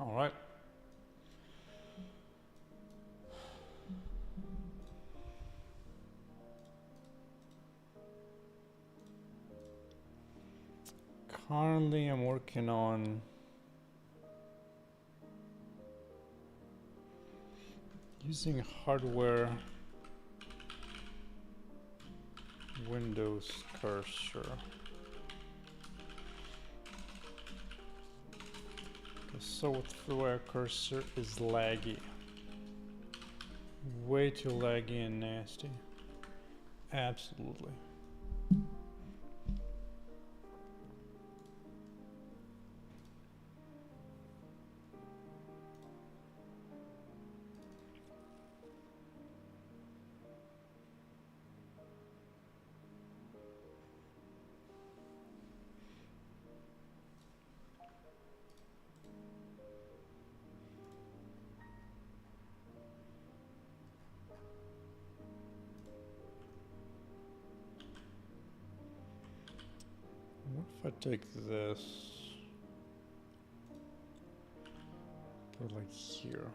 All right. Currently, I'm working on using hardware Windows cursor. The software cursor is laggy. Way too laggy and nasty. Absolutely. What if I take this, put it like here?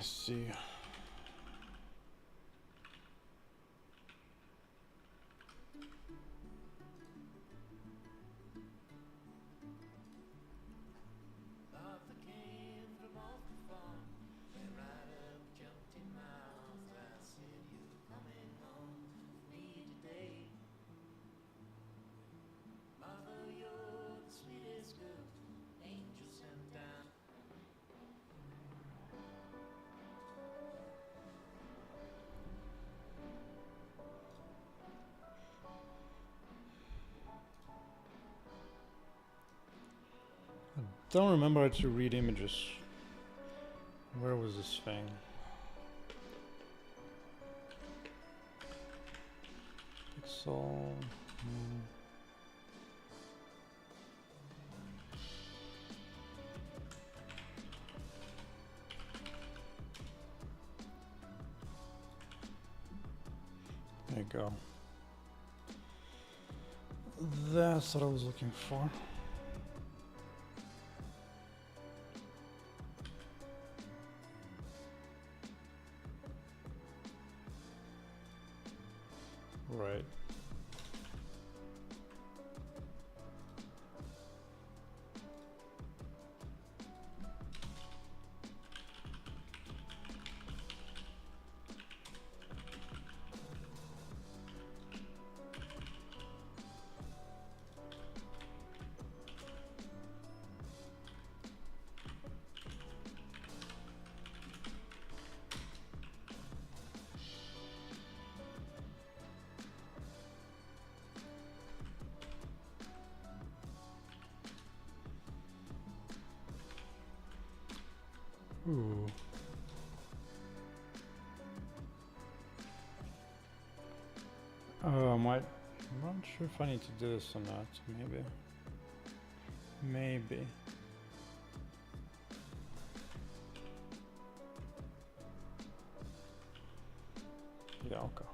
Let's see. Don't remember how to read images. Where was this thing? Pixel. There you go. That's what I was looking for. Right. Ooh. I'm not sure if I need to do this or not. Maybe. Yeah, okay.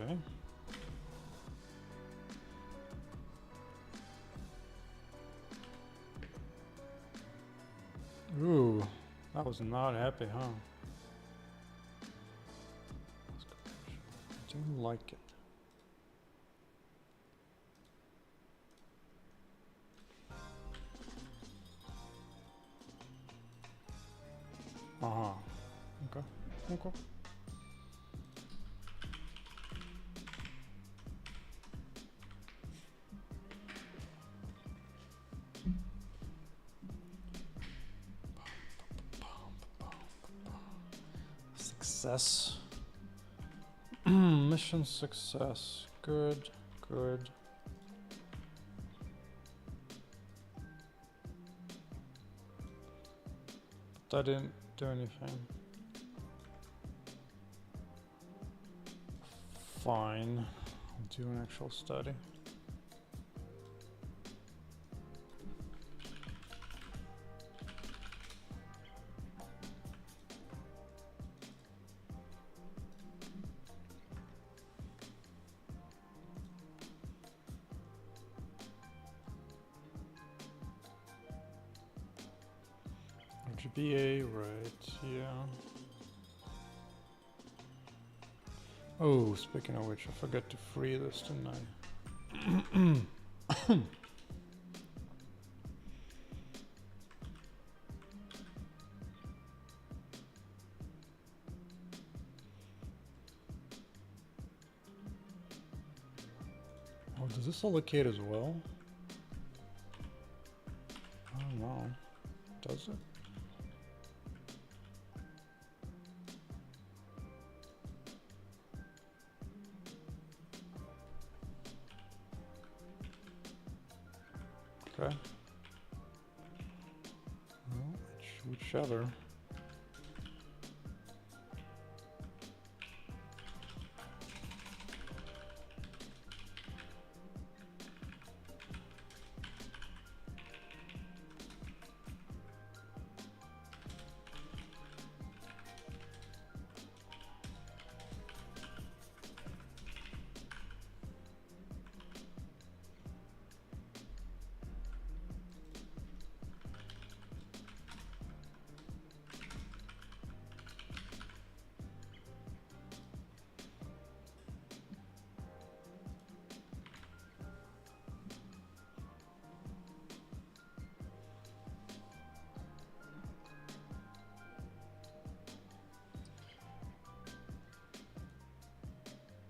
Okay. Ooh, that was not happy, huh? I didn't like it. Uh-huh. Okay. Okay. Success. Mission success. Good. Good. But that didn't do anything. Fine. I'll do an actual study. RGBA, right, yeah. Oh, speaking of which, I forgot to free this, didn't I? Oh, does this allocate as well? I don't know. Does it? Okay. Well, whichever.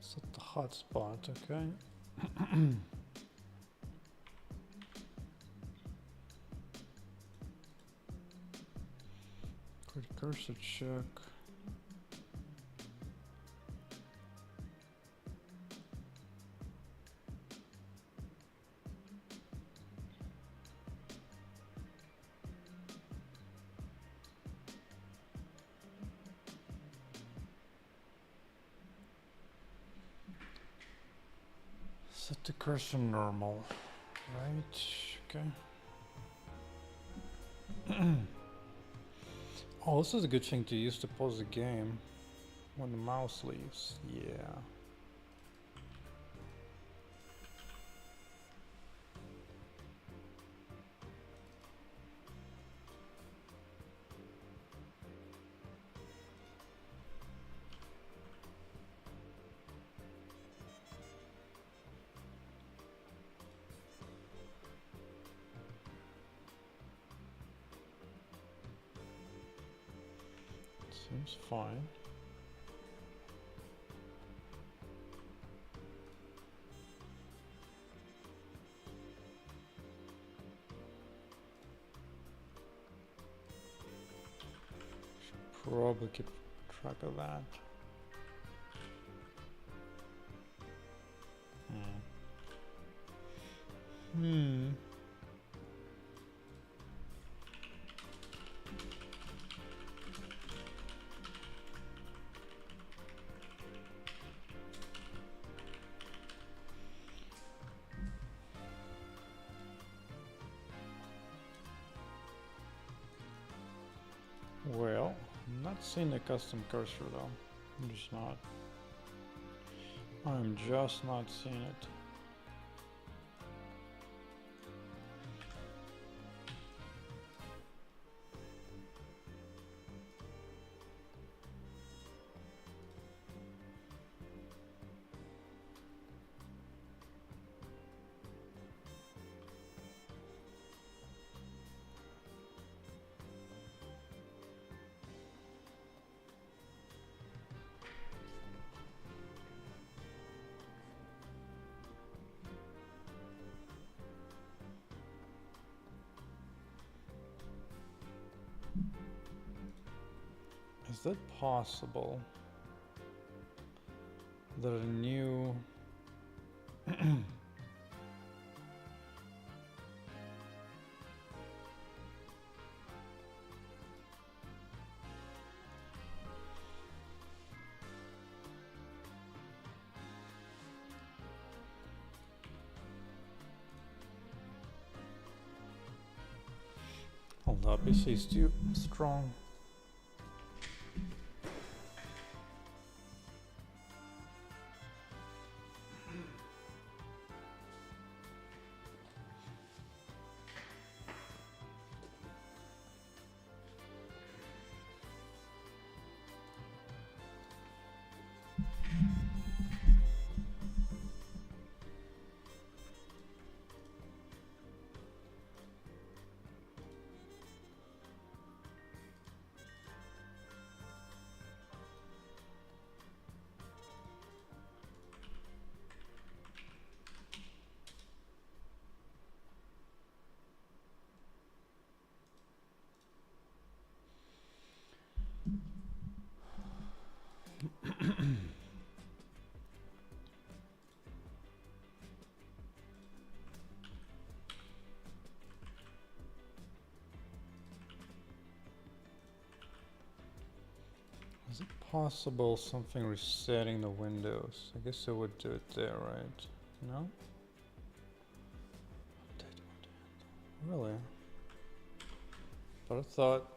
Set the hotspot, okay. Quick cursor check. Set the cursor normal. Right, okay. Oh, this is a good thing to use to pause the game when the mouse leaves. Yeah. Seems fine. Should probably keep track of that. Hmm. Well, I'm not seeing a custom cursor though. I'm just not. I'm just not seeing it. Is that possible? That a new hold up, PC is too strong. Is it possible something resetting the windows? I guess I would do it there, right? No? Really? But I thought...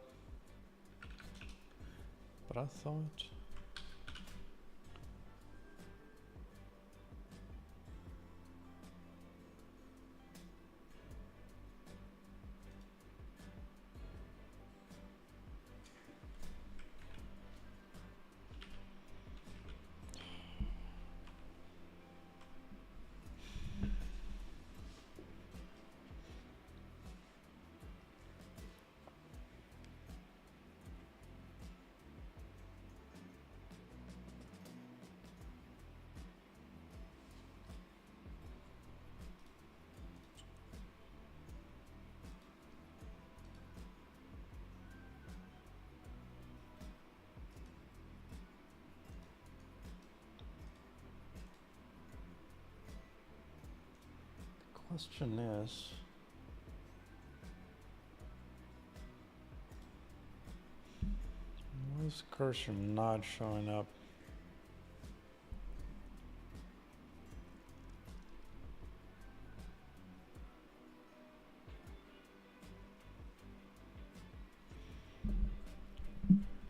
Question is... why is cursor not showing up?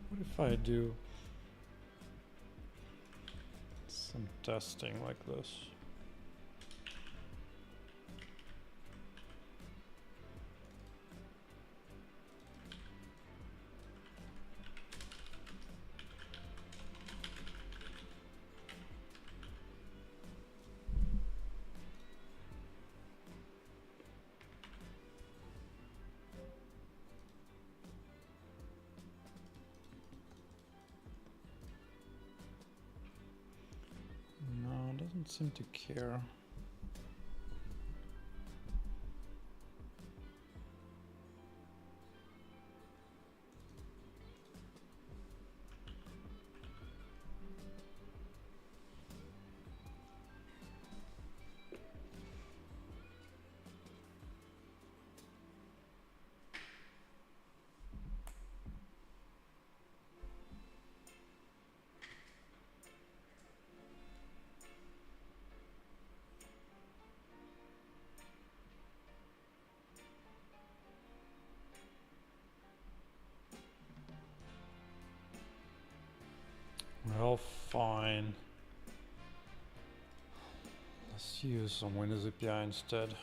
What if I do some testing like this? No, it doesn't seem to care. Well, fine. Let's use some Windows API instead.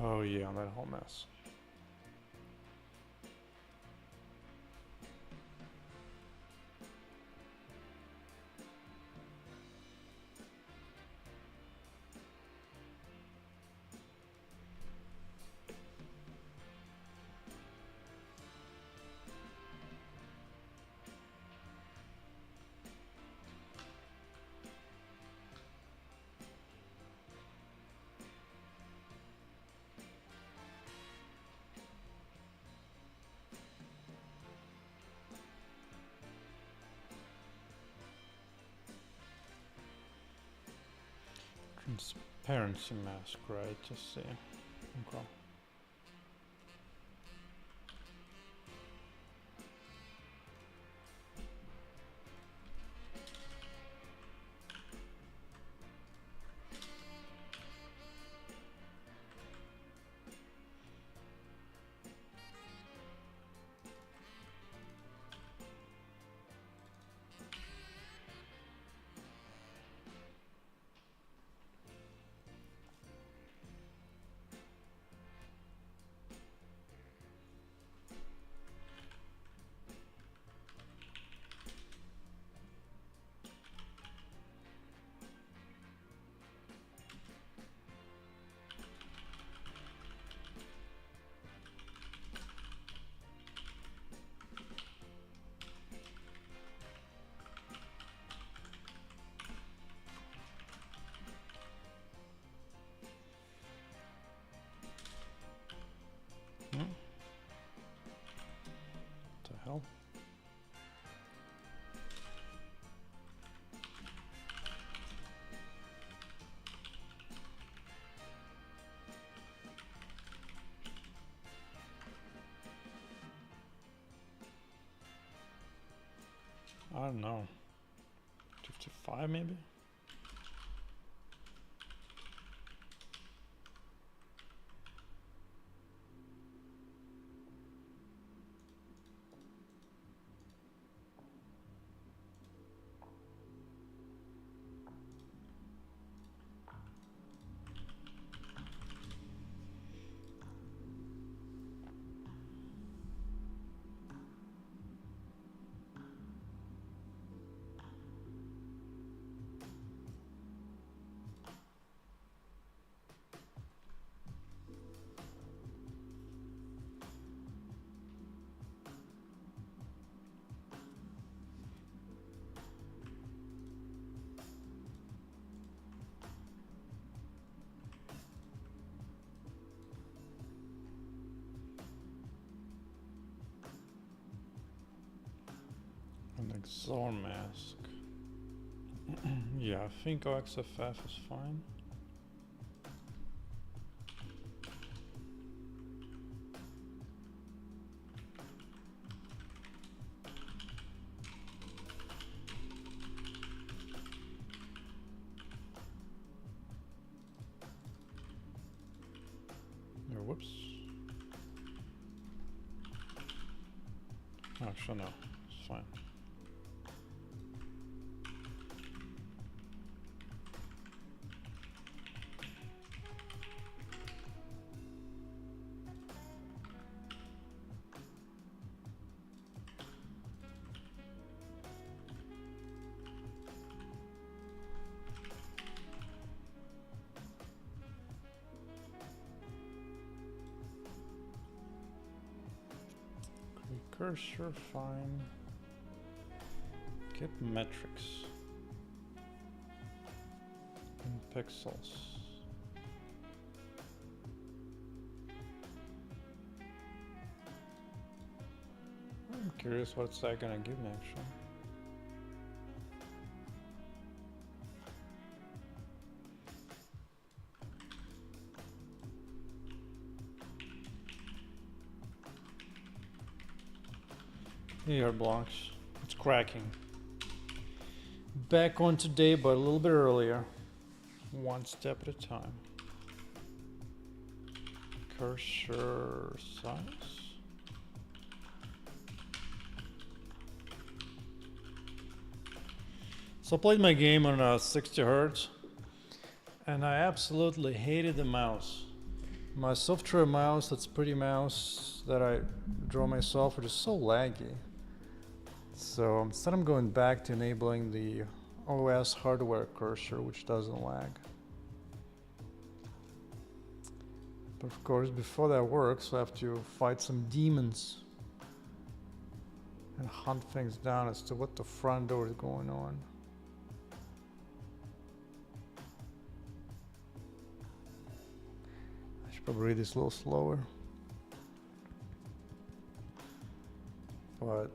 Oh yeah, that whole mess. Transparency mask, right? Just see. Okay. What the hell? I don't know. 55 maybe? An XOR mask. Yeah, I think OXFF is fine. Oh, whoops. Actually, no, it's fine. Cursor, fine. Get metrics in pixels. I'm curious what's that gonna give me actually. Here blocks. It's cracking. Back on today, but a little bit earlier. One step at a time. cursor size. So I played my game on 60 Hz, and I absolutely hated the mouse. My software mouse, that's pretty mouse that I draw myself, which is so laggy. So instead I'm going back to enabling the OS hardware cursor, which doesn't lag. But of course, before that works, I have to fight some demons and hunt things down as to what the front door is going on. I should probably read this a little slower. But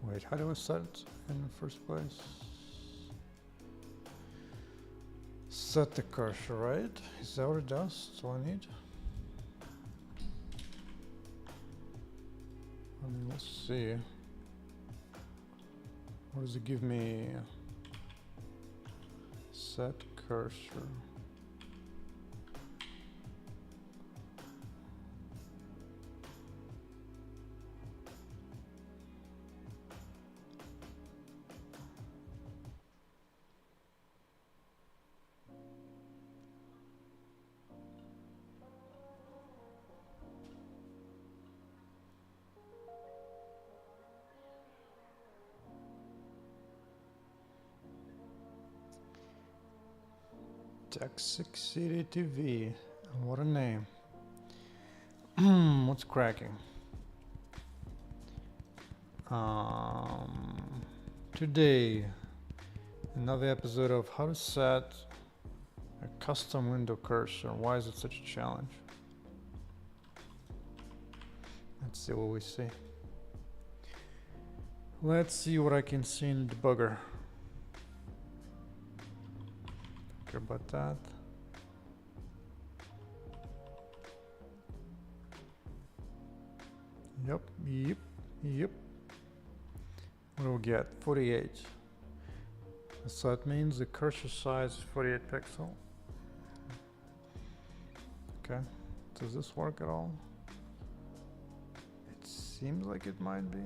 wait, how do I set it in the first place? Set the cursor, right? Is that what it does? That's all I need. Let's see. What does it give me? Set cursor. Toxicity TV. What a name. What's cracking? Today, another episode of how to set a custom window cursor. Why is it such a challenge? Let's see what we see. Let's see what I can see in the debugger. Care about that. Yep. What do we get? 48. So that means the cursor size is 48 pixel. Okay. Does this work at all? It seems like it might be.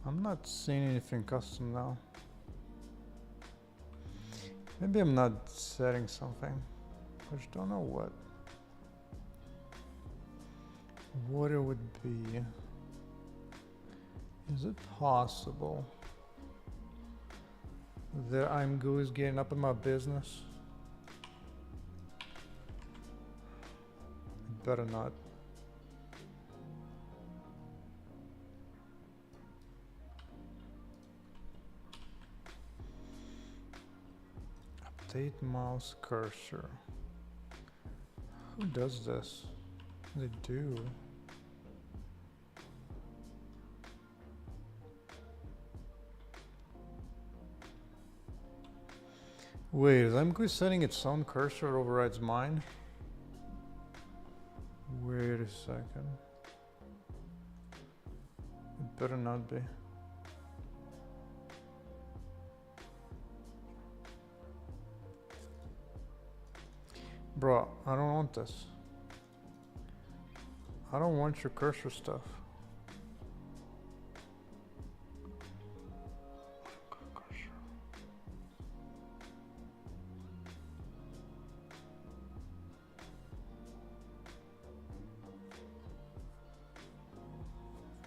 I'm not seeing anything custom now. Maybe I'm not setting something. I just don't know what. What it would be. Is it possible that I'm goose getting up in my business? It better not. Update mouse cursor. Who does this? They do. Wait, is I'm setting its own cursor overrides mine? Wait a second. It better not be. Bro, I don't want this. I don't want your cursor stuff.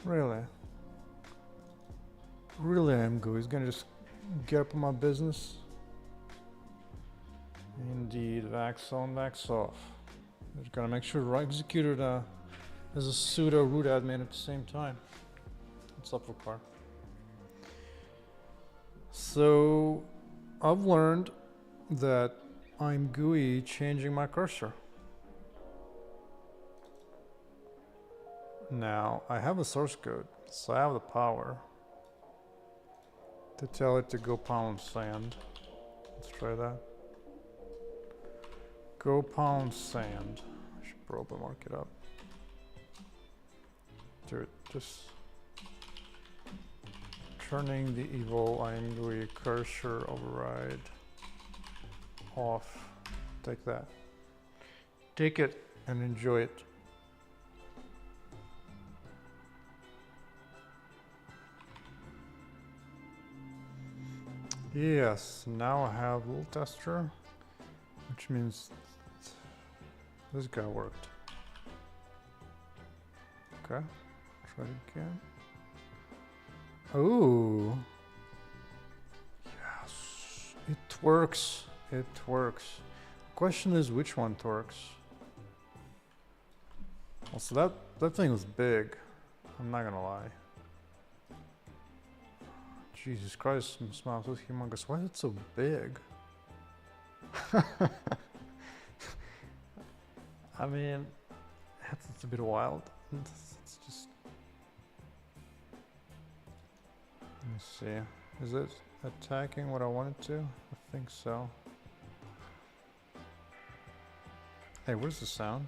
Really? Really, I'm good. He's gonna just get up on my business. Indeed, vax on, vax off. Just gotta make sure I execute it as a sudo root admin at the same time. What's up, Rukar? So, I've learned that I'm GUI changing my cursor. Now, I have a source code, so I have the power to tell it to go pound sand. Let's try that. Go pound sand. I should probably mark it up. Dude, just Turning the evil angry cursor override off. Take that. Take it and enjoy it. Yes, now I have a little tester, which means this guy worked. Okay, try it again. Oh, yes, it works. It works. Question is, which one works? Also, that thing was big. I'm not gonna lie. Jesus Christ, this mouse is humongous. Why is it so big? I mean, it's a bit wild. It's just. Let me see. Is it attacking what I want it to? I think so. Hey, where's the sound?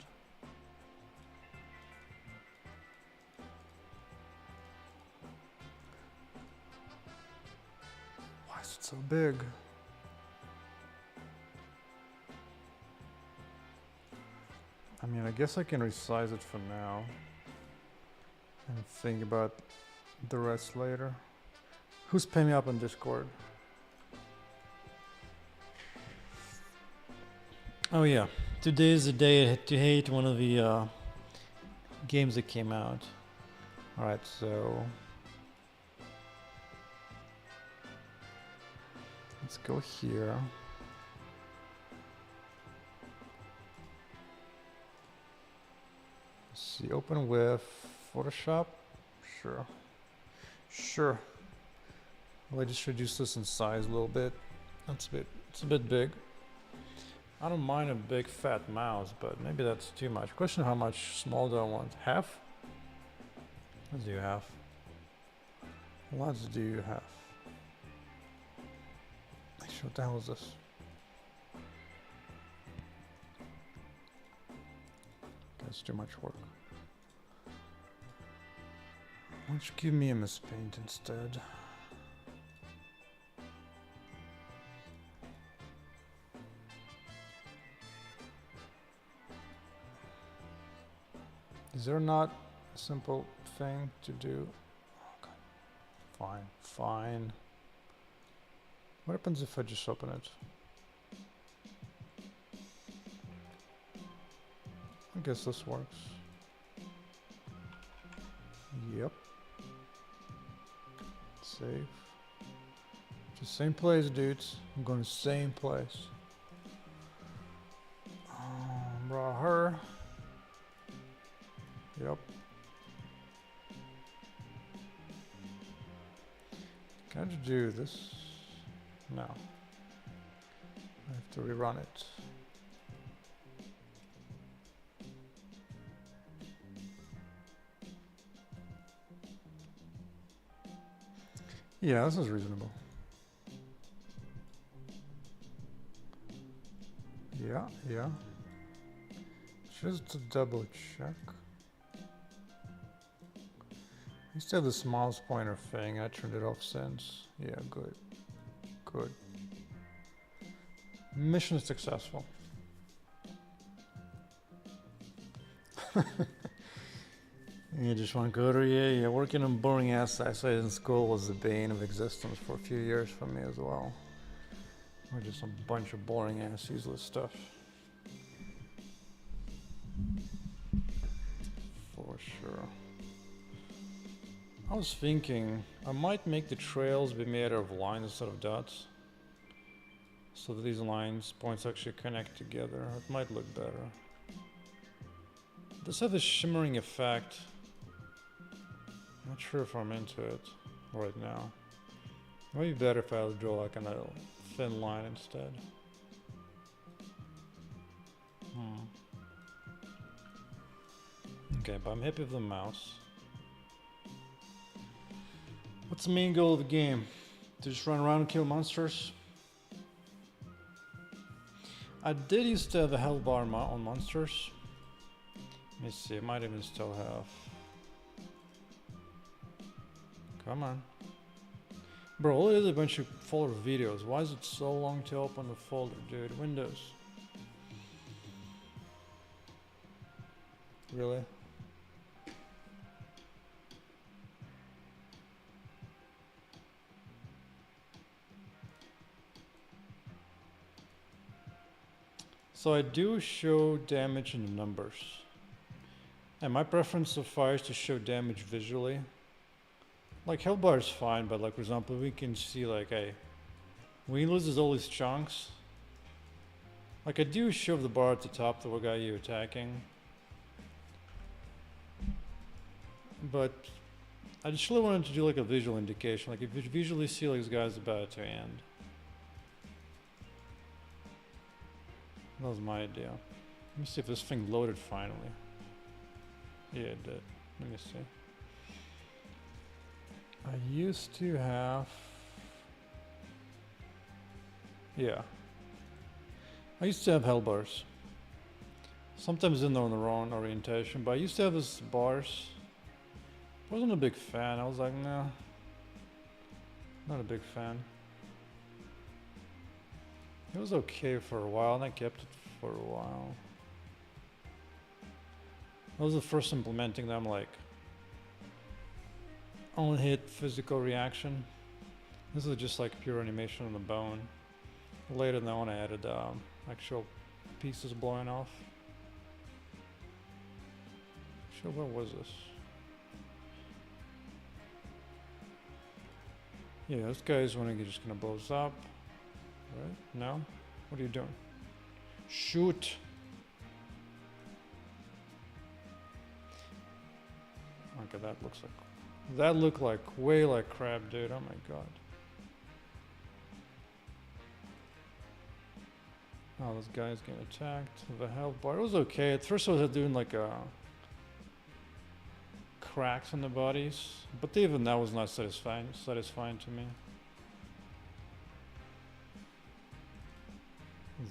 Why is it so big? I mean, I guess I can resize it for now and think about the rest later. Who's paying me up on Discord? Oh yeah, today is the day to hate one of the games that came out. Alright, so let's go here. Let's see, open with Photoshop. Sure. Sure. Well, I just reduce this in size a little bit. It's a bit big. I don't mind a big fat mouse, but maybe that's too much. Question: how much small do I want? Half? What do you have? What do you have? Actually, what the hell is this? That's too much work. Why don't you give me a mispaint instead? Is there not a simple thing to do? Okay. Fine, fine. What happens if I just open it? I guess this works. Yep. Save. Just same place, dudes. I'm going to same place. Brought her. Yep. Can I do this? No. I have to rerun it. Yeah, this is reasonable. Yeah. Just to double check. I used to have this mouse pointer thing. I turned it off since. Yeah, good. Good. Mission successful. You just want to go to yeah. Working on boring ass essays in school was the bane of existence for a few years for me as well. Or just a bunch of boring ass useless stuff. For sure. I was thinking I might make the trails be made out of lines instead of dots, so that these points actually connect together. It might look better. Does have this shimmering effect. I'm not sure if I'm into it right now. It might be better if I draw like a thin line instead. Okay, but I'm happy with the mouse. What's the main goal of the game? To just run around and kill monsters? I did used to have a health bar on monsters. Let me see, I might even still have. Come on. Bro, all it is a bunch of folder videos. Why is it so long to open the folder, dude? Windows. Really? So I do show damage in the numbers. And my preference so far is to show damage visually. Like health bar is fine, but like for example, we can see like, hey, when he loses all these chunks, like I do show the bar at the top to what guy you're attacking. But I just really wanted to do like a visual indication, like if you visually see like this guy's about to end. That was my idea. Let me see if this thing loaded finally. Yeah, it did. Let me see. I used to have... Yeah. I used to have hell bars. Sometimes in the wrong orientation, but I used to have these bars. I wasn't a big fan. I was like, nah. Not a big fan. It was okay for a while, and I kept it for a while. I was the first implementing them, like only hit physical reaction. This is just like pure animation on the bone. Later on I added actual pieces blowing off. So what was this? Yeah, this guy is when it just kind of blows up. Right? No? What are you doing? Shoot! Okay, that looks like... That looked like way like crap, dude. Oh my god. Oh, this guy's getting attacked. The health bar. It was okay. At first I was doing like cracks in the bodies. But even that was not satisfying to me.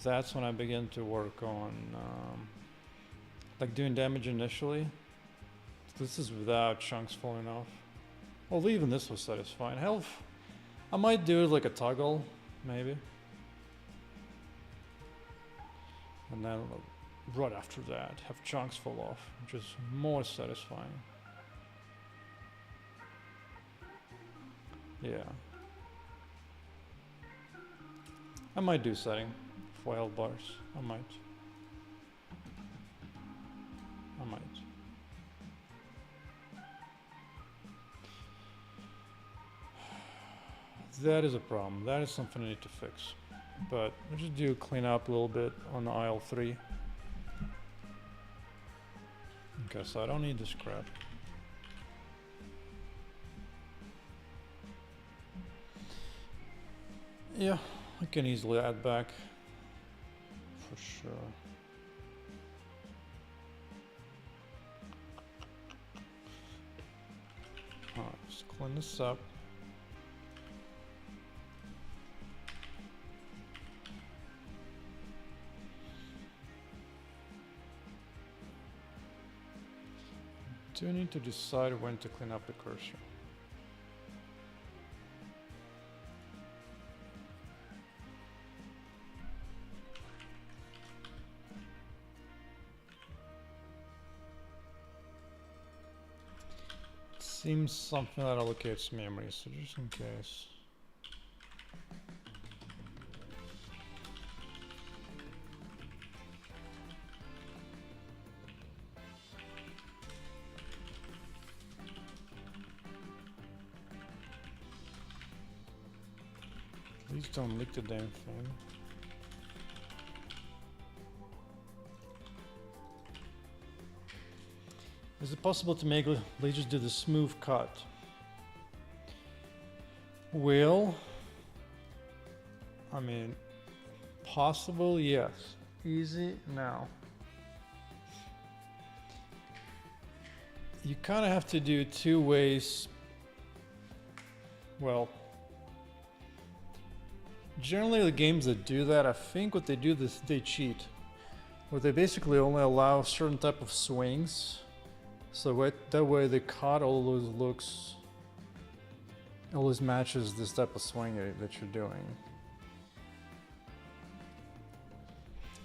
That's when I began to work on like doing damage initially. This is without chunks falling off. Well, even this was satisfying. Health, I might do it like a toggle, maybe. And then right after that, have chunks fall off, which is more satisfying. Yeah. I might do setting for health bars. I might. That is a problem. That is something I need to fix. But I'll just do clean up a little bit on aisle 3. Okay, so I don't need this crap. Yeah, I can easily add back. For sure. Alright, let's clean this up. Do need to decide when to clean up the cursor. It seems something that allocates memory, so just in case. Please don't lick the damn thing. Is it possible to make let's just do the smooth cut? Well, I mean, possible, yes. Easy, no. You kind of have to do 2 ways. Well, generally the games that do that, I think what they do is they cheat. Where they basically only allow certain type of swings. So that way they cut all those looks always matches this type of swing that you're doing.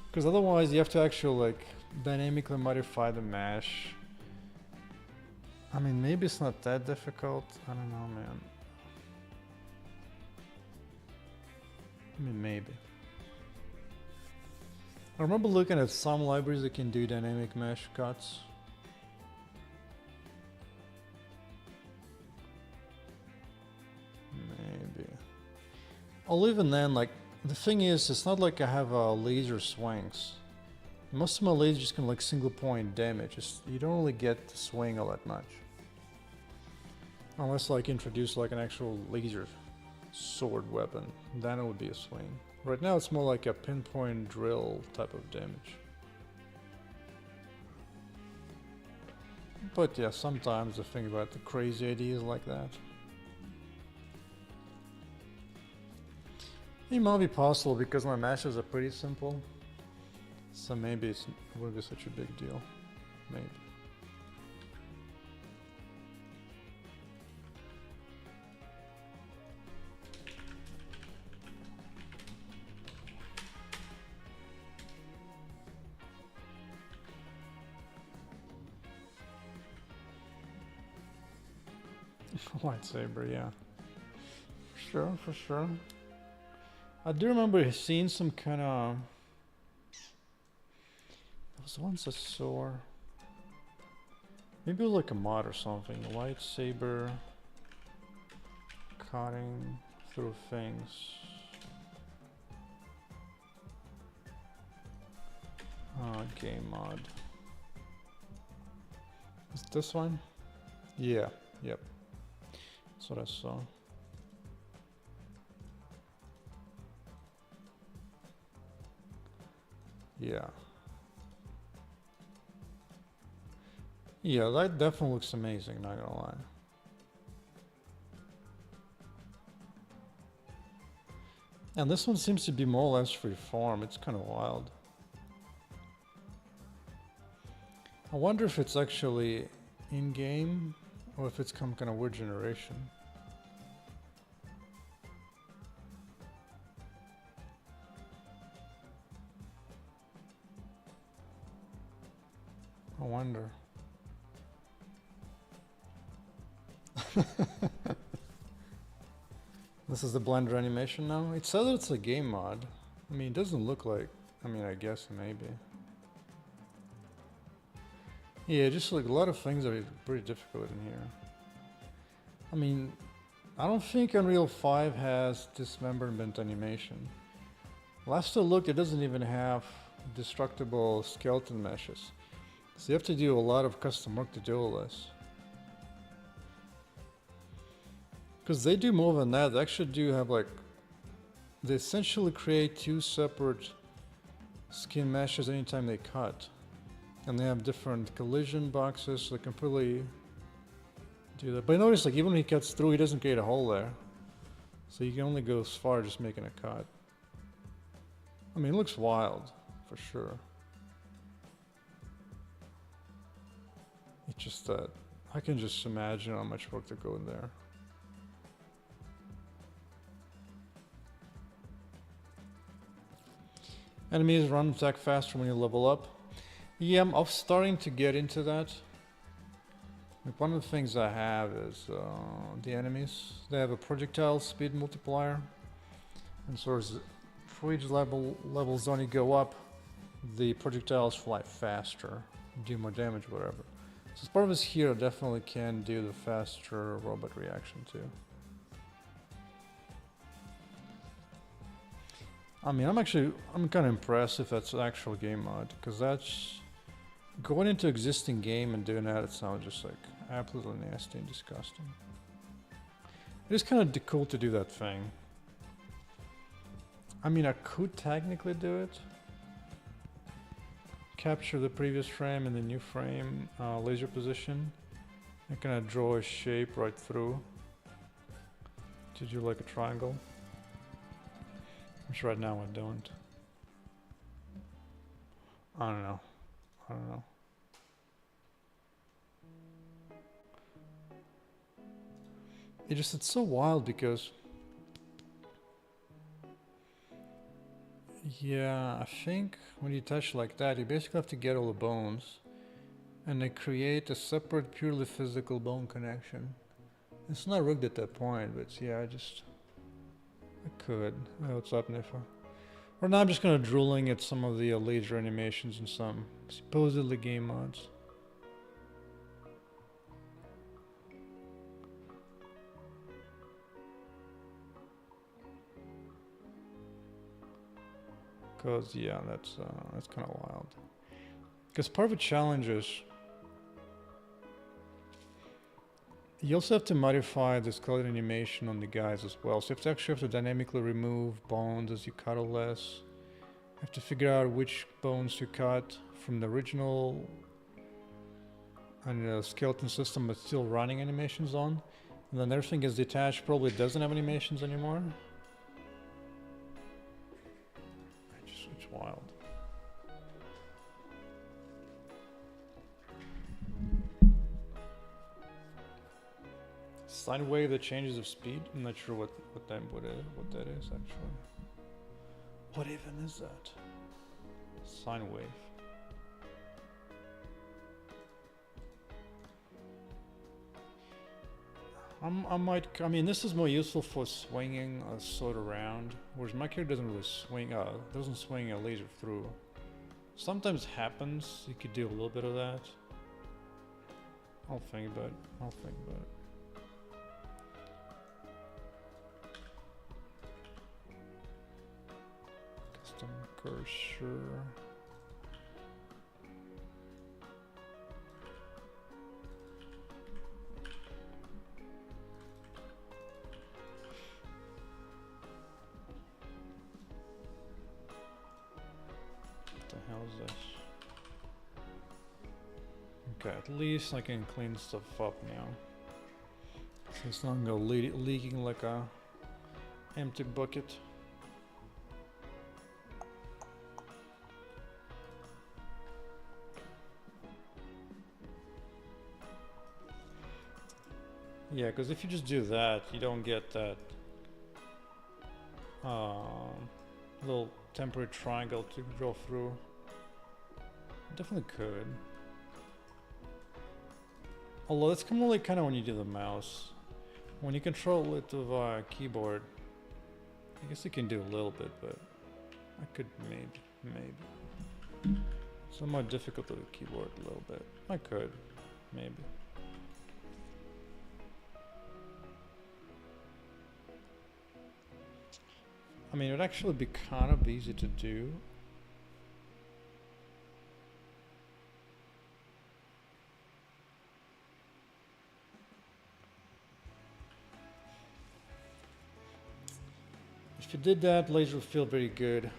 Because otherwise you have to actually like dynamically modify the mesh. I mean, maybe it's not that difficult. I don't know, man. I mean, maybe. I remember looking at some libraries that can do dynamic mesh cuts. Maybe. Or even then, like, the thing is, it's not like I have laser swings. Most of my lasers just can like single point damage. You don't really get to swing all that much. Unless like introduce like an actual laser sword weapon. Then it would be a swing. Right now it's more like a pinpoint drill type of damage. But yeah, sometimes I think about the crazy ideas like that. It might be possible because my meshes are pretty simple. So maybe it wouldn't be such a big deal. Maybe. Lightsaber, yeah. For sure. I do remember seeing some kind of... There was once I saw... Maybe it was like a mod or something. Lightsaber... Cutting through things. Game mod. Is it this one? Yeah, yep. That's what I saw. Yeah. Yeah, that definitely looks amazing, not gonna lie. And this one seems to be more or less freeform. It's kind of wild. I wonder if it's actually in-game or if it's some kind of weird generation. I wonder. This is the Blender animation now. It says it's a game mod. I mean, it doesn't look like... I mean, I guess maybe. Yeah, just like a lot of things are pretty difficult in here. I mean, I don't think Unreal 5 has dismemberment animation. Last I looked, it doesn't even have destructible skeleton meshes. So you have to do a lot of custom work to do all this. Because they do more than that. They actually do have like... They essentially create two separate skin meshes anytime they cut. And they have different collision boxes, so they can really do that. But notice, like, even when he cuts through, he doesn't create a hole there. So you can only go as far just making a cut. I mean, it looks wild, for sure. It's just that I can just imagine how much work to go in there. Enemies run attack faster when you level up. Yeah, I'm starting to get into that. Like one of the things I have is the enemies. They have a projectile speed multiplier. And so as for each level zone you go up, the projectiles fly faster, do more damage, whatever. So as part of this here, I definitely can do the faster robot reaction too. I mean, I'm kind of impressed if that's an actual game mod, because that's going into existing game and doing that. It sounds just like absolutely nasty and disgusting. It is kind of cool to do that thing. I mean, I could technically do it. Capture the previous frame and the new frame, laser position, and kind of draw a shape right through to do like a triangle. Which right now I don't. I don't know. it's so wild because yeah, I think when you touch like that, you basically have to get all the bones, and they create a separate, purely physical bone connection. It's not rigged at that point, but yeah, I could. Oh, what's up, Nifa? Or now I'm just gonna drooling at some of the laser animations and some supposedly game mods. Cause yeah, that's kind of wild. Cause part of the challenge is you also have to modify the skeleton animation on the guys as well. So you have to dynamically remove bones as you cut or less. You have to figure out which bones to cut from the original and the skeleton system but still running animations on. And then everything is detached, probably doesn't have animations anymore. It's wild. Sine wave that changes of speed? I'm not sure what that is actually. What even is that? Sine wave. I mean, this is more useful for swinging a sword around, whereas my character doesn't really swing, doesn't swing a laser through. Sometimes happens, you could do a little bit of that. I'll think about it. Custom cursor. What the hell is this? Okay, at least I can clean stuff up now. So it's not gonna leaking like a empty bucket. Yeah, because if you just do that, you don't get that little temporary triangle to draw through. Definitely could. Although it's kind of when you do the mouse. When you control it with a keyboard, I guess you can do a little bit, but I could maybe. It's somewhat difficult with the keyboard a little bit. I could, maybe. I mean, it would actually be kind of easy to do. If you did that, laser would feel very good.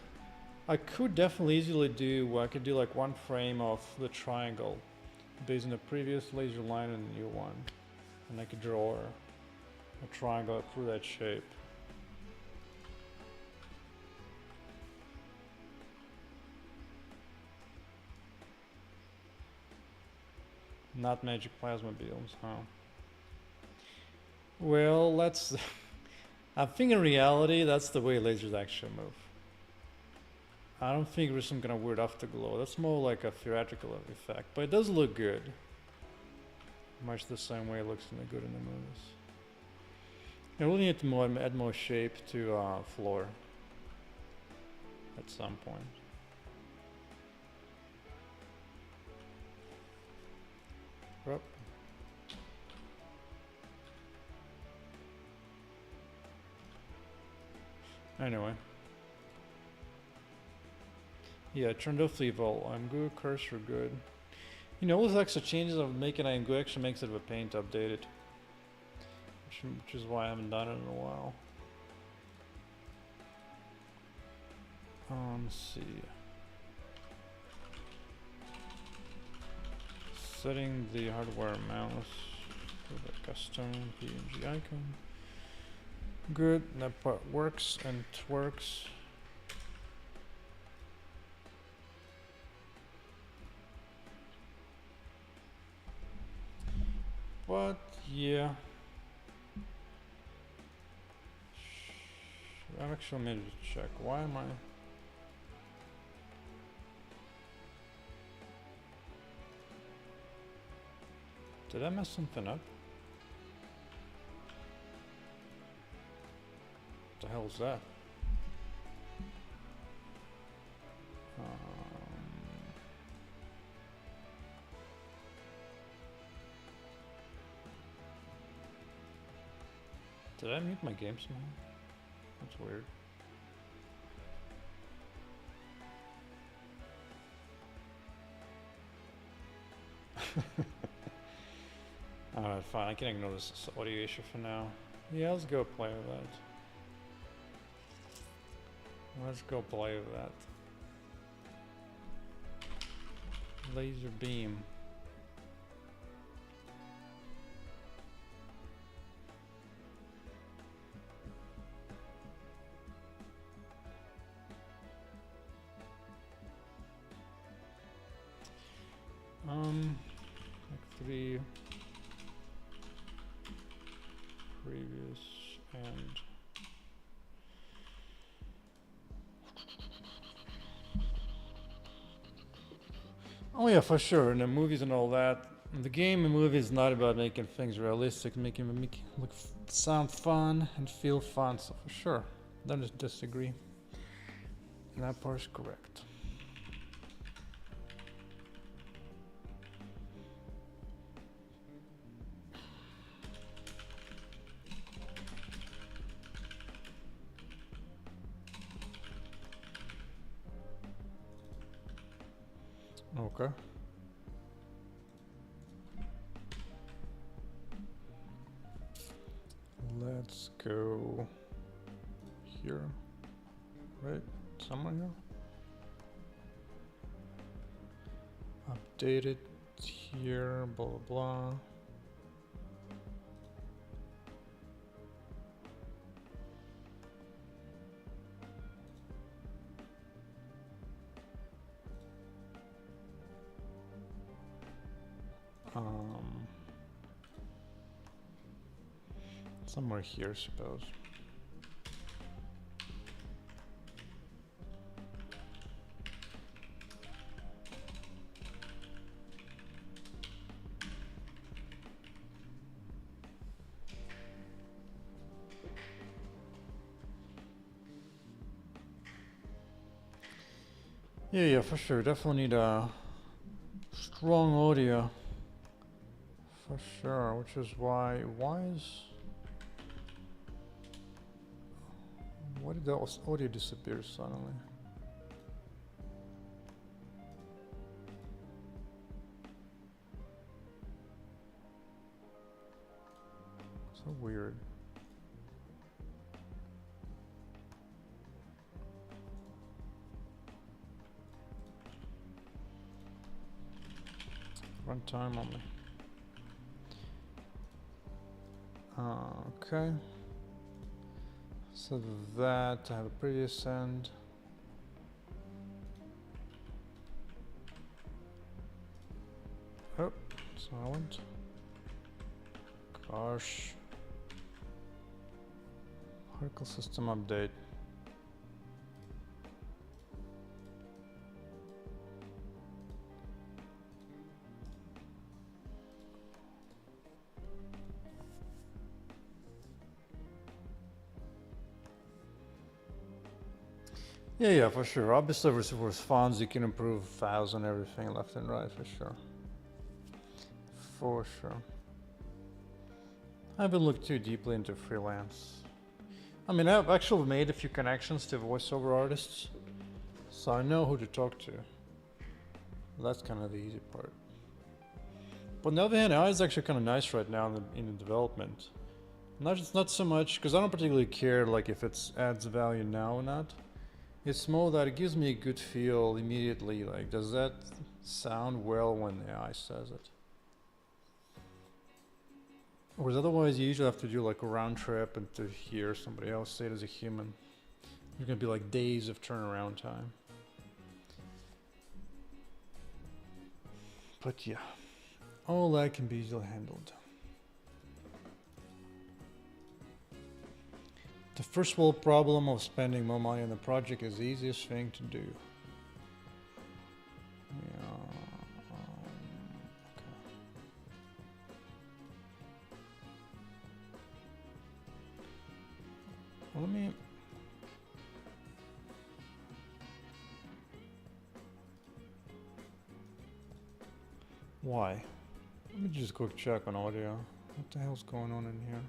I could definitely easily do, I could do like one frame of the triangle based on the previous laser line and the new one. And I could draw a triangle through that shape. Not magic plasma beams, huh? Well, that's... I think in reality, that's the way lasers actually move. I don't think there's some kind of weird afterglow. That's more like a theatrical effect, but it does look good. Much the same way it looks good in the movies. I really need to add more shape to floor at some point. Yep. Anyway. Yeah, turned off the evil. I'm good, cursor good. You know, all those extra changes of making I'm good actually makes it of a pain to update it. Which is why I haven't done it in a while. Let's see. Setting the hardware mouse with a custom PNG icon. Good, that part works and twerks. But yeah. I'm actually need to check. Why am I? Did I mess something up? What the hell is that? Did I mute my game somehow? That's weird. Alright, fine. I can ignore this audio issue for now. Yeah, let's go play with that. Let's go play with that. Laser beam. Like 3 previous and oh yeah, for sure. In the movies and all that, the game and movie is not about making things realistic, making them look sound fun and feel fun. So for sure, don't just disagree. And that part is correct. Okay. Let's go here. Right? Somewhere here? Update it here, blah blah blah. Somewhere here, I suppose. Yeah, for sure. Definitely need a strong audio. For sure, which is why did the audio disappear suddenly? So weird. Runtime only. Okay. So that I have a previous end. Oh, silent. Gosh. Particle system update. Yeah, for sure. Obviously, with funds, you can improve files and everything left and right, for sure. For sure. I haven't looked too deeply into freelance. I mean, I've actually made a few connections to voiceover artists, so I know who to talk to. That's kind of the easy part. But on the other hand, AI is actually kind of nice right now in the development. Not so much, because I don't particularly care like if it adds value now or not. It's more that it gives me a good feel immediately, like does that sound well when the AI says it? Whereas otherwise you usually have to do like a round trip and to hear somebody else say it as a human. It's gonna be like days of turnaround time. But yeah, all that can be easily handled. The first world problem of spending more money on the project is the easiest thing to do. Yeah. Okay. Well, let me. Why? Let me just quick check on audio. What the hell's going on in here?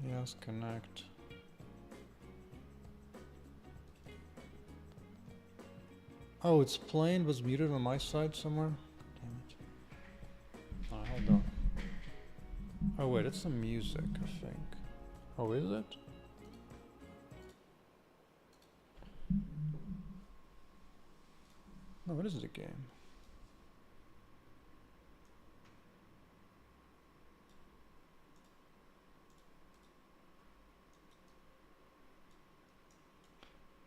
Yes, connect. Oh, it's playing, was muted on my side somewhere? Damn it. Oh, hold on. Oh wait, it's the music, I think. Oh, is it? No, what is the game?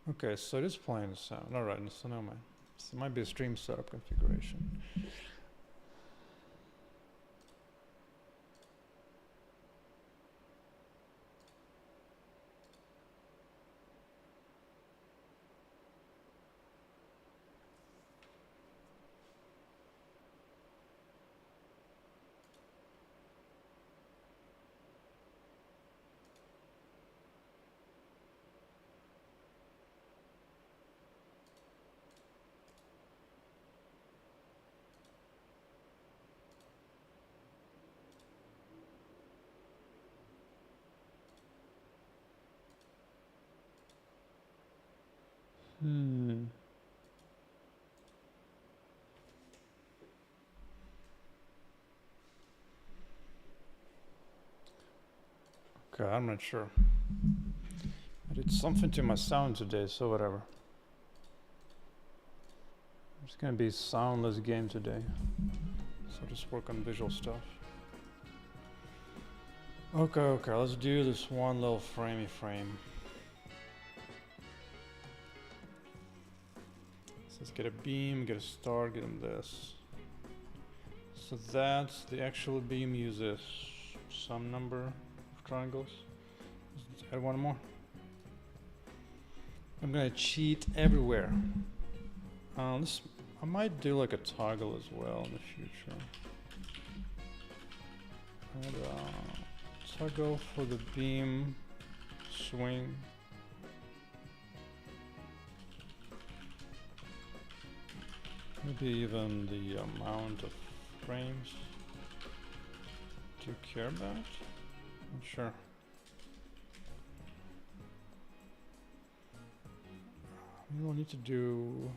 Okay, so it is playing the sound. Alright, so no mind. So it might be a stream setup configuration. Okay, I'm not sure. I did something to my sound today, so whatever. It's gonna be a soundless game today. So just work on visual stuff. Okay, let's do this one little framey frame. So let's get a beam, get a star, get him this. So that's the actual beam uses some number of triangles. Let's add one more. I'm gonna cheat everywhere. This, I might do like a toggle as well in the future. And, toggle for the beam swing. Maybe even the amount of frames. Do you care about? Not sure. We will need to do.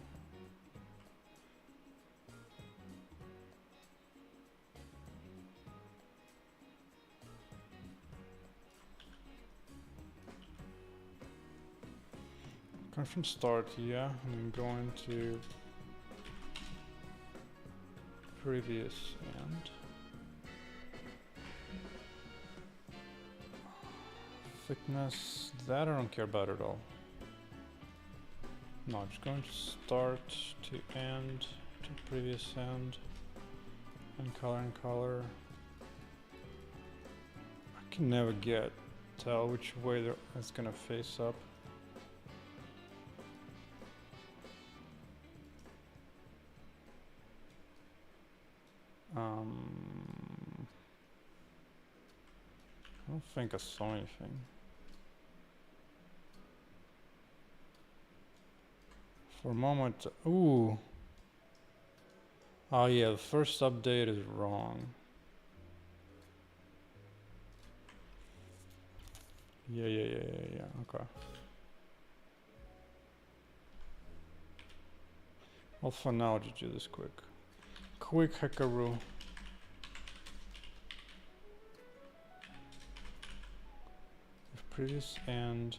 Come from start, yeah. I'm going to previous end. Thickness, that I don't care about at all. No, I'm just going to start to end to previous end and color. I can never tell which way it's gonna face up. I don't think I saw anything. For a moment, ooh. Oh yeah, the first update is wrong. Yeah, okay. Well, for now, I'll just do this quick. Quick hackaroo. Previous and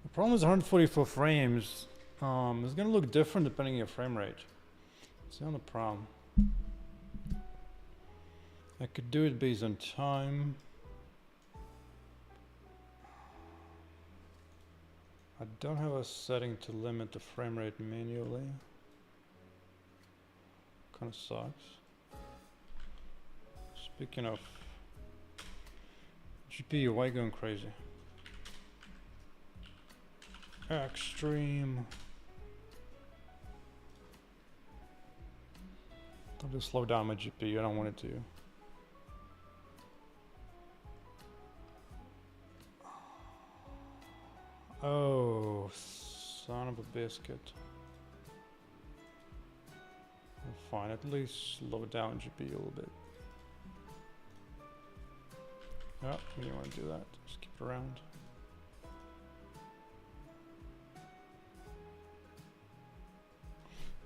the problem is 144 frames. It's gonna look different depending on your frame rate. It's not a problem. I could do it based on time. I don't have a setting to limit the frame rate manually. Kind of sucks. Speaking of GPU, why going crazy? Extreme. I'll just slow down my GPU, I don't want it to. Oh, son of a biscuit. Fine, at least slow down GPU a little bit. Oh, you don't want to do that. Just keep it around.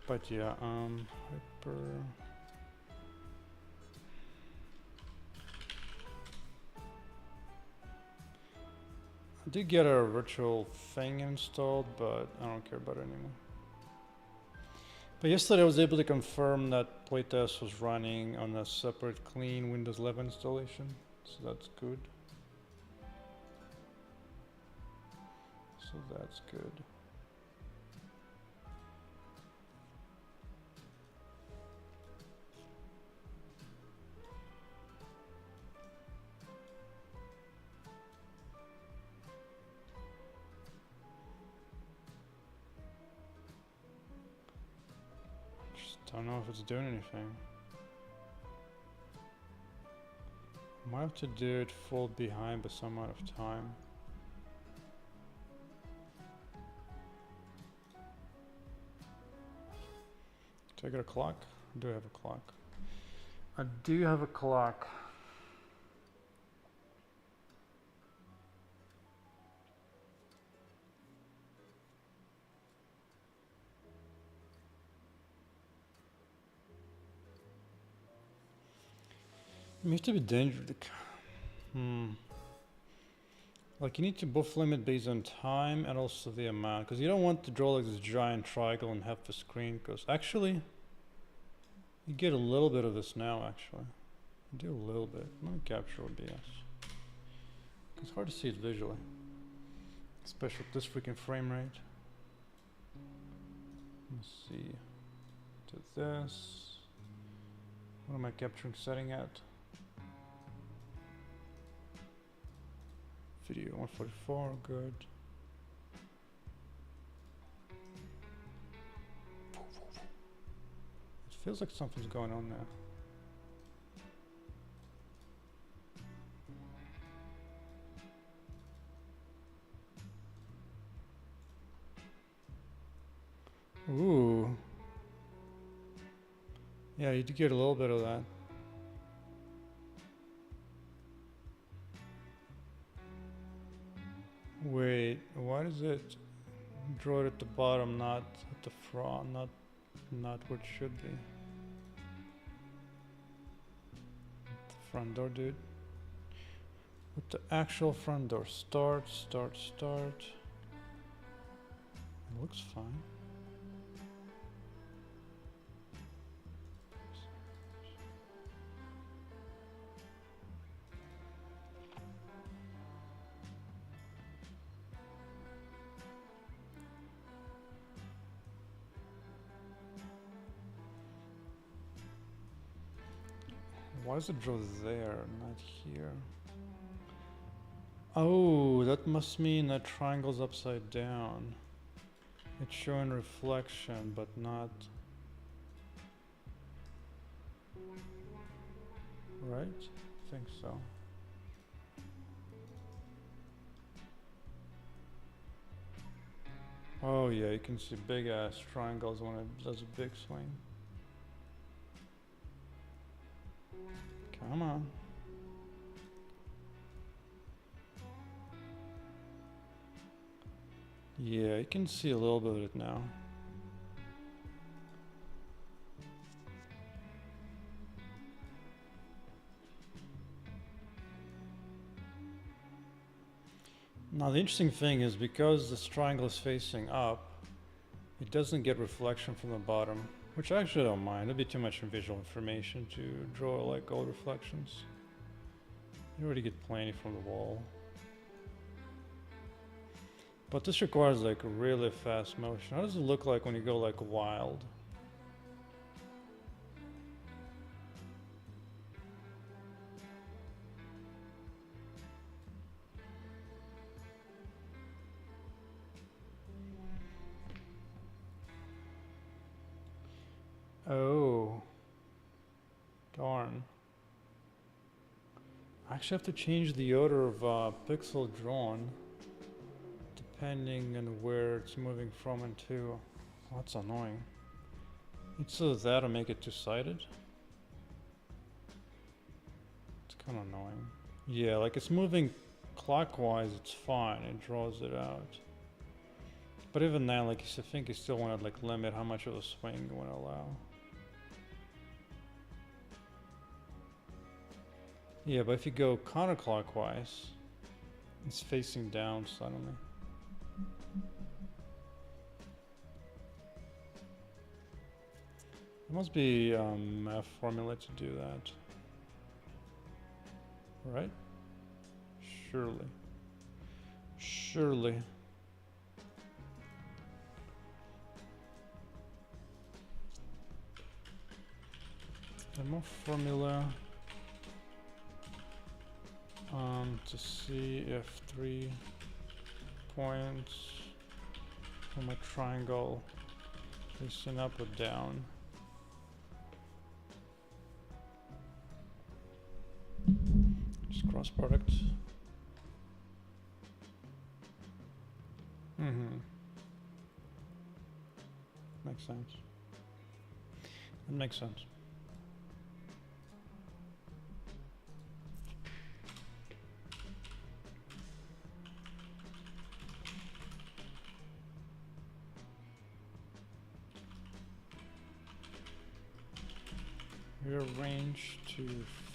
But yeah, hyper. I did get a virtual thing installed, but I don't care about it anymore. But yesterday I was able to confirm that Playtest was running on a separate clean Windows 11 installation, so that's good. So that's good. Don't know if it's doing anything. Might have to do it full behind by some amount of time. Do I get a clock? Do I have a clock? I do have a clock. It used to be dangerous. Like you need to both limit based on time and also the amount, because you don't want to draw like this giant triangle and half the screen. Because actually, you get a little bit of this now. Actually, you do a little bit. Let me capture OBS. It's hard to see it visually, especially with this freaking frame rate. Let's see. Do this. What am I capturing setting at? Video 144, good. It feels like something's going on there. Ooh. Yeah, you do get a little bit of that. Wait, why does it draw it at the bottom, not at the front, not what it should be? The front door, dude. With the actual front door. Start. It looks fine. Why does it draw there, not here? Oh, that must mean that triangle's upside down. It's showing reflection, but not... Right? I think so. Oh yeah, you can see big ass triangles when it does a big swing. Come on. Yeah, you can see a little bit of it now. Now the interesting thing is because this triangle is facing up, it doesn't get reflection from the bottom, which I actually don't mind. It'd be too much visual information to draw like all reflections. You already get plenty from the wall. But this requires like really fast motion. How does it look like when you go like wild? Oh. Darn. I actually have to change the order of pixel drawn depending on where it's moving from and to. Oh, that's annoying. It's so that'll make it two-sided. It's kind of annoying. Yeah, like it's moving clockwise, it's fine. It draws it out. But even then, like I think you still want to like limit how much of a swing you want to allow. Yeah, but if you go counterclockwise, it's facing down suddenly. There must be a formula to do that. Right? Surely. Surely. More formula to see if 3 points from a triangle facing up or down. Just cross product. Makes sense. That makes sense. Rearrange to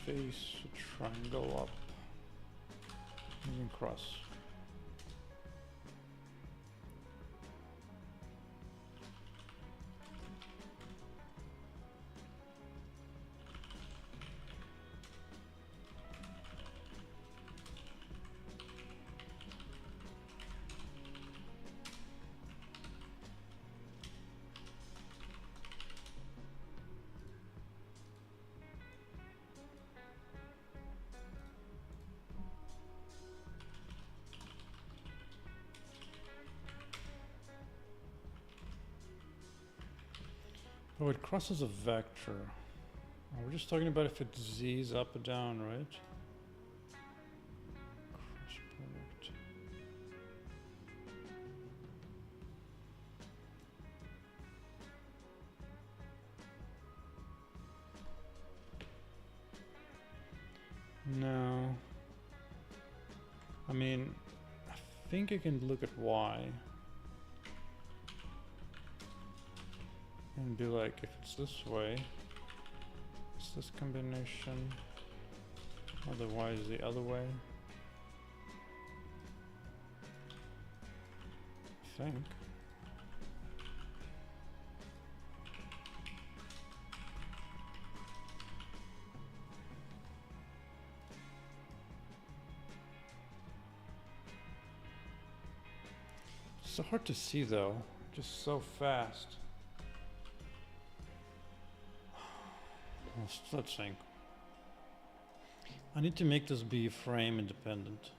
face a triangle up. Moving cross. Oh, it crosses a vector. Oh, we're just talking about if it z's up or down, right? Cross product. No. I mean, I think I can look at y. And be like, if it's this way, it's this combination, otherwise the other way. I think. It's so hard to see though, just so fast. Let's think. I need to make this be frame independent.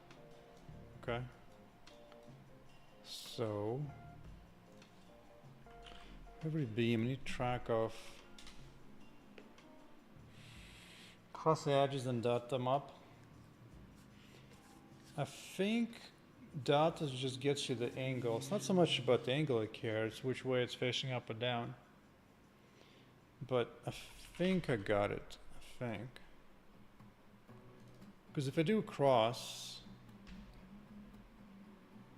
Okay. So every beam I need track of. Cross the edges and dot them up. I think dot just gets you the angle. It's not so much about the angle I care, it's which way it's facing up or down. But I think I got it. I think. Because if I do cross,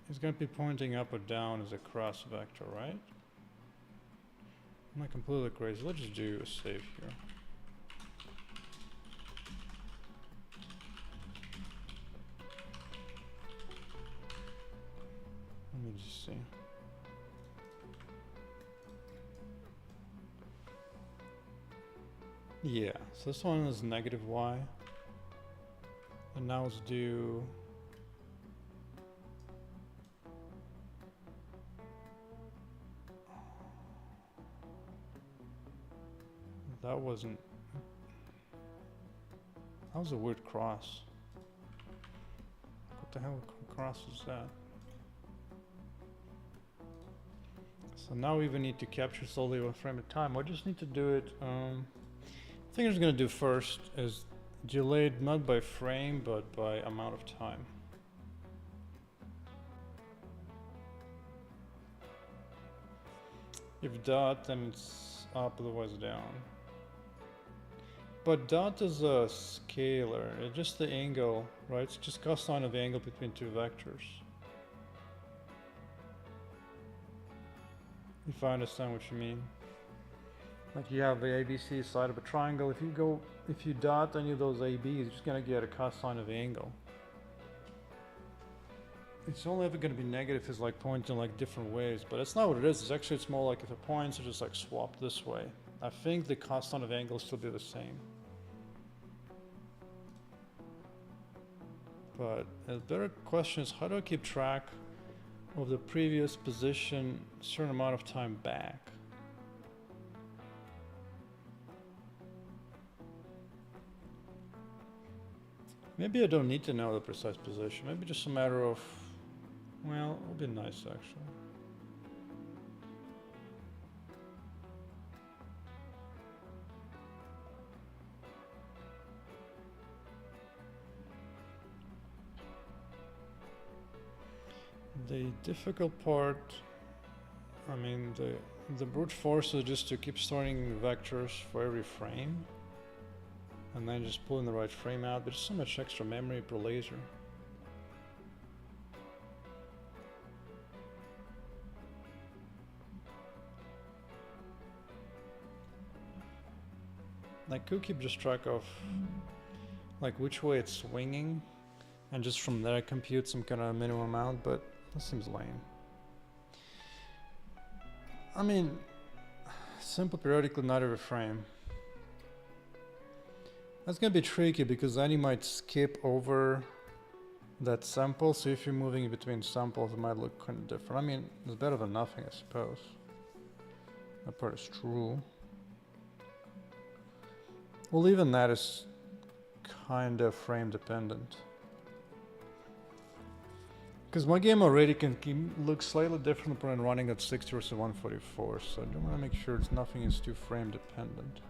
it's going to be pointing up or down as a cross vector, right? I'm not completely crazy. Let's just do a save here. Let me just see. Yeah, so this one is negative y. And now let's do That wasn't... That was a weird cross. What the hell cross is that? So now we even need to capture solely one frame at a time. I just need to do it. I think I'm just gonna do first is delayed not by frame but by amount of time. If dot, then it's up, otherwise down. But dot is a scalar. It's just the angle, right? It's just cosine of the angle between two vectors. If I understand what you mean. Like you have the ABC side of a triangle. If you dot any of those ABs, you're just gonna get a cosine of the angle. It's only ever gonna be negative if it's like pointing like different ways, but that's not what it is. It's actually, it's more like if the points are just like swapped this way. I think the cosine of angle will still be the same. But a better question is, how do I keep track of the previous position a certain amount of time back? Maybe I don't need to know the precise position. Maybe just a matter of, well, it would be nice actually. The difficult part, I mean, the brute force is just to keep starting vectors for every frame and then just pulling the right frame out, but there's so much extra memory per laser. I could keep just track of like which way it's swinging and just from there compute some kind of minimum amount, but that seems lame. I mean, simple periodically, not every frame. That's gonna be tricky because then you might skip over that sample, so if you're moving between samples it might look kind of different. I mean, it's better than nothing, I suppose. That part is true. Well, even that is kind of frame dependent. Because my game already can look slightly different when running at 60 versus 144, so I do want to make sure nothing is too frame dependent.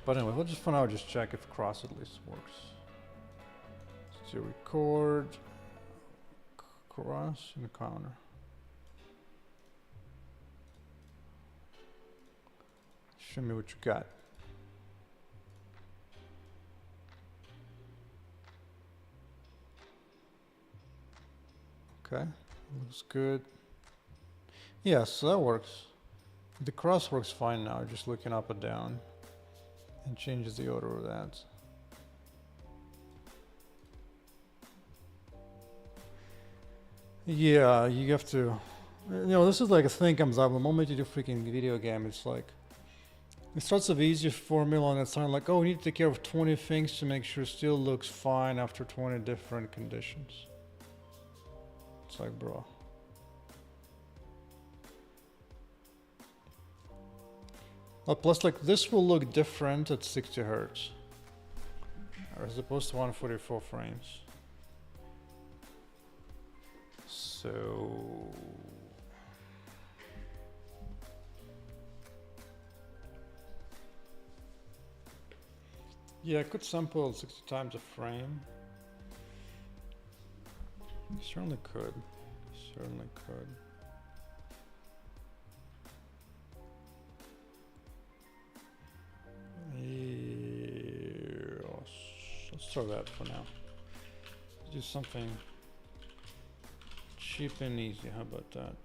But anyway, we'll just for now just check if cross at least works. So record cross in the counter. Show me what you got. Okay, looks good. Yeah, so that works. The cross works fine now, just looking up and down. And changes the order of that. Yeah, you have to... You know, this is like a thing comes up. The moment you do freaking video game, it's like... It starts with easier formula and it's starting like, oh, we need to take care of 20 things to make sure it still looks fine after 20 different conditions. It's like, bro. Plus, like, this will look different at 60 Hertz. As opposed to 144 frames. So... Yeah, I could sample 60 times a frame. Certainly could. Certainly could. Yes. Let's try that for now. Let's do something cheap and easy. How about that?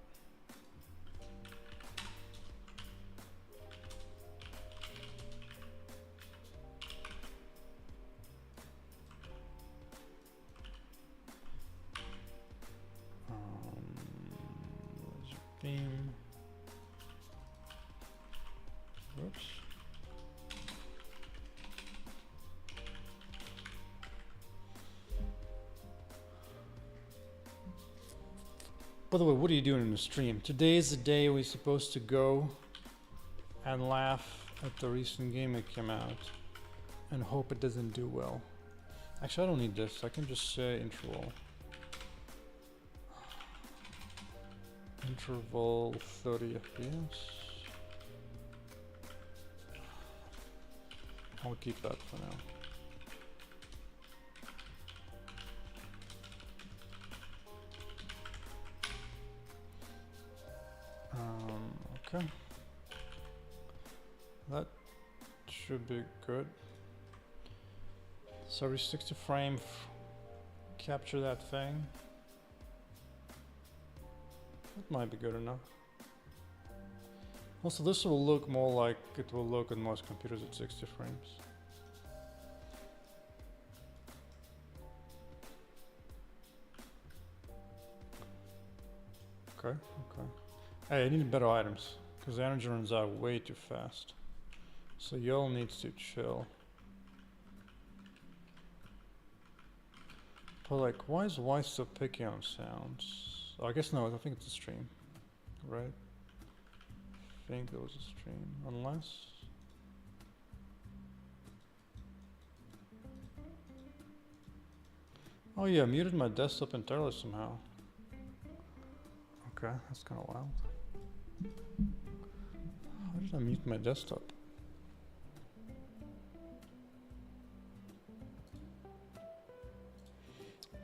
Theme. Oops. By the way, what are you doing in the stream? Today is the day we're supposed to go and laugh at the recent game that came out and hope it doesn't do well. Actually, I don't need this. I can just say interval. Interval 30 FPS. I'll keep that for now. Okay. That should be good. So every 60 frame, capture that thing. That might be good enough. Also, this will look more like it will look on most computers at 60 frames. Okay, okay. Hey, I need better items, because the energy runs out way too fast. So y'all needs to chill. But like, why is Y so picky on sounds? Oh, I guess no, I think it's a stream, right? I think it was a stream, unless... Oh yeah, I muted my desktop entirely somehow. Okay, that's kind of wild. How did I mute my desktop?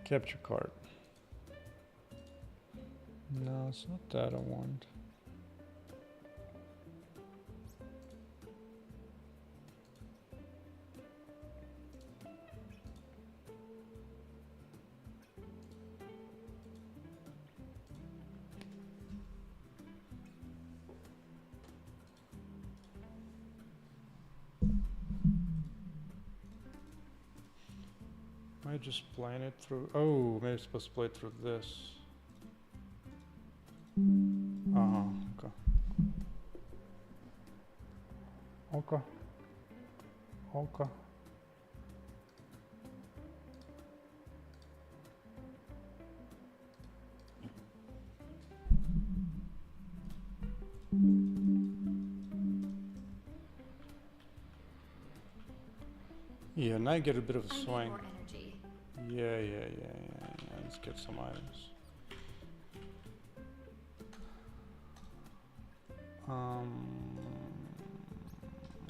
Capture card. No, it's not that I want. Am I just playing it through? Oh, maybe I'm supposed to play it through this. Okay. Okay. Okay. Yeah, now I get a bit of a swing. Yeah. Let's get some items.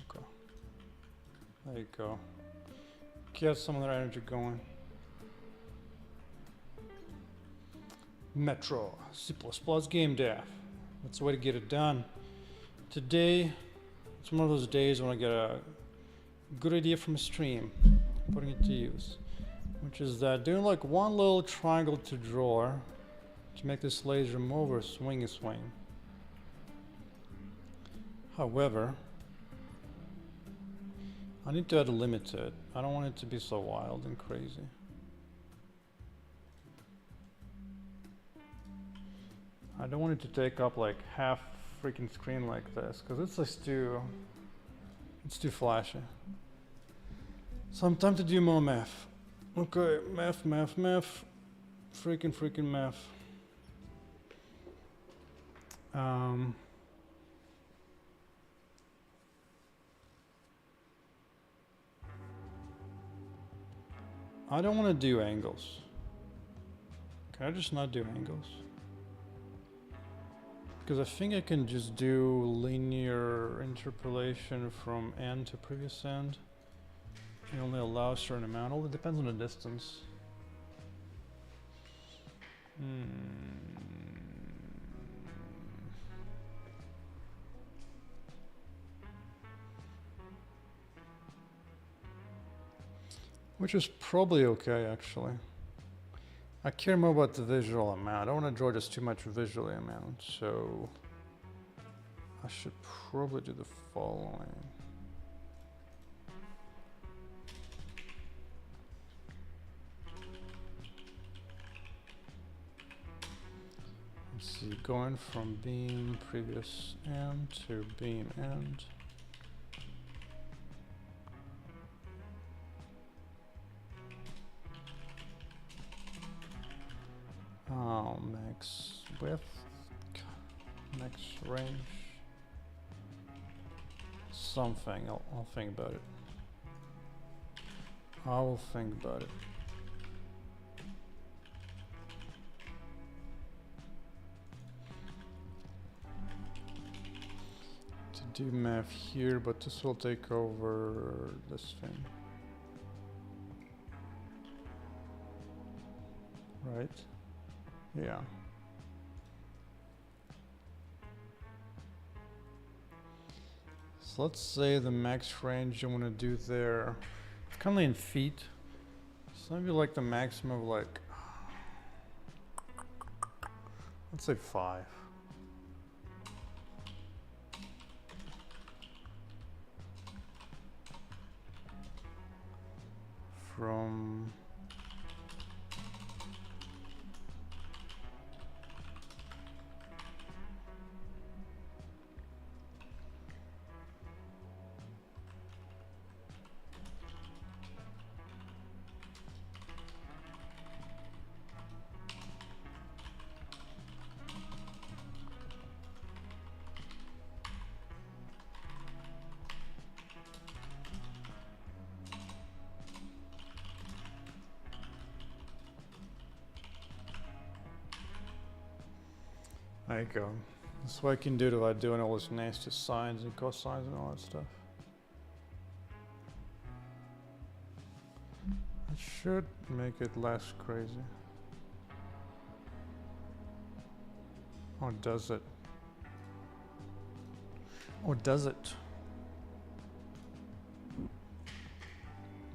Okay. There you go. Get some of their energy going. Metro, C++ game dev. That's the way to get it done. Today, it's one of those days when I get a good idea from a stream, putting it to use. Which is that doing like one little triangle to draw to make this laser move or swing a swing. However, I need to add a limit to it. I don't want it to be so wild and crazy. I don't want it to take up like half freaking screen like this, because it's just too flashy. So I'm time to do more math. Okay, math. Freaking math. I don't want to do angles. Can I just not do angles? Because I think I can just do linear interpolation from end to previous end. It only allows a certain amount. All it depends on the distance. Which is probably okay, actually. I care more about the visual amount. I don't want to draw just too much visual amount, so I should probably do the following. Let's see, going from beam previous end to beam end. Max width, max range. something. I'll think about it. I will think about it. To do math here, but this will take over this thing. Right? Yeah. So let's say the max range I want to do there, currently in feet. So maybe like the maximum of like, let's say 5. From there you go. That's what I can do without doing all those nasty sines and cosines and all that stuff. It should make it less crazy. Or does it? Or does it?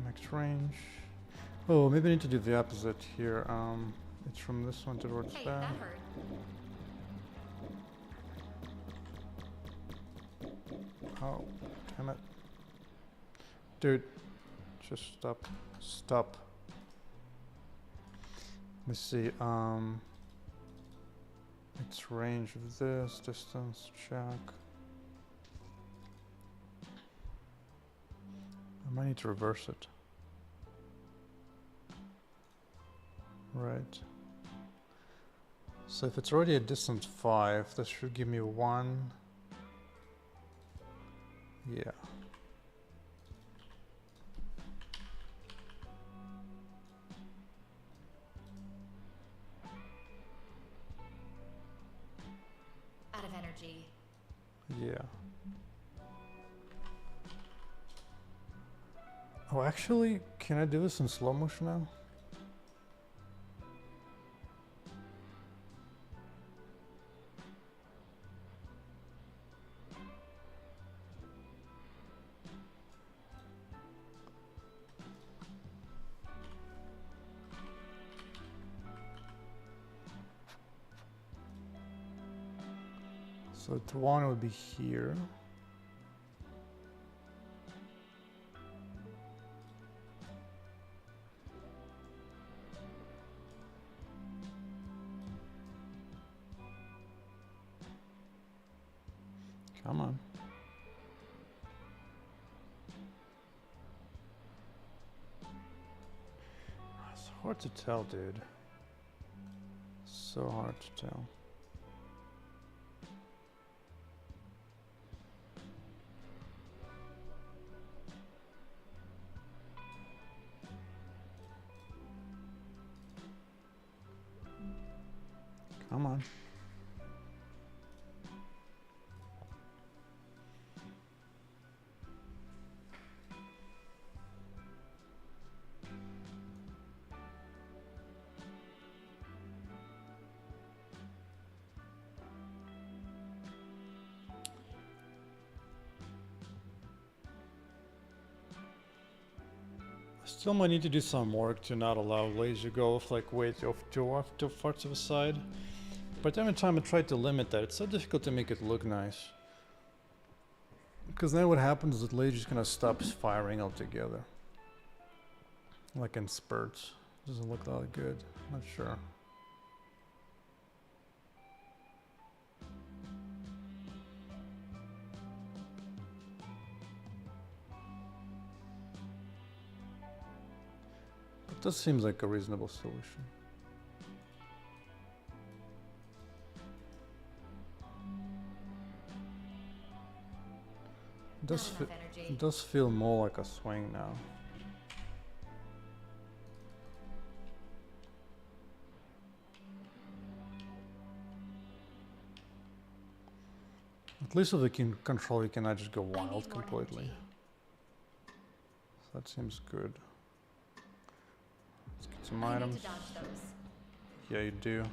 Max range. Oh, maybe I need to do the opposite here. It's from this one towards that. That hurt. Oh, damn it. Dude, just stop. Stop. Let me see, its range of this, distance, check. I might need to reverse it. Right. So if it's already a distance 5, this should give me 1. Yeah. Out of energy. Yeah. Oh, actually, can I do this in slow motion now? So one would be here. Come on. It's hard to tell, dude. So hard to tell. Come on. Still might need to do some work to not allow laser go off like way too far to the side. But every time I try to limit that, it's so difficult to make it look nice. Because then what happens is the laser just kind of stops firing altogether. Like in spurts. Doesn't look that good. Not sure. But this seems like a reasonable solution. Not enough energy. It does feel more like a swing now. At least with the control, you cannot just go I wild need more completely. energy. So that seems good. Let's get some I items. need to dodge those. Yeah, you do.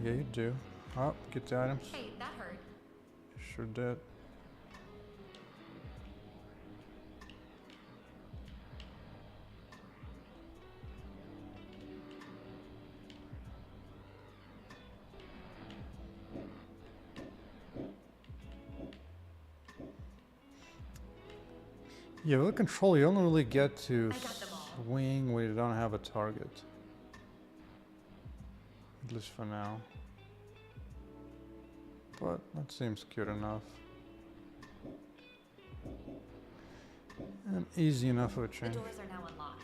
Yeah, you do. Oh, get the items. Hey, that hurt. You sure did. Yeah, with control, you only really get to I got them all. swing when you don't have a target. At least for now. But that seems cute enough. And easy enough of a The change. doors are now unlocked.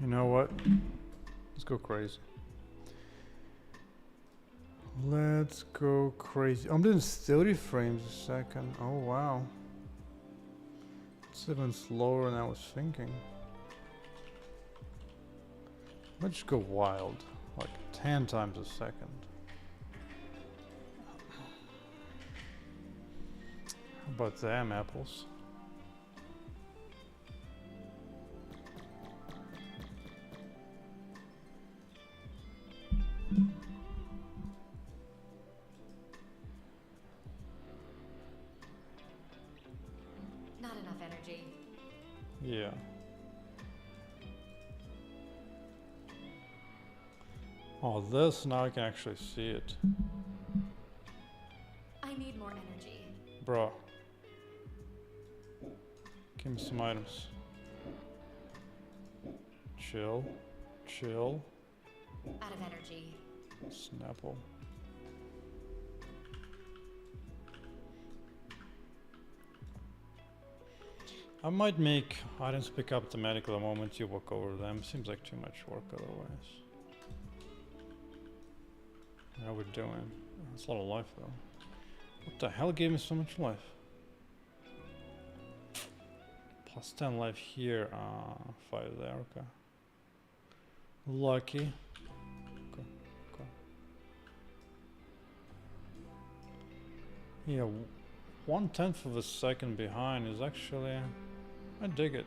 You know what? Let's go crazy. Let's go crazy. I'm doing 30 frames a second. Oh wow. It's even slower than I was thinking. Let's just go wild. Like 10 times a second. How about them apples? Not enough energy. Yeah. Oh, this, now I can actually see it. I need more energy. Bro. Give me some items. Chill. Chill. Out of energy. Snapple. I might make items pick up automatically the moment you walk over them. Seems like too much work otherwise. How we doing? That's a lot of life though. What the hell gave me so much life? Plus 10 life here. 5 there, okay. Lucky. Okay, okay. Yeah, 1/10 of a second behind is actually... I dig it.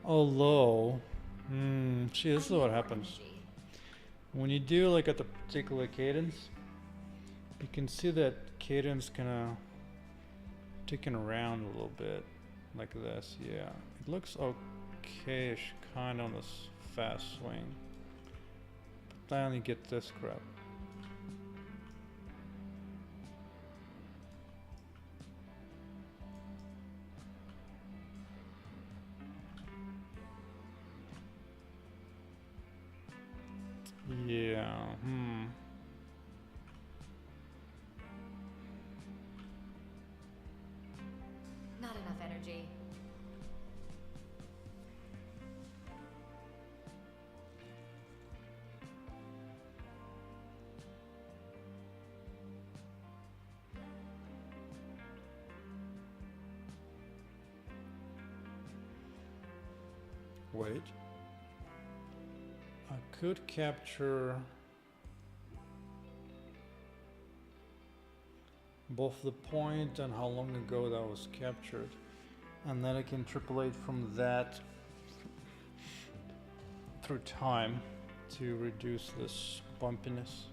Although, see, this is I need what more happens. energy. When you do like at the particular cadence, you can see that cadence kind of ticking around a little bit, like this. Yeah, it looks okay-ish, kind of on this fast swing. But then you get this crap. Yeah, Not enough energy. Wait. I could capture both the point and how long ago that was captured, and then I can interpolate from that through time to reduce this bumpiness.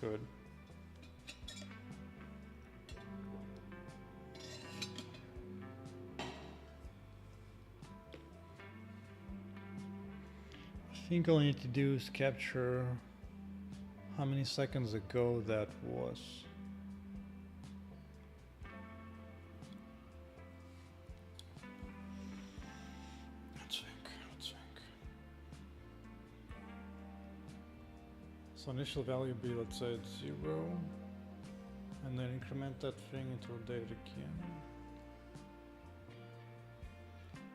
Could. I think all I need to do is capture how many seconds ago that was. So initial value be, let's say it's 0, and then increment that thing until date again.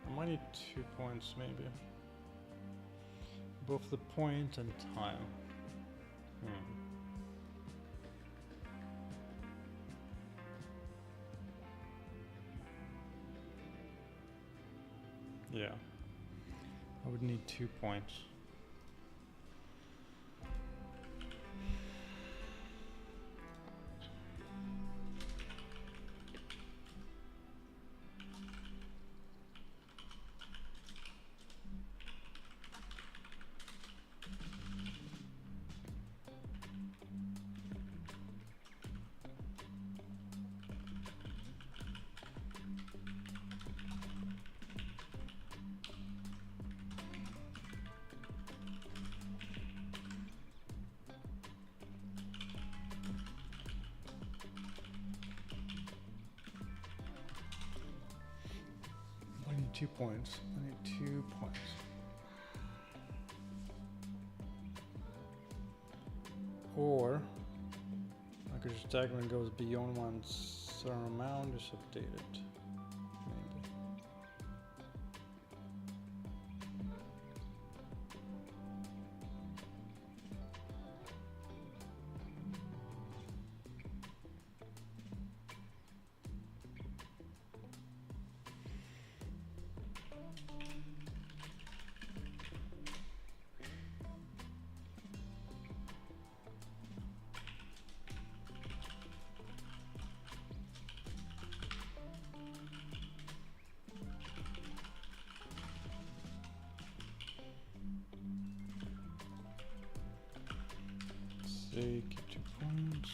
I might need 2 points maybe. Both the point and time. Yeah, I would need 2 points. I need 2 points. I need 2 points. Or I could just tag when it goes beyond one certain amount, just update it. Maybe. Say keep 2 points.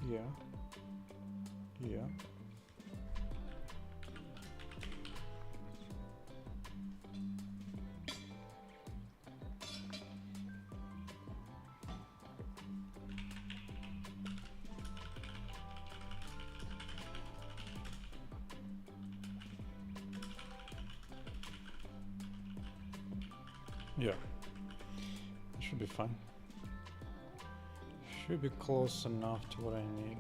Yeah. Yeah. Yeah. That should be fine. Should be close enough to what I need.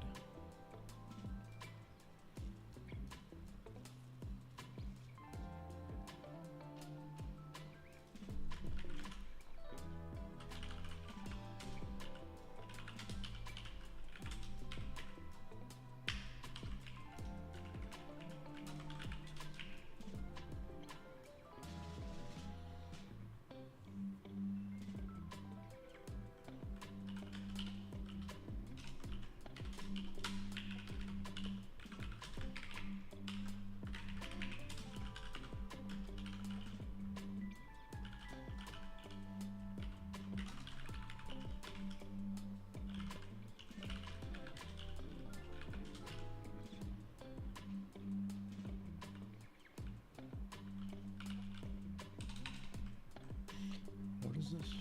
What is this?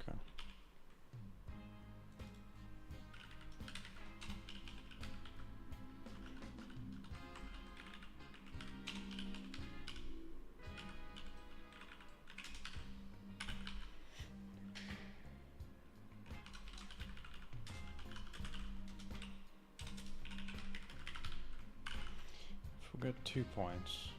Okay. Forget 2 points.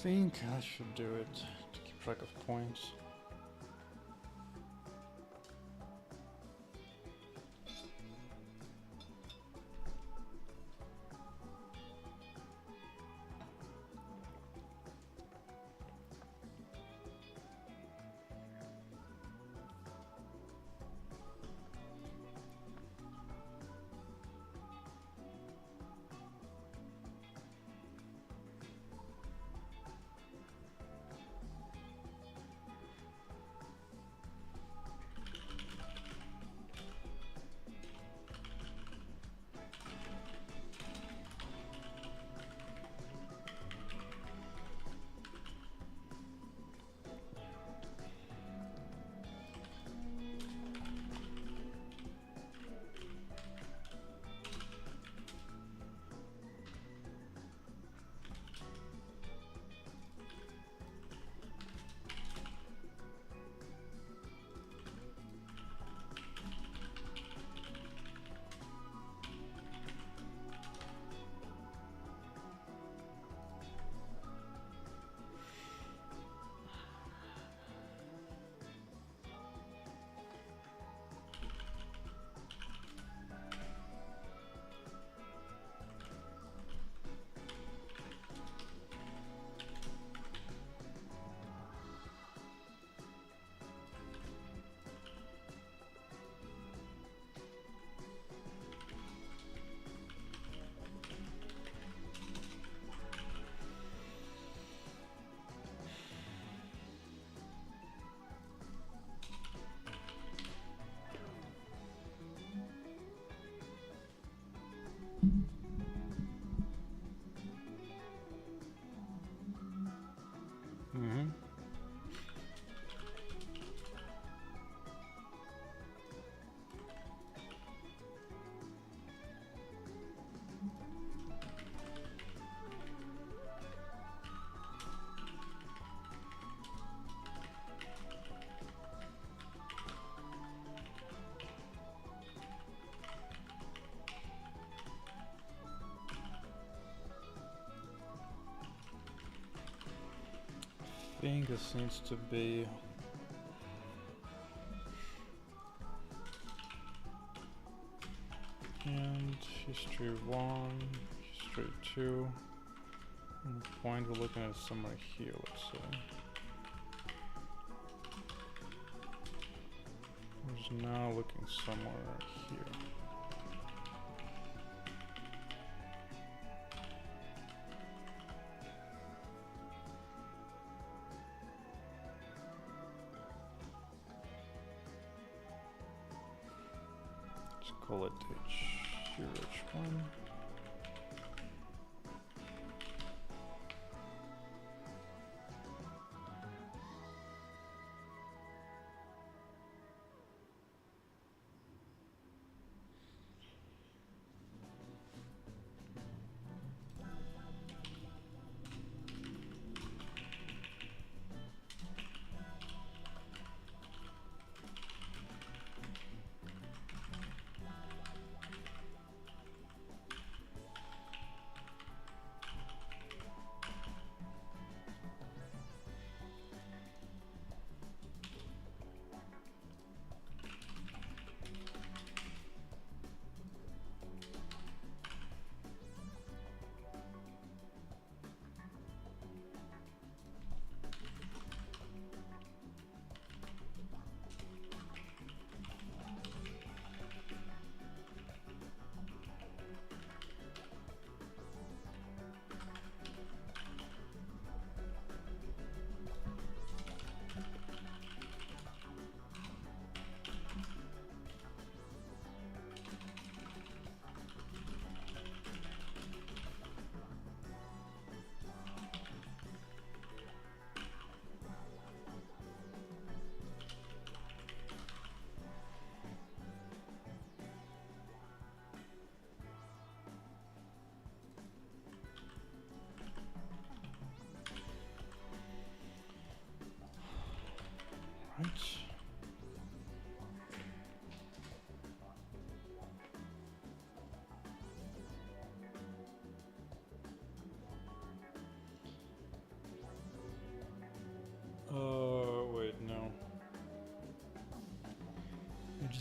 think I should do it to keep track of points. Mm-hmm. I think this needs to be and history 1, history 2, and the point we're looking at somewhere here, let's say. We're now looking somewhere here. Call it H1.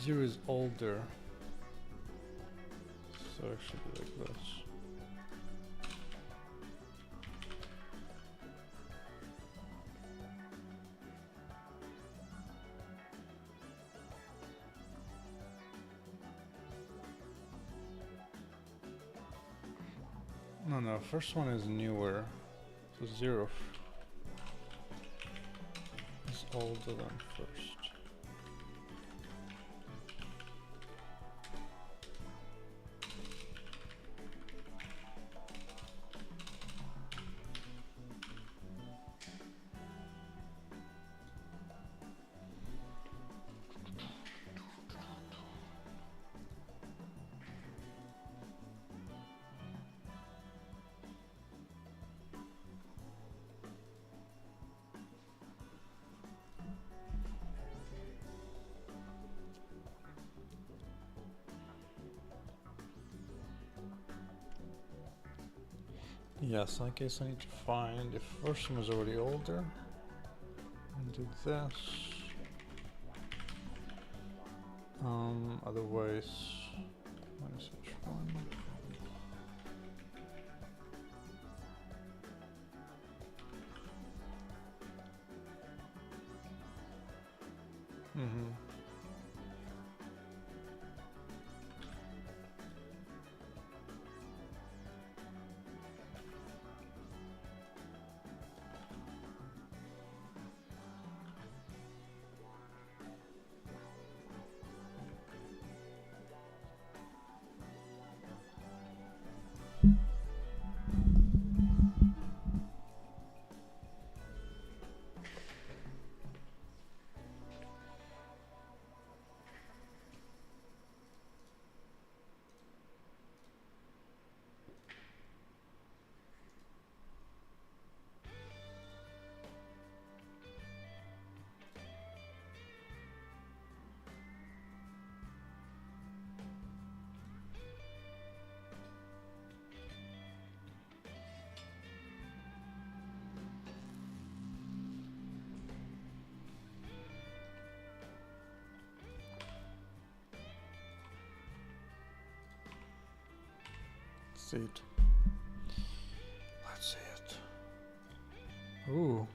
0 is older. So it should be like this. No, first one is newer. So 0 is older than first. Yes, I guess I need to find if first one is already older and do this. Otherwise, minus H1. See it. Let's see it. Ooh.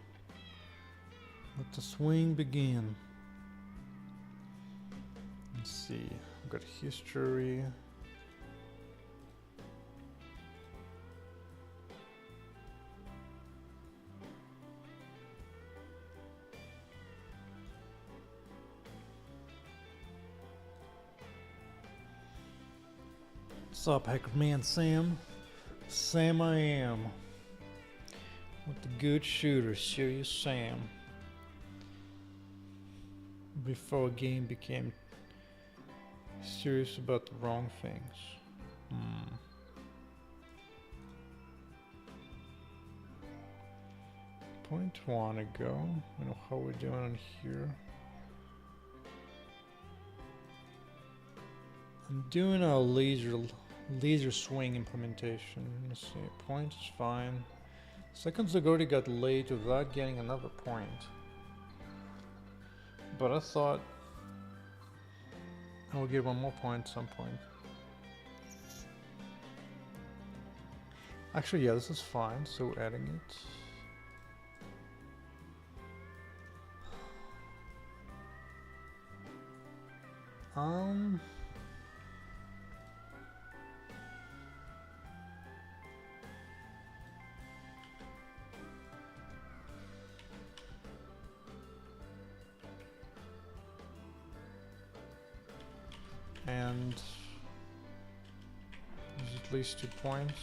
Let the swing begin. Let's see. We've got history. What's up, Hackerman Sam? Sam I am. With the good shooter, Serious Sam. Before a game became serious about the wrong things. Point 1 ago. I know how we're doing on here. I'm doing a laser swing implementation. Let's see, point is fine. Seconds ago they got late without getting another point. But I thought I would get one more point at some point. Actually, yeah, this is fine, so adding it. And there's at least 2 points.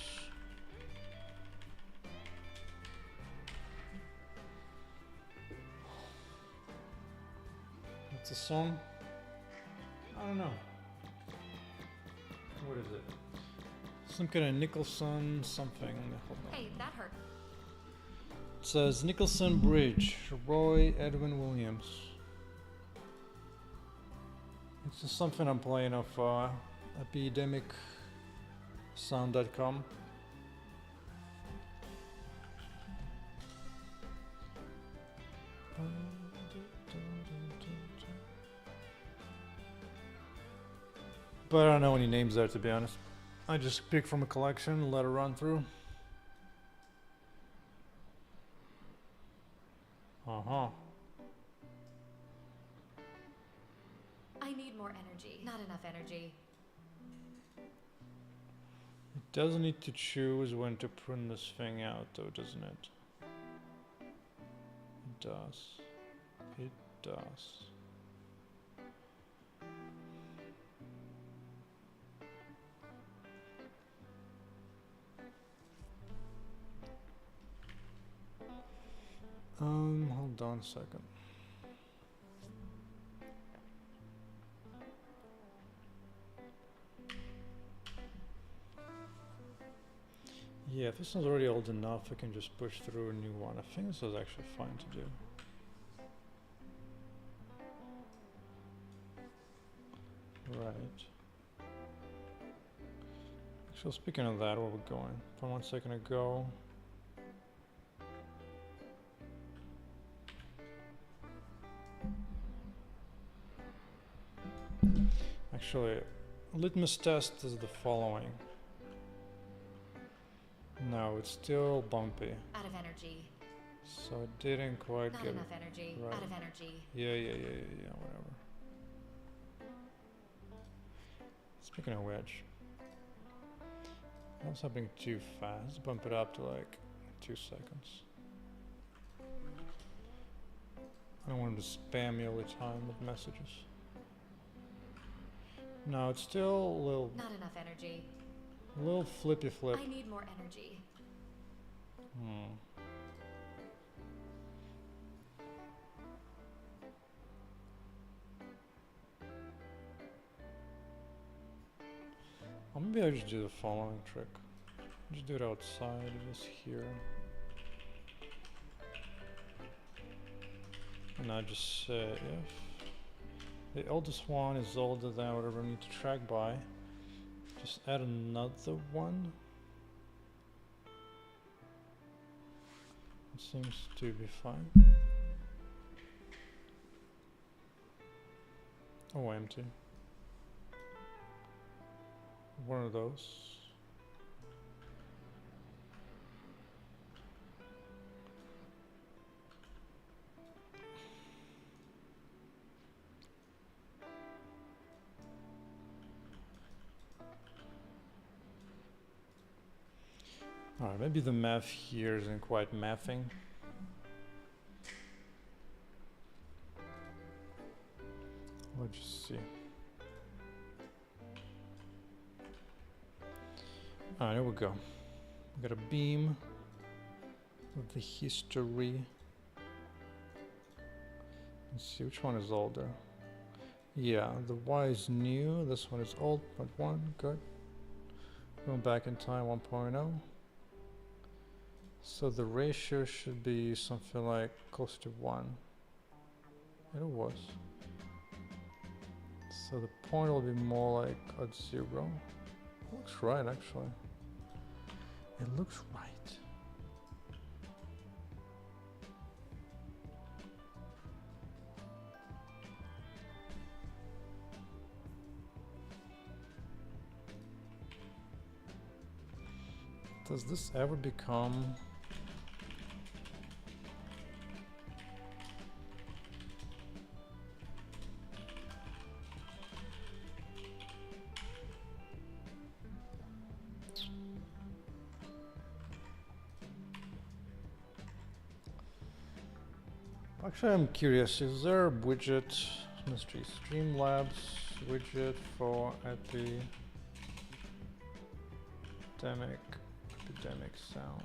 What's the song? I don't know. What is it? Some kind of Nicholson something. Hold on. Hey, that hurt. It says Nicholson Bridge, Roy Edwin Williams. It's just something I'm playing off epidemicsound.com. But I don't know any names there, to be honest. I just pick from a collection, let it run through. Uh-huh. I need more energy. Not enough energy. It does need to choose when to print this thing out, though, doesn't it? It does. It does. Hold on a second. Yeah, if this one's already old enough, I can just push through a new one. I think this is actually fine to do. Right. Actually, speaking of that, where we're going? From 1 second ago. Actually, litmus test is the following. No, it's still bumpy. Out of energy. So I didn't quite Not get enough it. energy. Right. Out of energy. Yeah, whatever. Speaking of which, that's happening too fast. Bump it up to like 2 seconds. I don't want him to spam me all the time with messages. No, it's still a little Not enough energy. flippy flip. I need more energy. Or maybe I'll just do the following trick. Just do it outside, just here. And I just say if the oldest one is older than whatever I need to track by, just add another one. It seems to be fine. Oh, empty. One of those. Alright, maybe the math here isn't quite mathing. Let's just see. Alright, here we go. We got a beam of the history. Let's see which one is older. Yeah, the Y is new, this one is old, 0.1, good. Going back in time, 1.0. So the ratio should be something like close to 1. It was. So the point will be more like at 0. Looks right, actually. It looks right. Does this ever become... Actually, I'm curious, is there a widget, mystery, Streamlabs widget for epidemic sound?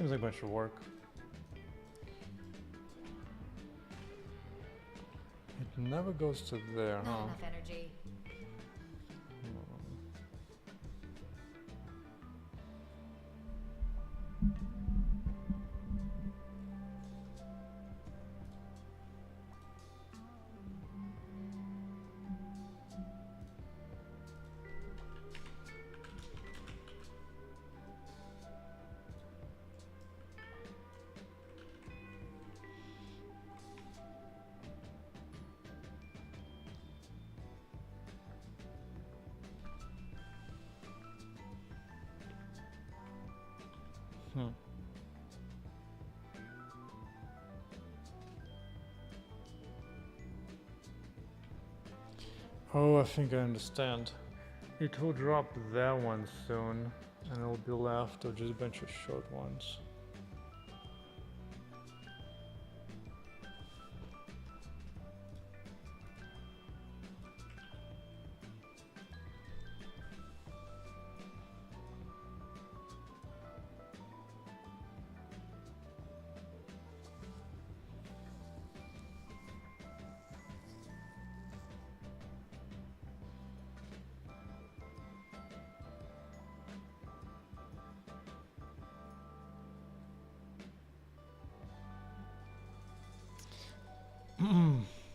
Seems like a bunch of work. It never goes to there, Not huh? enough energy. Oh, I think I understand. It will drop that one soon, and it'll be left of just a bunch of short ones.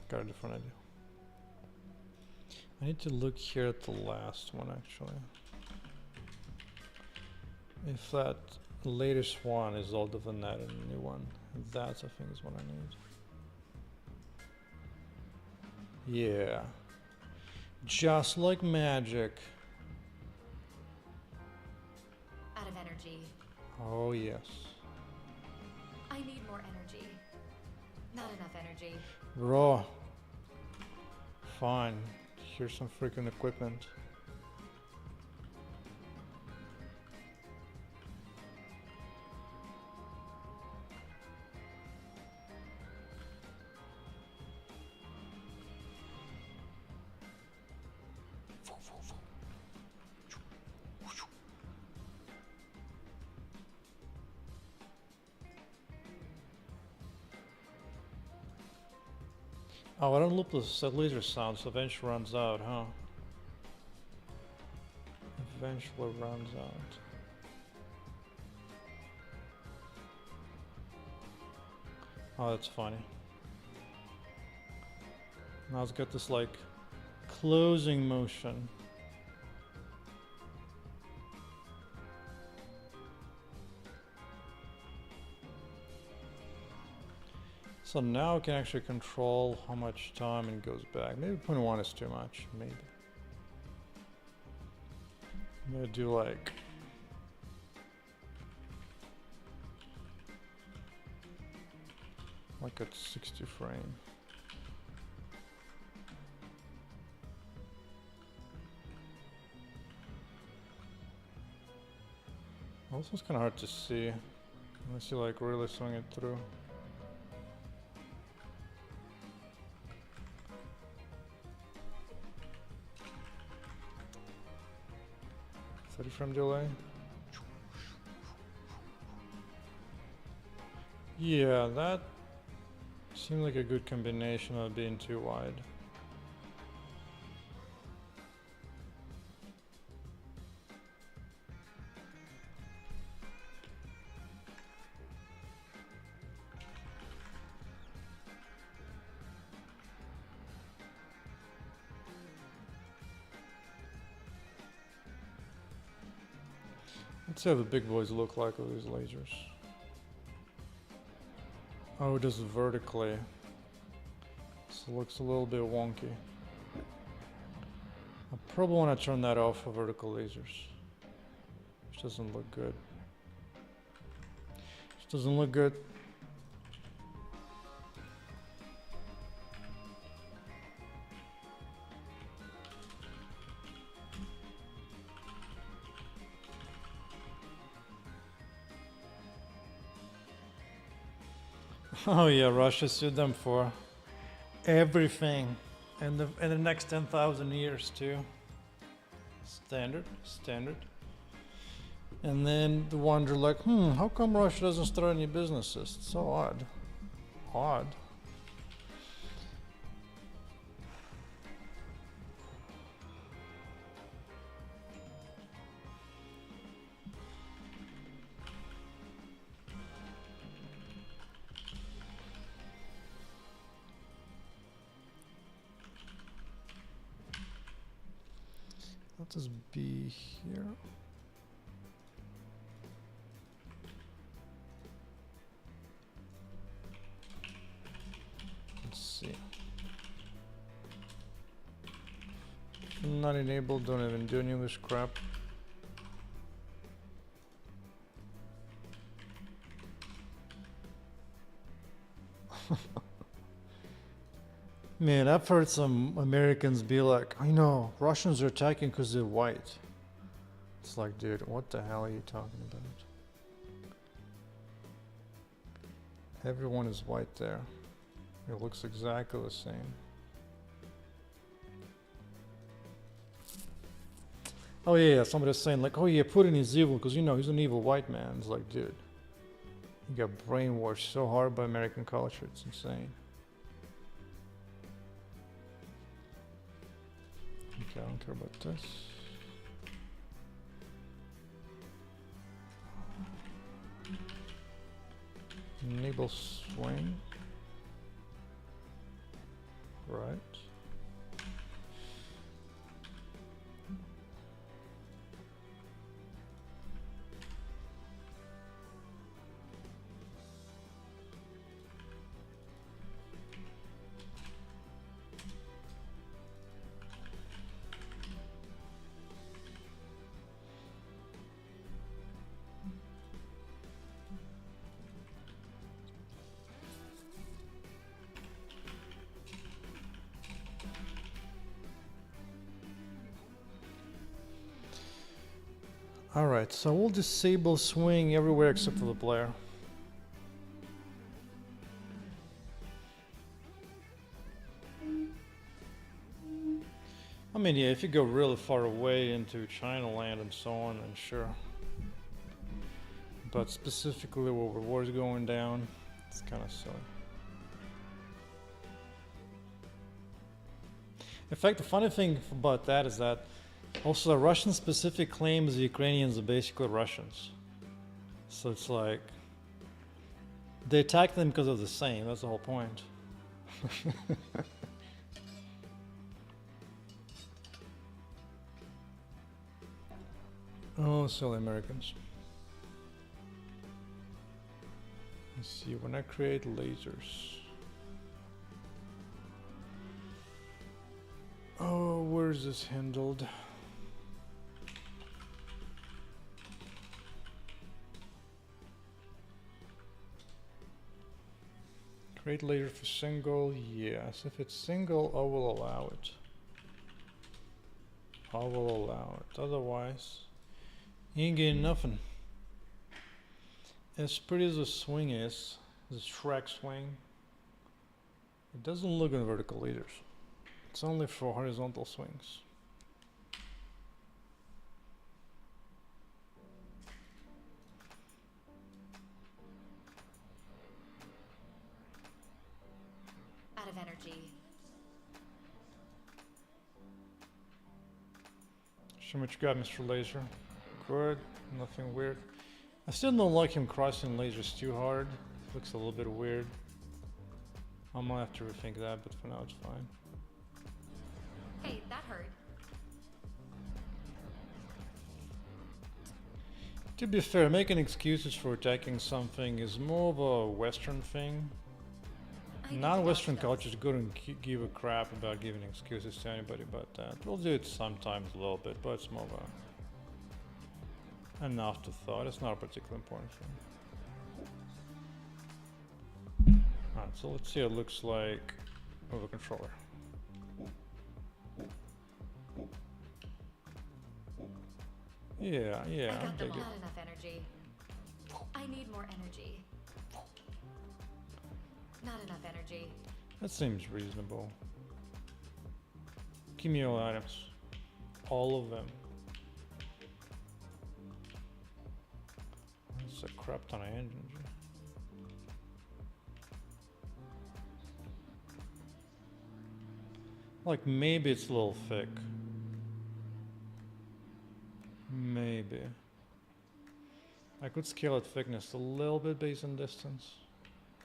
Got a different idea. I need to look here at the last one actually. If that latest one is older than that and a new one, that I think is what I need. Yeah. Just like magic. Out of energy. Oh yes. I need more energy. Not enough energy. Raw. Fine. Here's some freaking equipment. Oh, I don't loop the laser sound, so eventually runs out, huh? Eventually runs out. Oh, that's funny. Now it's got this like closing motion. So now I can actually control how much time it goes back. Maybe 0.1 is too much, maybe. I'm gonna do like at 60 frame. Oh, this one's kind of hard to see unless you like really swing it through. 30 frame delay. Yeah, that seemed like a good combination of being too wide. Let's see how the big boys look like with these lasers. Oh, just vertically. So it looks a little bit wonky. I probably want to turn that off for vertical lasers. Which doesn't look good. Which doesn't look good. Oh yeah, Russia sued them for everything, and the next 10,000 years too. Standard. And then the wonder like, how come Russia doesn't start any businesses? It's so odd. Odd. Let us be here. Let's see. Not enabled, don't even do any of this crap. Man, I've heard some Americans be like, I know, Russians are attacking because they're white. It's like, dude, what the hell are you talking about? Everyone is white there. It looks exactly the same. Oh yeah, somebody's saying like, oh yeah, Putin is evil because, you know, he's an evil white man. It's like, dude, you got brainwashed so hard by American culture, it's insane. Okay, I don't care about this. Enable swing. Right. Alright, so we'll disable swing everywhere except for the player. I mean, yeah, if you go really far away into China land and so on, then sure. But specifically where war's going down, it's kind of silly. In fact, the funny thing about that is that also the Russian specific claims the Ukrainians are basically Russians. So it's like, they attack them because of the same, that's the whole point. Oh, silly Americans. Let's see, when I create lasers. Oh, where's this handled? Create laser for single, yes. If it's single, I will allow it. I will allow it. Otherwise, you ain't getting nothing. As pretty as the swing is, the Shrek swing, it doesn't look in vertical lasers. It's only for horizontal swings. Out of energy. Show me what you got, Mr. Laser. Good, nothing weird. I still don't like him crossing lasers too hard. Looks a little bit weird. I might have to rethink that, but for now it's fine. Hey, that hurt. To be fair, making excuses for attacking something is more of a Western thing. Non-Western cultures couldn't give a crap about giving excuses to anybody about that. We'll do it sometimes a little bit, but it's more of an afterthought. It's not a particularly important thing. Alright, so let's see what it looks like with a controller. Yeah, I I'll got them take it. all. Not enough energy. I need more energy. Not enough energy. That seems reasonable. Give me all items. All of them. crap ton of energy. Like maybe it's a little thick. Maybe. I could scale its thickness a little bit based on distance.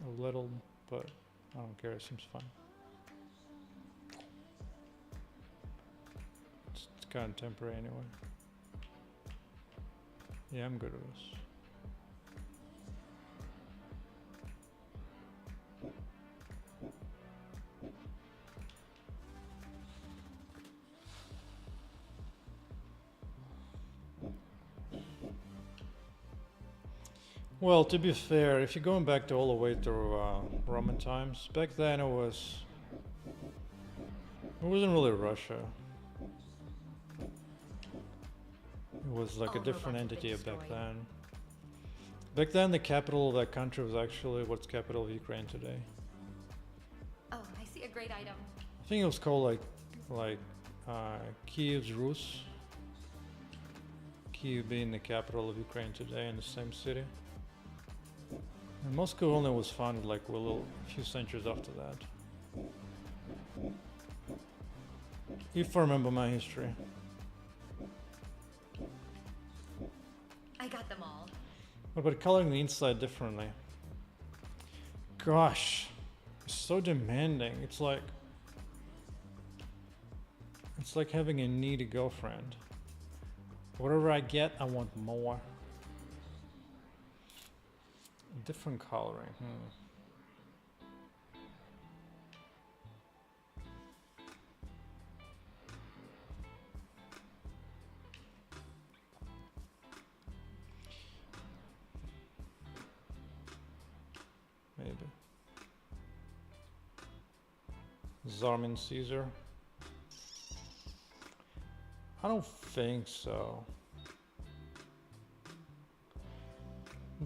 A little, but I don't care, it seems fine. It's kind of temporary anyway. Yeah, I'm good with this. Well, to be fair, if you're going back to all the way to Roman times, back then it wasn't really Russia. It was like a different entity back then. Back then, the capital of that country was actually what's capital of Ukraine today. Oh, I see a great item. I think it was called like Kiev's Rus. Kiev being the capital of Ukraine today in the same city. And Moscow only was founded like a few centuries after that. If I remember my history. I got them all. What about coloring the inside differently? Gosh, it's so demanding. It's like having a needy girlfriend. Whatever I get, I want more. Different coloring. Maybe. Zarmin Caesar. I don't think so.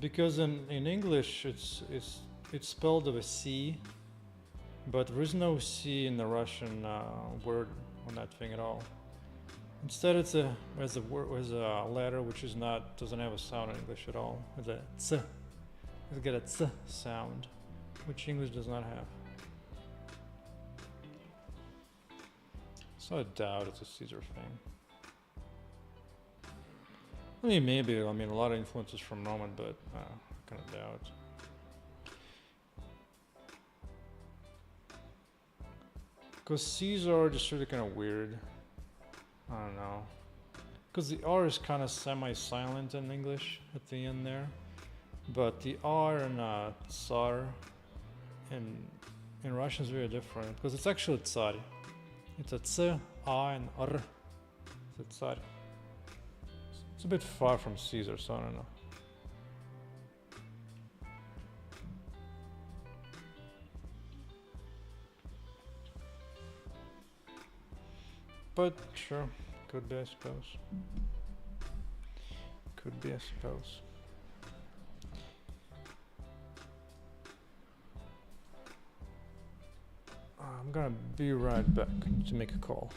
Because in English it's spelled with a C, but there is no C in the Russian word on that thing at all. Instead, it's there's a letter which doesn't have a sound in English at all. It's a ts. It's got a ts sound, which English does not have. So I doubt it's a Caesar thing. I mean, maybe. I mean, a lot of influences from Roman, but I kind of doubt. Because Caesar just really kind of weird. I don't know. Because the R is kind of semi-silent in English at the end there. But the R in Tsar in Russian is very different. Because it's actually Tsar. It's a Ts, A, and R. It's a Tsar. It's a bit far from Caesar, so I don't know. But sure, could be, I suppose. Could be, I suppose. I'm gonna be right back to make a call.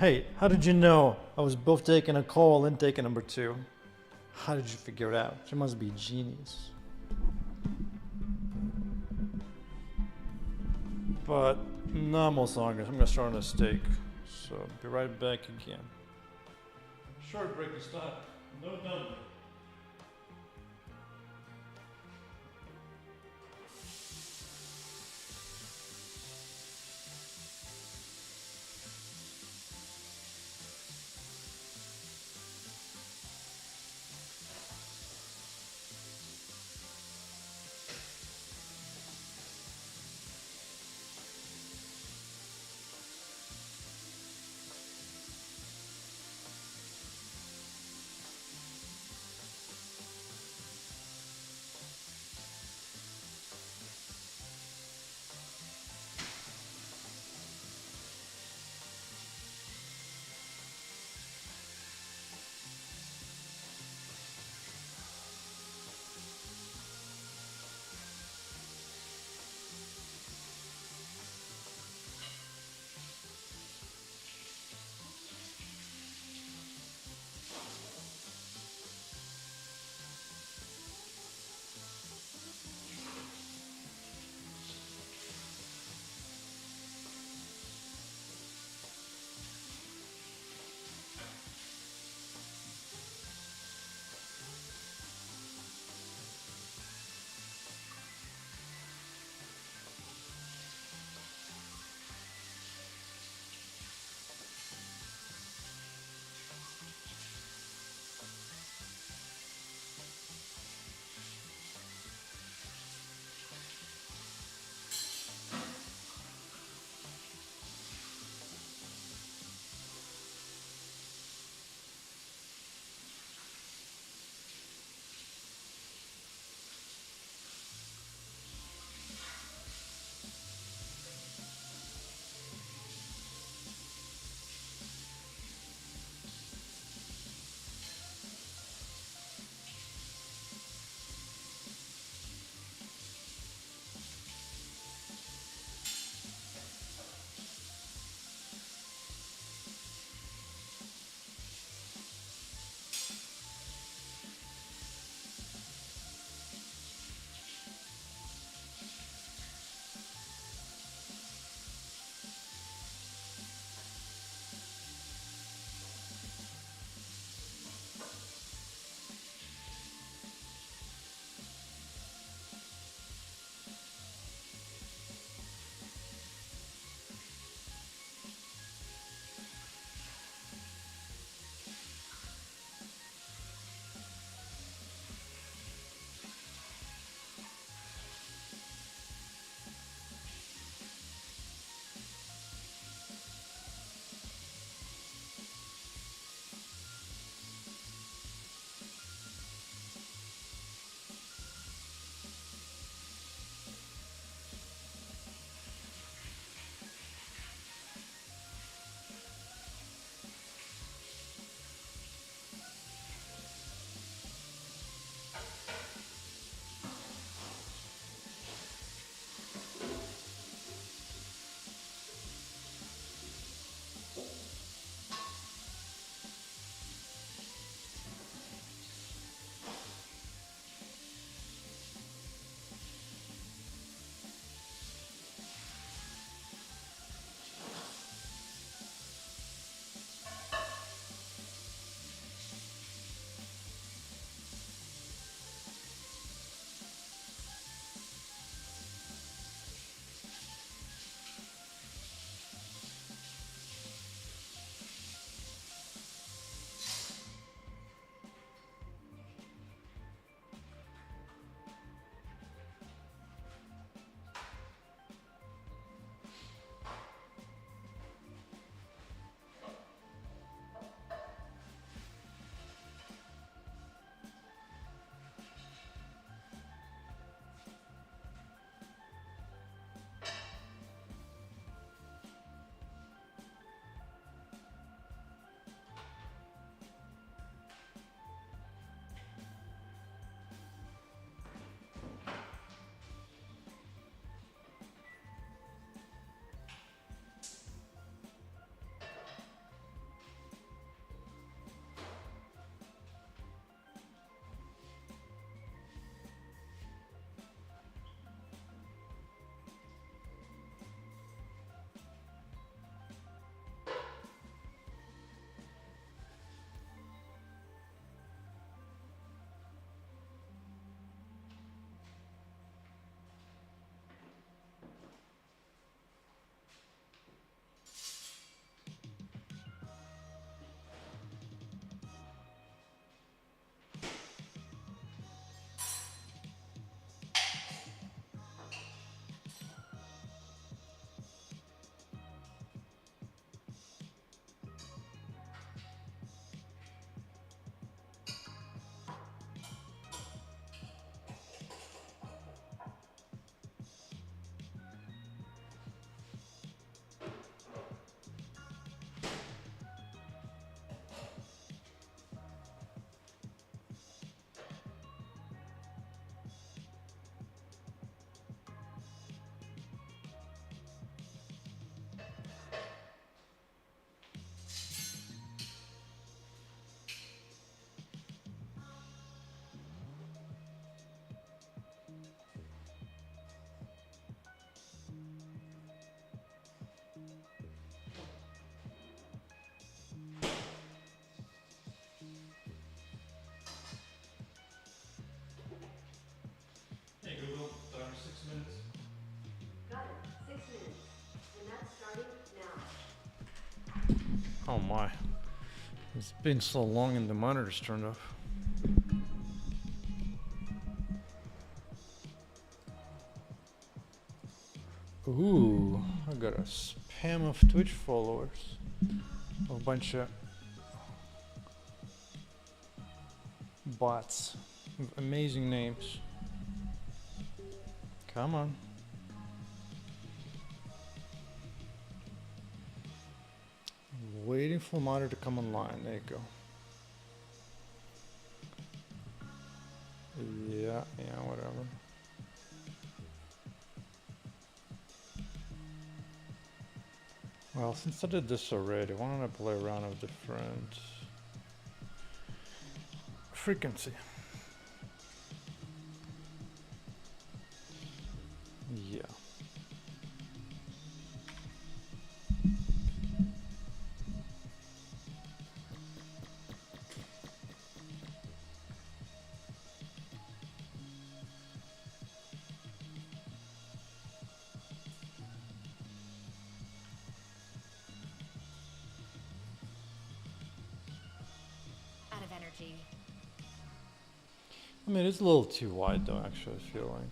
Hey, how did you know I was both taking a call and taking number 2? How did you figure it out? You must be a genius. But no more songers. I'm gonna start on a steak. So be right back again. Short break to stop. No dumping. Oh my. It's been so long and the monitor's turned off. Ooh, I got a spam of Twitch followers. A bunch of bots. With amazing names. Come on. Waiting for monitor to come online. There you go. Yeah, whatever. Well, since I did this already, why don't I play around with different frequency? Yeah. Out of energy. I mean, it's a little too wide though, actually, I feel like.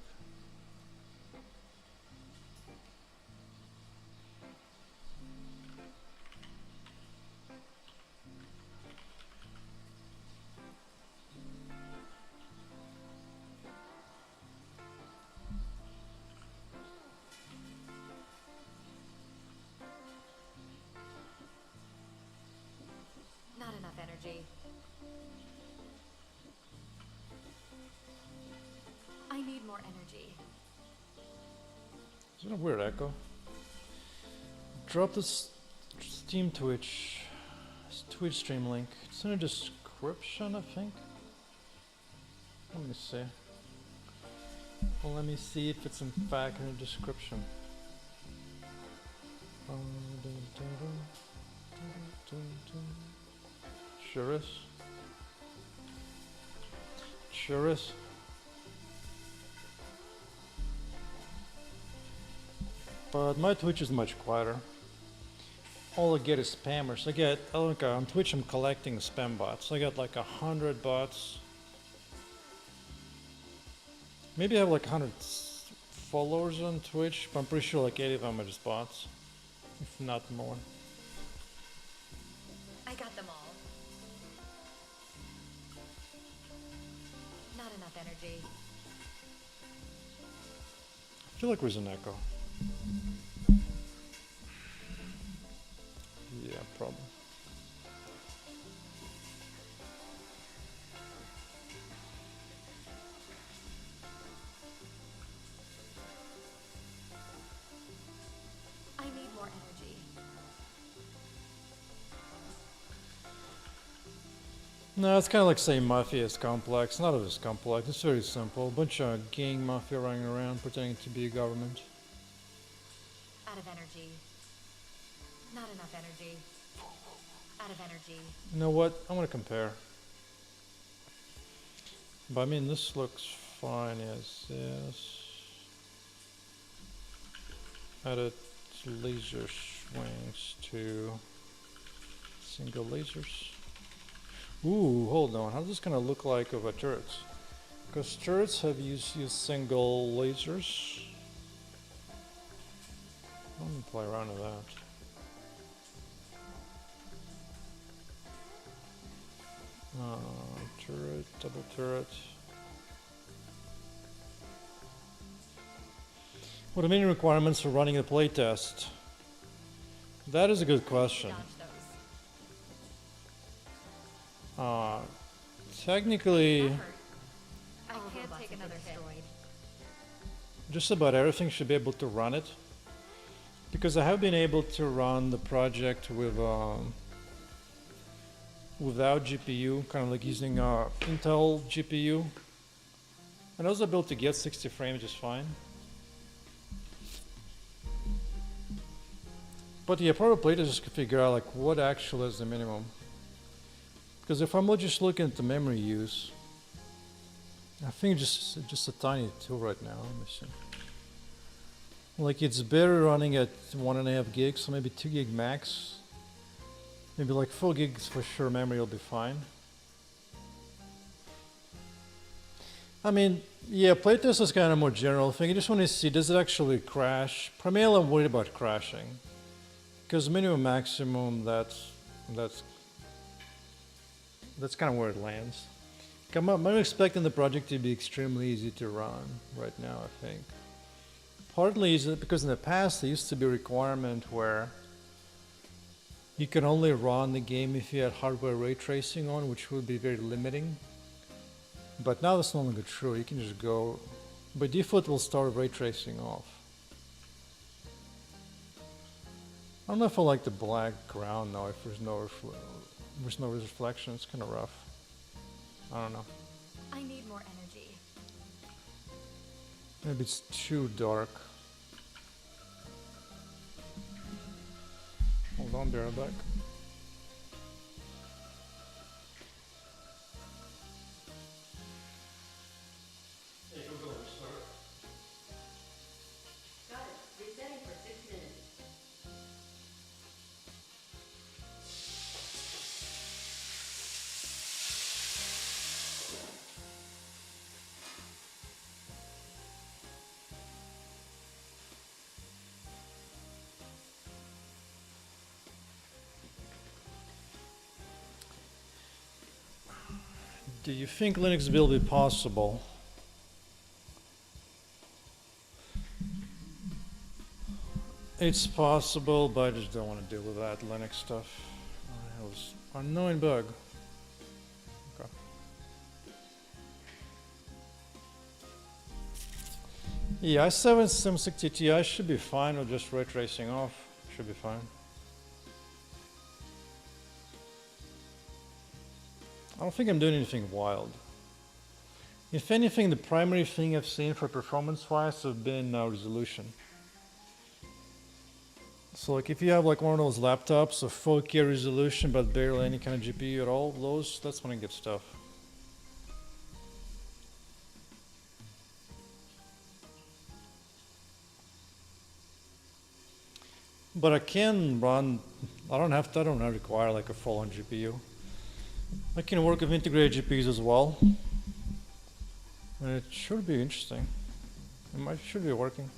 Not enough energy. I need more energy. Is that a weird echo? Drop this Steam Twitch stream link. It's in the description, I think. Let me see. Well, let me see if it's in fact in the description. Sure is. Sure is. But my Twitch is much quieter. All I get is spammers. On Twitch I'm collecting spam bots. I got like 100 bots. Maybe I have like 100 followers on Twitch, but I'm pretty sure like 80 of them are just bots. If not more. I got them all. Not enough energy. I feel like there's an echo. Yeah, probably. I need more energy. No, it's kind of like saying mafia is complex. None of it's complex. It's very simple. A bunch of gang mafia running around pretending to be a government. Out of energy. Not enough energy. Out of energy. You know what? I want to compare. But I mean, this looks fine as is. Added laser swings to single lasers. Ooh, hold on. How's this gonna look like over turrets? Because turrets have used single lasers. Let me play around with that. Turret, double turret. What are the main requirements for running the playtest? That is a good question. Dodge those. Technically, That hurt. I can't take another hit. just about everything should be able to run it. Because I have been able to run the project with without GPU, kind of like using Intel GPU. And I was able to get 60 frames just fine. But yeah, probably just to figure out like what actually is the minimum. Because if I'm just looking at the memory use, I think it's just a tiny 2 right now. Let me see. Like it's better running at 1.5 gigs, so maybe 2 gig max. Maybe like 4 gigs for sure memory will be fine. I mean, yeah, playtest is kind of more general thing. I just want to see, does it actually crash? Primarily I'm worried about crashing. Because minimum maximum, that's kind of where it lands. I'm expecting the project to be extremely easy to run right now, I think. Partly is it because in the past there used to be a requirement where you can only run the game if you had hardware ray tracing on, which would be very limiting. But now that's no longer true. You can just go, by default it will start ray tracing off. I don't know if I like the black ground now, if there's no reflection. It's kind of rough. I don't know. I need more energy. Maybe it's too dark. Hold on, be right back. Got it. Resetting for 6 minutes. Do you think Linux will be possible? It's possible, but I just don't want to deal with that Linux stuff. It was an annoying bug. Okay. Yeah, i7 760 Ti should be fine with just ray tracing off. Should be fine. I don't think I'm doing anything wild. If anything, the primary thing I've seen for performance-wise have been resolution. So like if you have like one of those laptops of 4K resolution but barely any kind of GPU at all, that's when it gets tough. But I can run, I don't require like a full-on GPU. I can work with integrated GPUs as well. And it should be interesting. Should be working.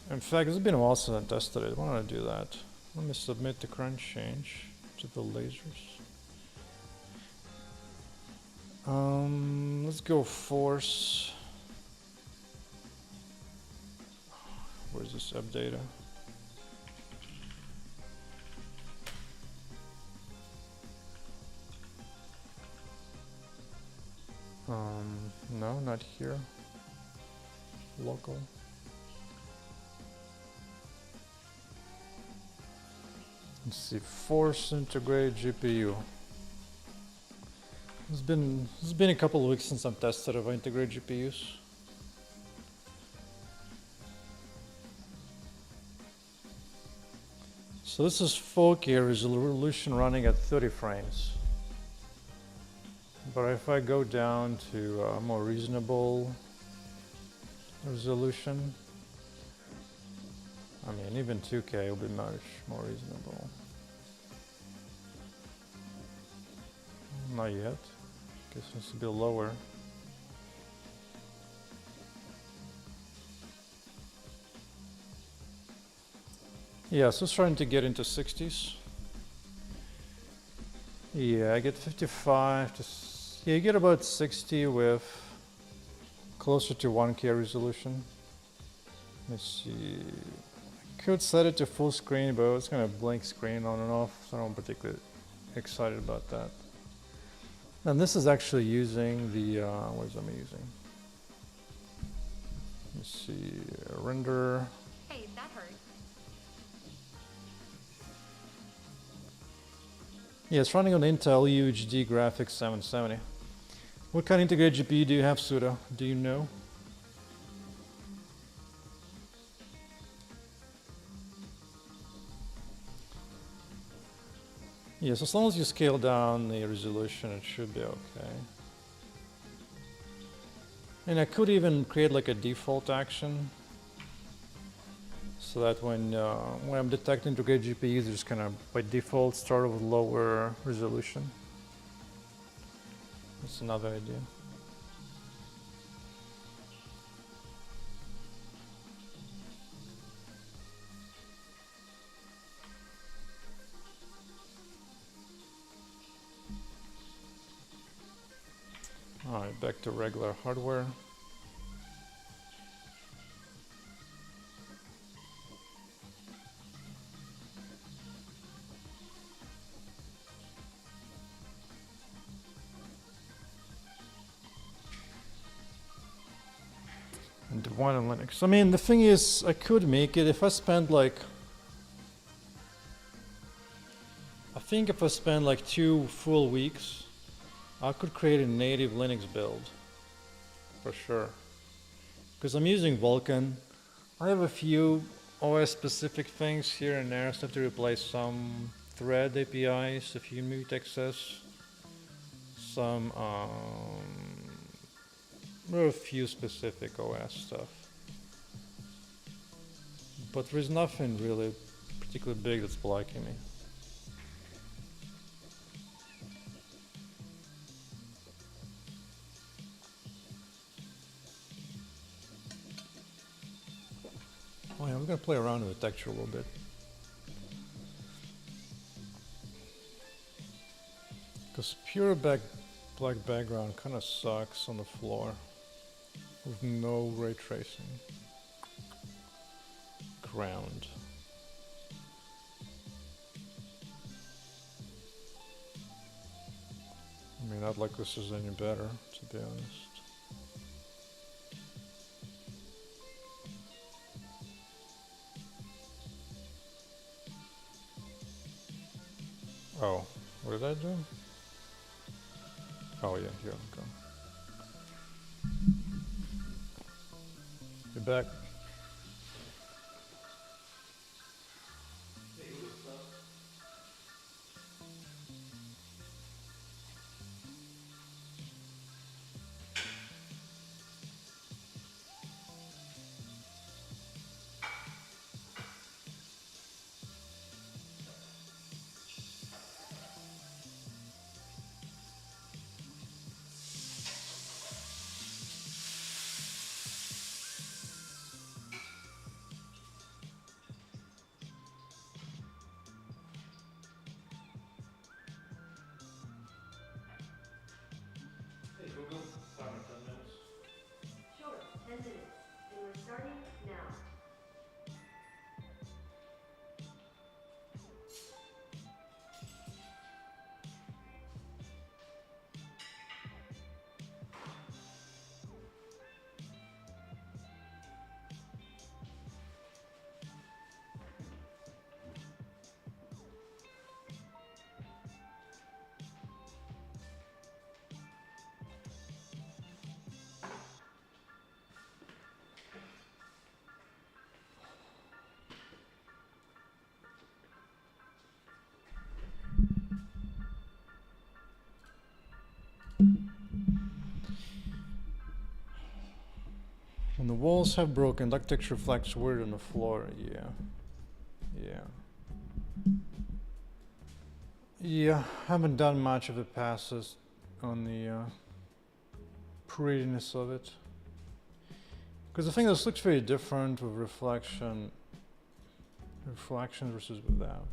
In fact, it's been a while since I tested it. Why don't I do that? Let me submit the crunch change to the lasers. Let's go force. Where's this updata? No, not here. Local. Let's see, force integrated GPU. It's been a couple of weeks since I've tested of integrated GPUs. So this is 4K resolution running at 30 frames. But if I go down to a more reasonable resolution, I mean even 2K will be much more reasonable. Not yet. Guess it needs to be lower. Yeah, so it's trying to get into 60s. Yeah, I get 55 to... Yeah, you get about 60 with closer to 1K resolution. Let's see... I could set it to full screen, but it's gonna blink screen on and off, so I'm particularly excited about that. And this is actually using the... what is it I'm using? Let's see... render... Hey, that hurt. Yeah, it's running on Intel UHD Graphics 770. What kind of integrated GPU do you have, Suda? Do you know? Yes, as long as you scale down the resolution, it should be okay. And I could even create like a default action so that when I'm detecting to get GPUs, just kind of by default start with lower resolution. That's another idea. Alright, back to regular hardware. And the one on Linux. I mean, the thing is, I could make it if I spend like... I think if I spend like 2 full weeks, I could create a native Linux build. For sure. Because I'm using Vulkan. I have a few OS specific things here and there. So I have to replace some thread APIs, a few mute access, some there are a few specific OS stuff. But there's nothing really particularly big that's blocking me. Oh yeah, I'm gonna play around with the texture a little bit. Because pure black background kind of sucks on the floor with no ray tracing. Ground. I mean, not like this is any better, to be honest. Oh, what did I do? Oh yeah, here we go. You're back. Sure, 10 minutes. And we're starting now. When the walls have broken, that texture reflects weird on the floor. Yeah. Yeah, haven't done much of the passes on the prettiness of it. Because I think this looks very different with reflection versus without.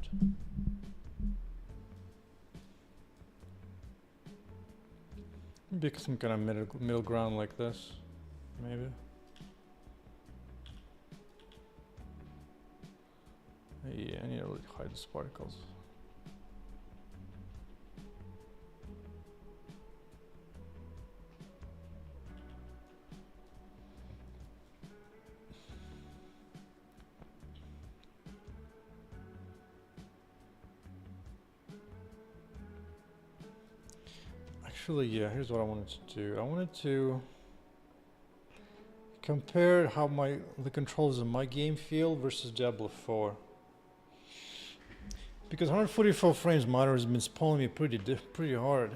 Maybe some kind of middle ground like this, maybe. Yeah, I need to really hide these particles. Actually, yeah, here's what I wanted to do. I wanted to compare how the controls in my game feel versus Diablo 4. Because 144 frames monitor has been spawning me pretty hard.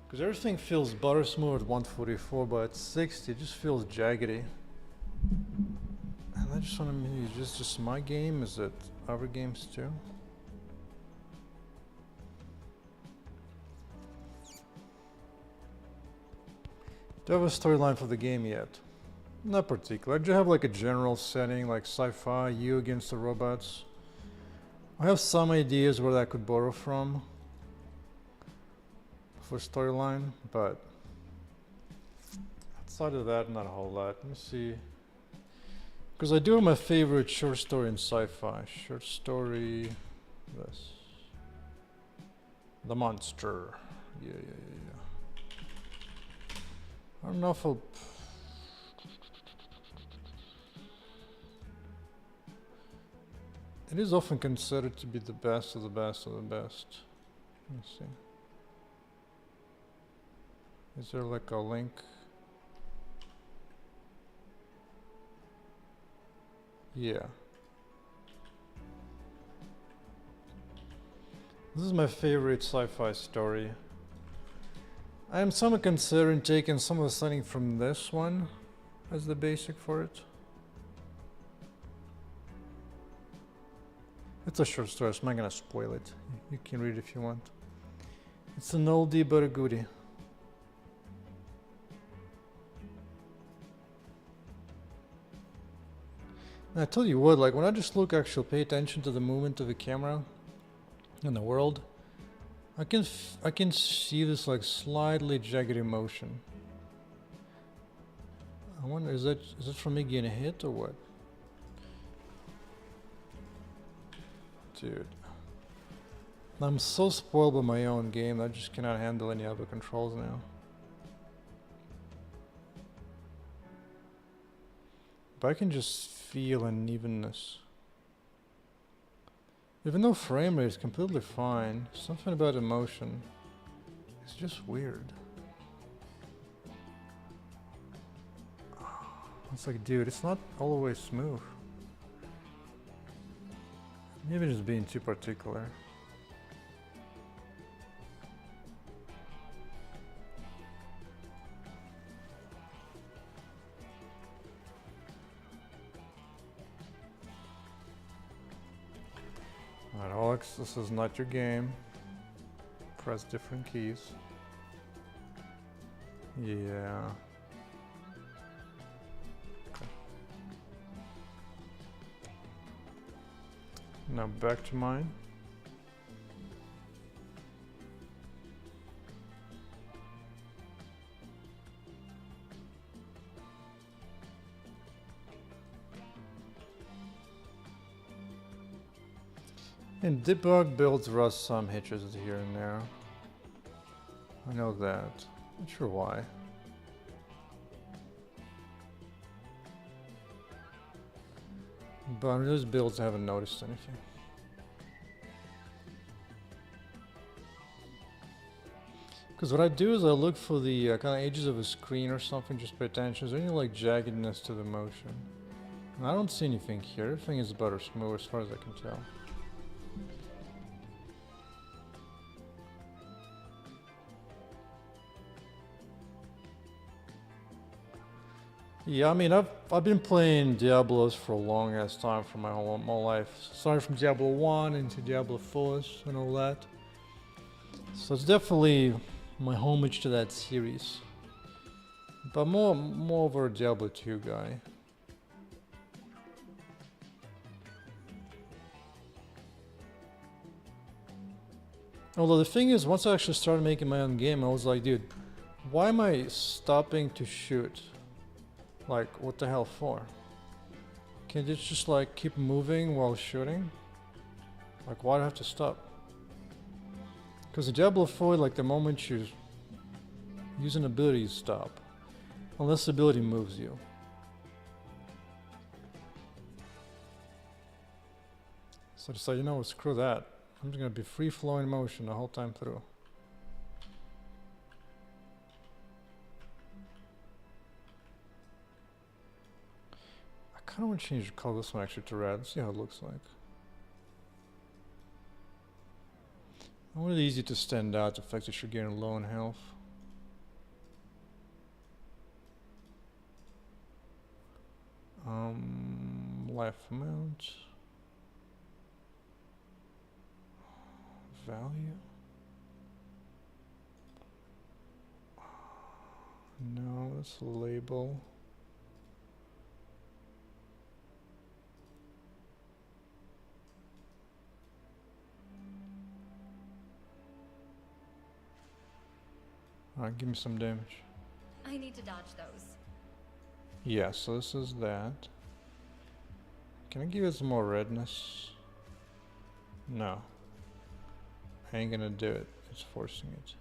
Because Because everything feels butter smooth at 144, but at 60 it just feels jaggedy. And I just want to maybe, is this just my game? Is it other games too? Do you have a storyline for the game yet? Not particular. I do have like a general setting, like sci-fi, you against the robots. I have some ideas where that could borrow from for storyline, but outside of that, not a whole lot. Let me see. Because I do have my favorite short story in sci-fi. Short story, this. The Monster. Yeah. I don't know if I'll... It is often considered to be the best of the best of the best. Let me see. Is there like a link? Yeah. This is my favorite sci-fi story. I am somewhat considering taking some of the setting from this one as the basic for it. It's a short story, so I'm not gonna spoil it. You can read it if you want. It's an oldie but a goodie. And I tell you what, like when I just look, actually pay attention to the movement of the camera in the world, I can see this like slightly jagged motion. I wonder, is it from me getting hit or what? Dude. I'm so spoiled by my own game, I just cannot handle any other controls now. But I can just feel unevenness. Even though frame rate is completely fine, something about emotion is just weird. It's like, dude, it's not always smooth. Maybe just being too particular. Alright, Alex, this is not your game. Press different keys. Yeah. Okay. Now back to mine. And debug builds rust some hitches here and there. I know that. Not sure why. But on those builds I haven't noticed anything. Because what I do is I look for the kind of edges of a screen or something, just pay attention. Is there any like jaggedness to the motion? And I don't see anything here. Everything is butter smooth as far as I can tell. Yeah, I mean, I've been playing Diablos for a long ass time for my whole life. Started from Diablo 1 into Diablo 4 and all that. So it's definitely my homage to that series. But more of a Diablo 2 guy. Although the thing is, once I actually started making my own game, I was like, dude, why am I stopping to shoot? Like, what the hell for? Can it just like keep moving while shooting? Like, why do I have to stop? Because in Diablo 4, like the moment you use an ability, you stop. Unless the ability moves you. So I decided, you know what, screw that. I'm just gonna be free flowing motion the whole time through. I kind of want to change the color of this one actually to red. See how it looks like. I want it easy to stand out, the fact that you're getting low in health. Life amount. Value. No, that's a label. Alright, give me some damage. I need to dodge those. Yeah, so this is that. Can I give it some more redness? No. I ain't gonna do it. It's forcing it.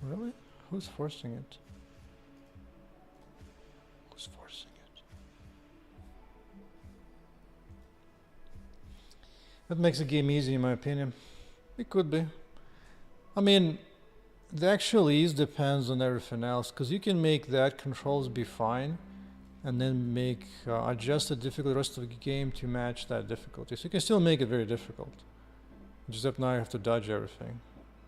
Really? Who's forcing it? Who's forcing it? That makes the game easy in my opinion. It could be. I mean, the actual ease depends on everything else, because you can make that controls be fine and then make adjust the difficulty rest of the game to match that difficulty. So you can still make it very difficult. Just that now you have to dodge everything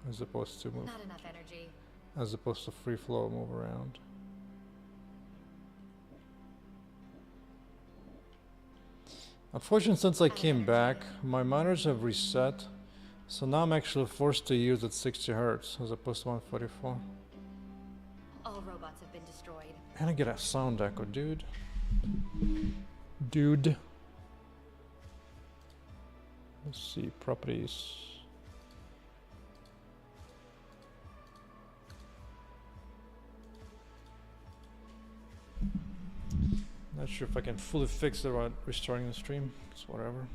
as opposed to move. Not enough energy. As opposed to free flow move around. Unfortunately, since I came back, my monitors have reset. So now I'm actually forced to use at 60 Hz as opposed to 144. All robots have been destroyed. And I get a sound echo, dude. Dude. Let's see, properties. Not sure if I can fully fix it without restarting the stream. It's whatever.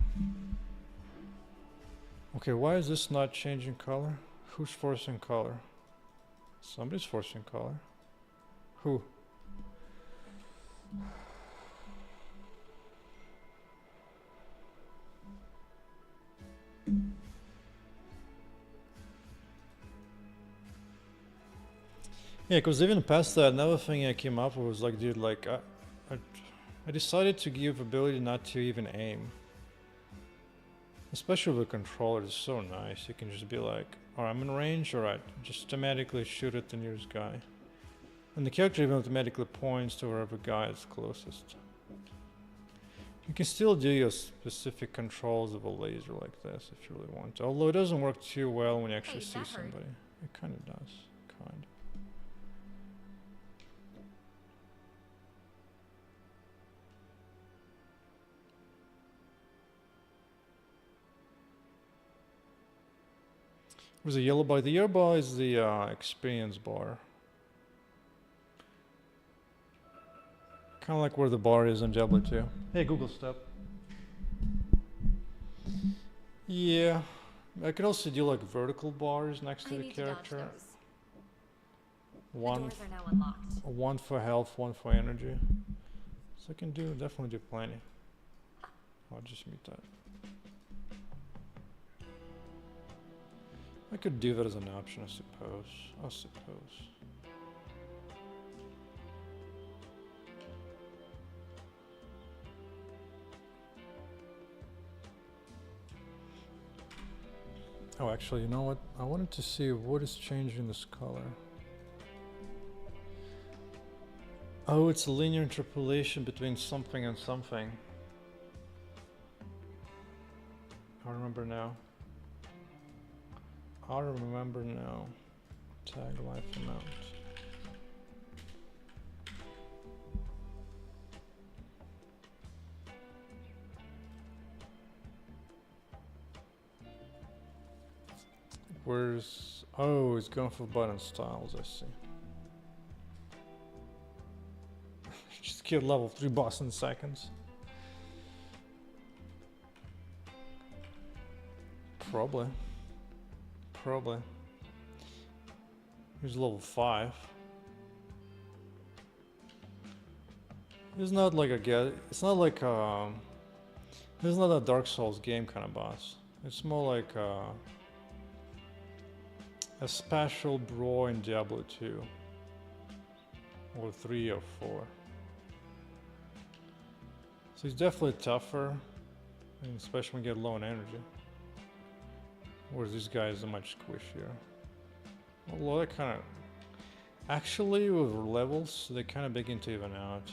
Okay, why is this not changing color? Who's forcing color? Somebody's forcing color. Who? Yeah, because even past that, another thing I came up with was like, dude, like, I decided to give ability not to even aim. Especially with a controller, it's so nice. You can just be like, alright, I'm in range, alright, just automatically shoot at the nearest guy. And the character even automatically points to wherever guy is closest. You can still do your specific controls of a laser like this if you really want to. Although it doesn't work too well when you actually see somebody. It kind of does. Kind of. There's a yellow bar. The yellow bar is the experience bar. Kind of like where the bar is in Diablo 2. Hey, Google step. Yeah. I could also do like vertical bars next to the character. One, one for health, one for energy. So I can definitely do plenty. I'll just mute that. I could do that as an option, I suppose. Oh, actually, you know what? I wanted to see what is changing this color. Oh, it's a linear interpolation between something and something. I remember now. Tag life amount. Where's... Oh, it's going for button styles, I see. Just killed level 3 boss in seconds. Probably. Here's level 5. It's not like it's not like this is not a Dark Souls game kind of boss. It's more like a special bro in Diablo 2 or 3 or 4. So he's definitely tougher, and especially when you get low on energy. Whereas these guys are much squishier. Although they kind of... Actually, with levels, they kind of begin to even out.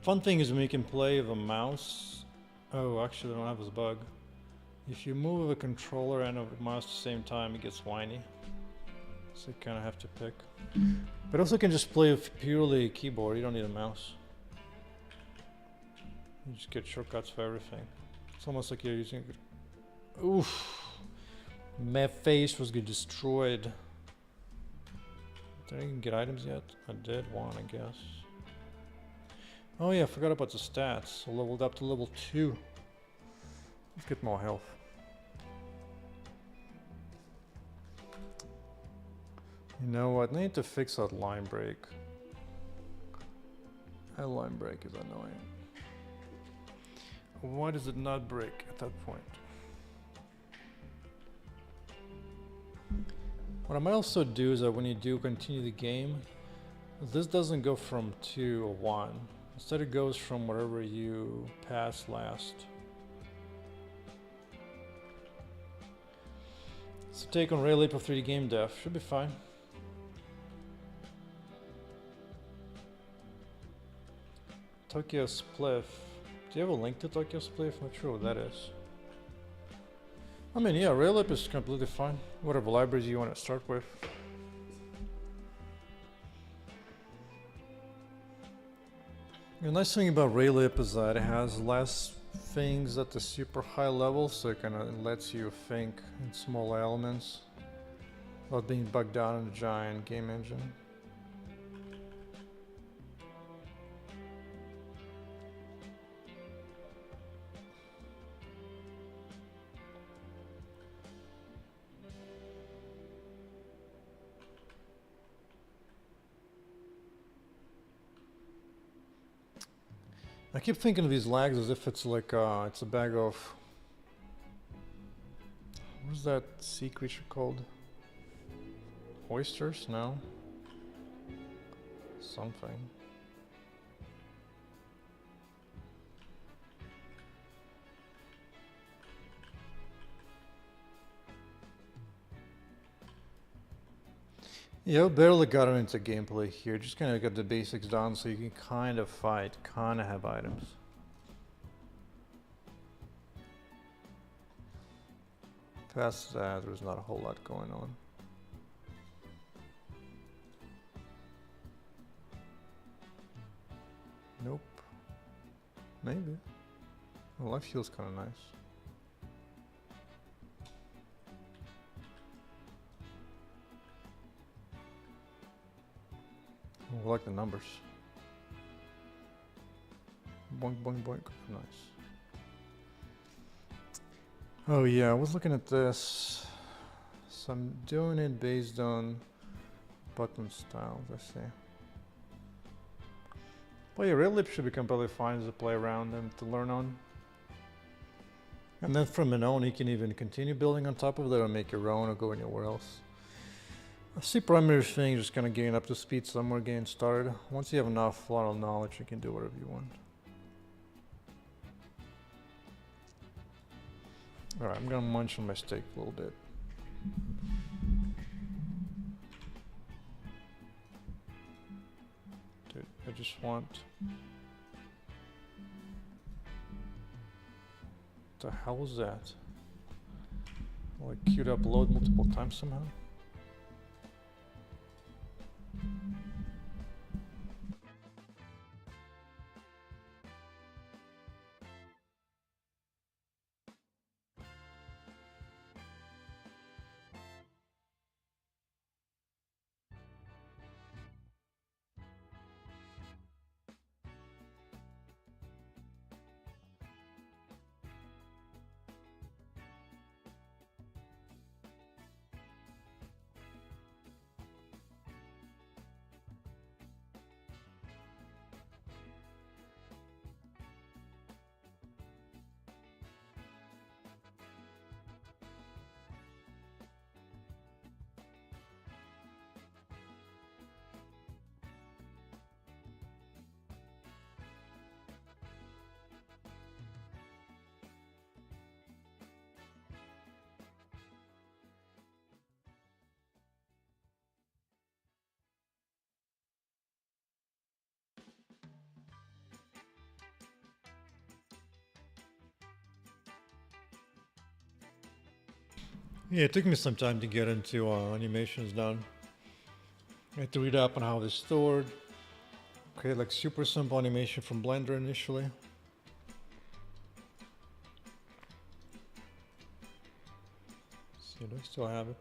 Fun thing is when you can play with a mouse. Oh, actually, I don't have this bug. If you move with a controller and a mouse at the same time, it gets whiny. So you kind of have to pick. But also, you can just play with purely keyboard. You don't need a mouse. You just get shortcuts for everything. It's almost like you're using. Oof! My face was getting destroyed. Did I even get items yet? I did one, I guess. Oh yeah, I forgot about the stats. I leveled up to level 2. Let's get more health. You know what? I need to fix that line break. That line break is annoying. Why does it not break at that point? What I might also do is that when you do continue the game, this doesn't go from 2 or 1. Instead it goes from wherever you passed last. So take on Rail Leap of 3D game dev. Should be fine. Tokyo Spliff. Do you have a link to Tokyo Spliff? Not sure what that is. I mean, yeah, Rail Leap is completely fine. Whatever libraries you want to start with. The nice thing about Rail Leap is that it has less things at the super high level, so it kind of lets you think in small elements without being bogged down in a giant game engine. I keep thinking of these lags as if it's like it's a bag of, what's that sea creature called? Oysters? No. Something. Yeah, I barely got into gameplay here. Just kind of got the basics done so you can kind of fight, kind of have items. Past that, there's not a whole lot going on. Nope. Maybe. Well, life feels kind of nice. I like the numbers. Boink, boink, boink. Nice. Oh yeah, I was looking at this. So I'm doing it based on button styles, I see. Well, yeah, Rail Leap should be completely fine to play around and to learn on. And then from then on, you can even continue building on top of that or make your own or go anywhere else. I see primary thing just kind of getting up to speed somewhere, getting started. Once you have enough, a lot of knowledge, you can do whatever you want. Alright, I'm gonna munch on my steak a little bit. Dude, I just want... What the hell was that? Like queued up load multiple times somehow? Yeah, it took me some time to get into animations done. I had to read up on how they're stored. Create like super simple animation from Blender initially. See, do I still have it?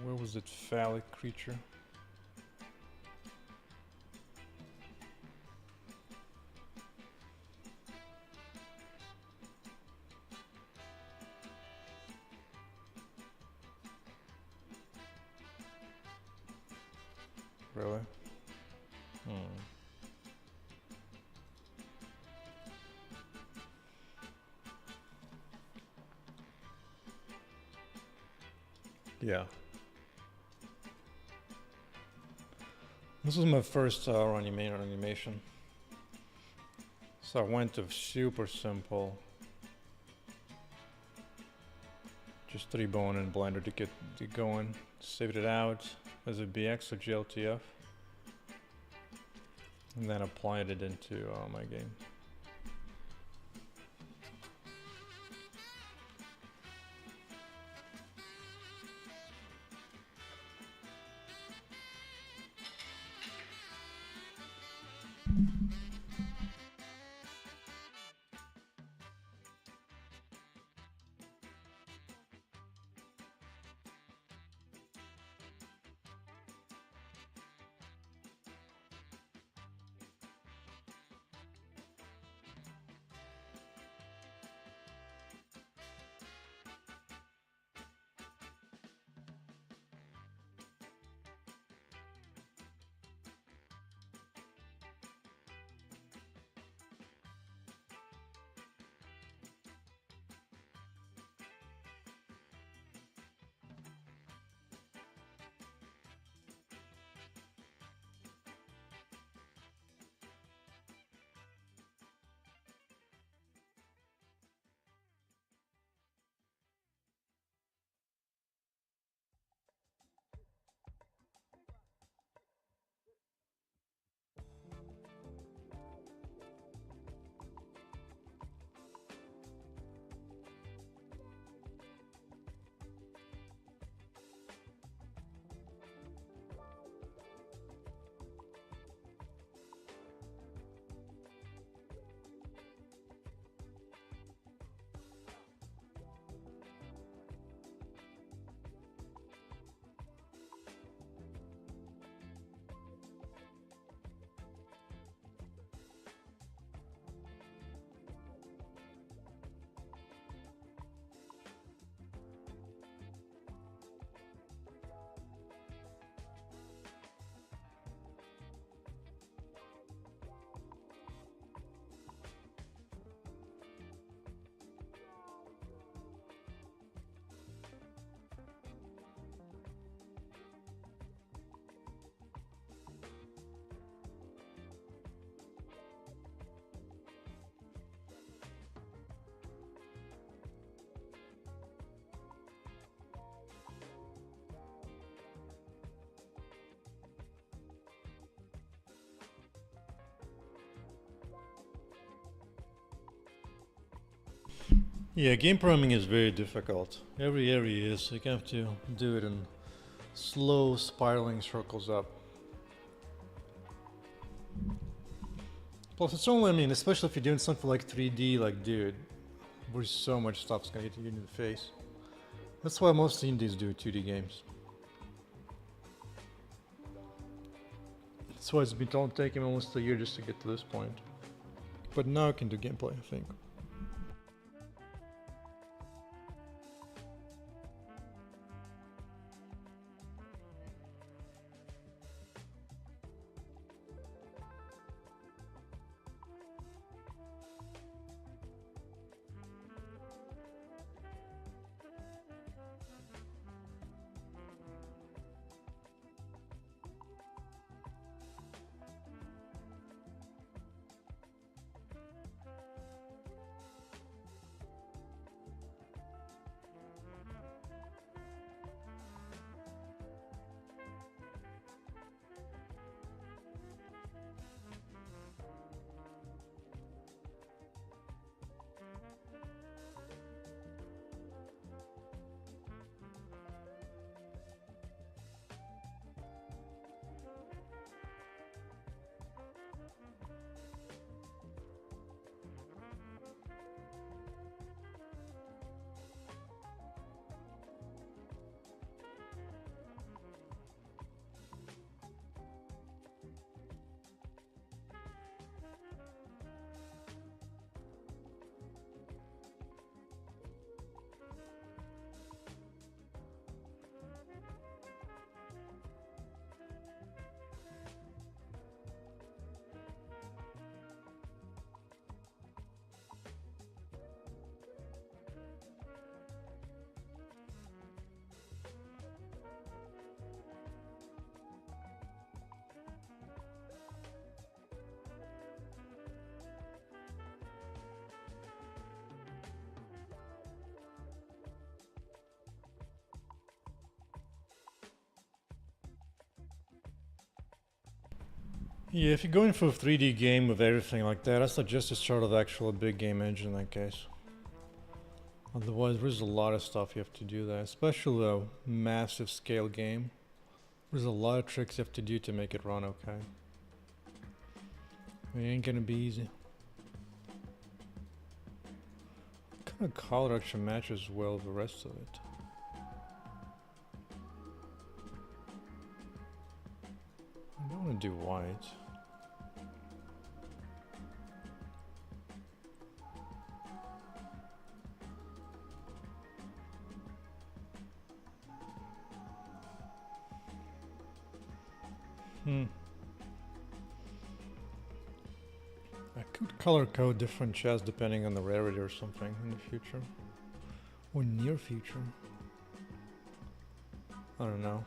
Where was it? Phallic creature. Really? Yeah. This was my first animation. So I went to super simple. Just 3-bone in Blender to get it going. Saved it out as a BX or GLTF. And then applied it into my game. Yeah, game programming is very difficult. Every area is. You have to do it in slow spiraling circles up. Plus, it's only, I mean, especially if you're doing something like 3D, like, dude, there's so much stuff's gonna hit you in the face. That's why most indies do 2D games. That's why it's been taking almost a year just to get to this point. But now I can do gameplay, I think. Yeah, if you're going for a 3D game with everything like that, I suggest you start with actual big game engine in that case. Otherwise, there's a lot of stuff you have to do there, especially a massive scale game. There's a lot of tricks you have to do to make it run okay. It ain't gonna be easy. What kind of color actually matches well with the rest of it? I don't want to do white. I could color code different chests depending on the rarity or something in the future. Or near future. I don't know.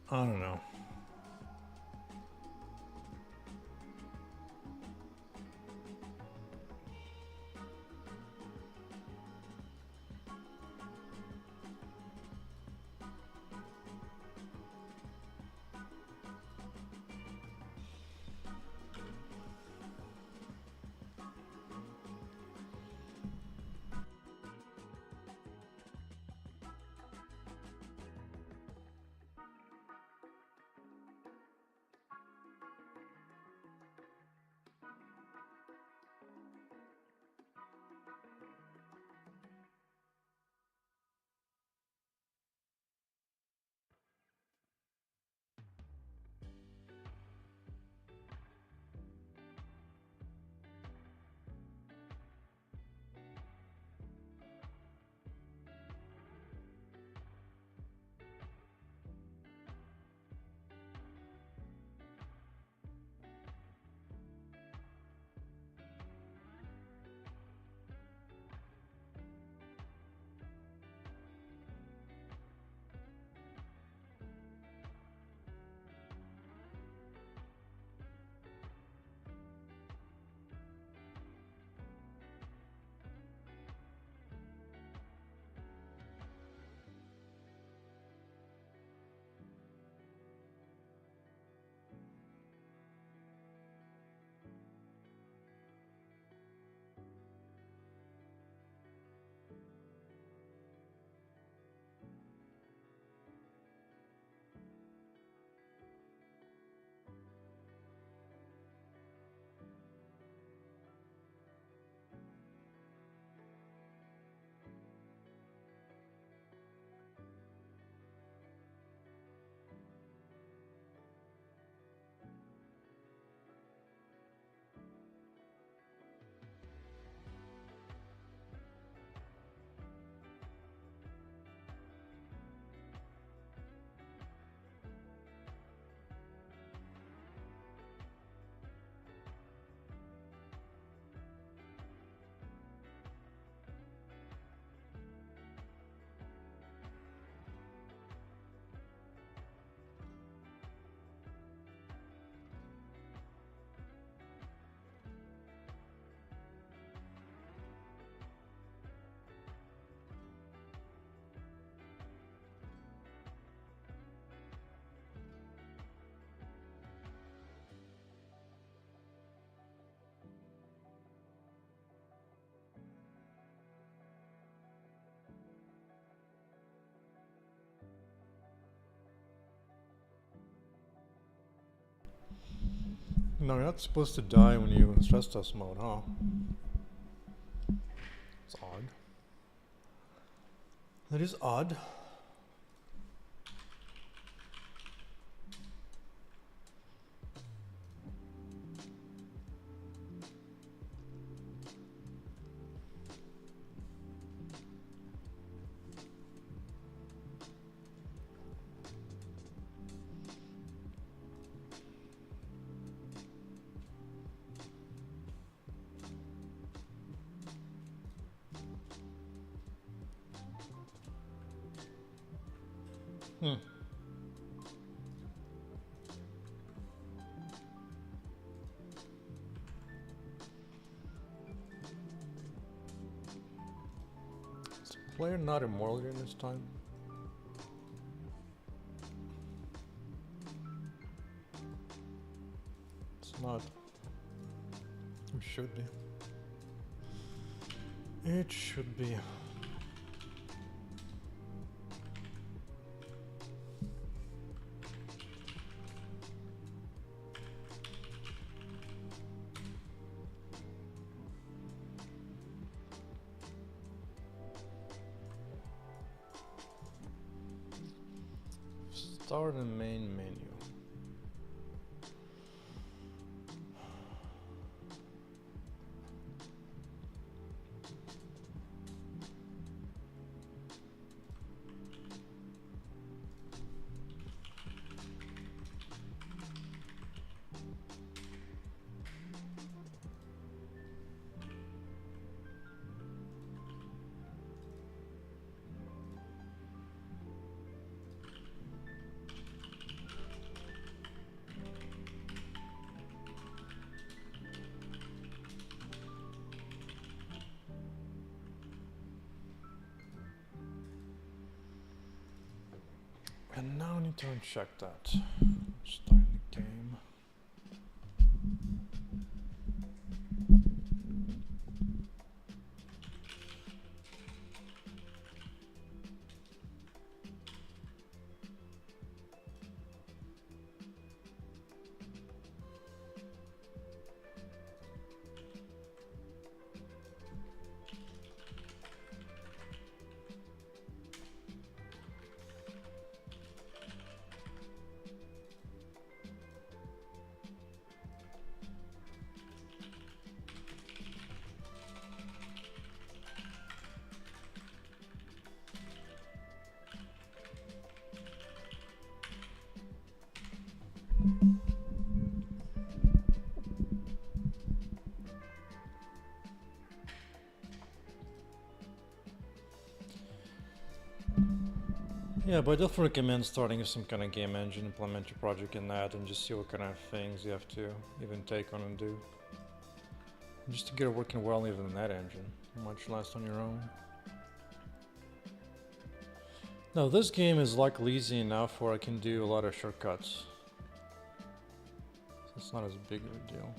I don't know. No, you're not supposed to die when you stress test mode, huh? It's odd. That is odd. Hmm. Is the player not immortal during this time? It's not. It should be. It should be. Start the main menu. And now I need to uncheck that. Starting the game. Yeah, but I definitely recommend starting with some kind of game engine, implement your project in that, and just see what kind of things you have to even take on and do. Just to get it working well even in that engine, much less on your own. Now this game is luckily easy enough where I can do a lot of shortcuts. So it's not as big of a deal.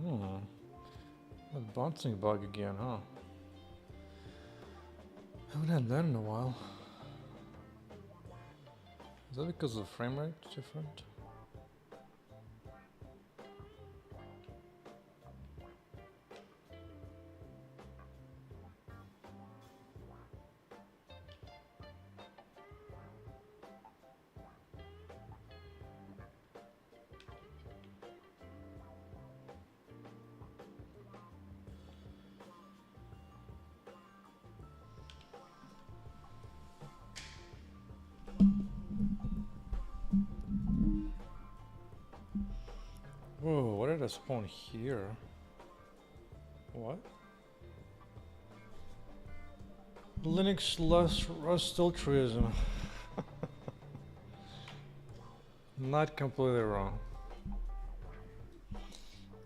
Hmm. That bouncing bug again, huh? Haven't had that in a while. Is that because the frame rate is different? Whoa, what did I spawn here? What? Linux less Rust altruism. Not completely wrong.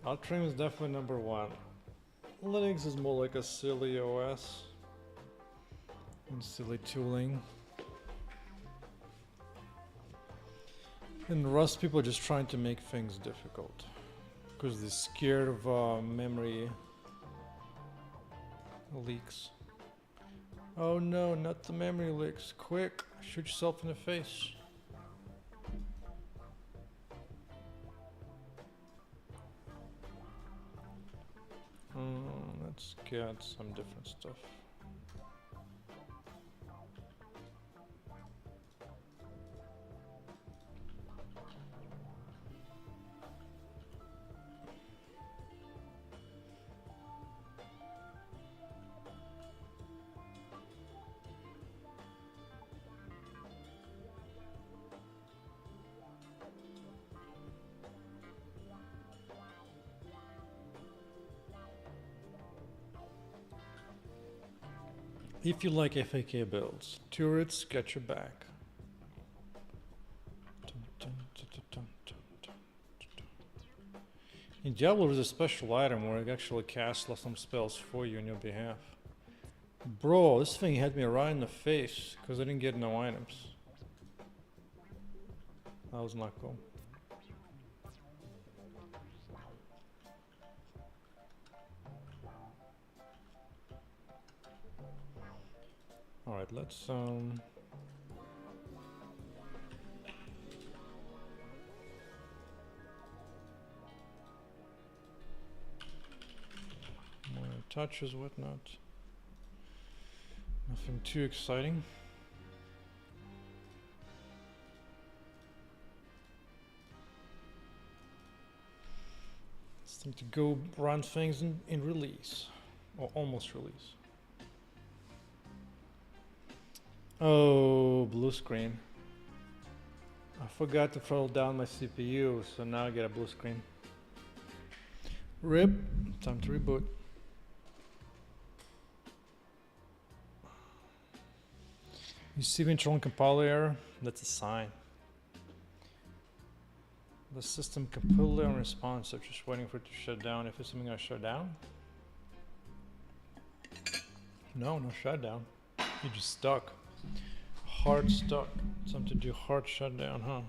Altruism is definitely number one. Linux is more like a silly OS and silly tooling. And Rust people are just trying to make things difficult because they're scared of memory leaks. Oh no, not the memory leaks. Quick, shoot yourself in the face. Let's get some different stuff. If you like FAK builds, turrets got your back. In Diablo there's a special item where it actually casts some spells for you on your behalf. Bro, this thing had me right in the face because I didn't get no items. That was not cool. Alright, let's more touches, whatnot. Nothing too exciting. It's time to go run things in release. Or almost release. Oh, blue screen. I forgot to throttle down my CPU, so now I get a blue screen. RIP, time to reboot. You see the internal compiler error? That's a sign. The system completely unresponsive, just waiting for it to shut down. If it's something gonna shut down? No, no shutdown. You're just stuck. Hard stuck. Something to do hard shutdown, huh?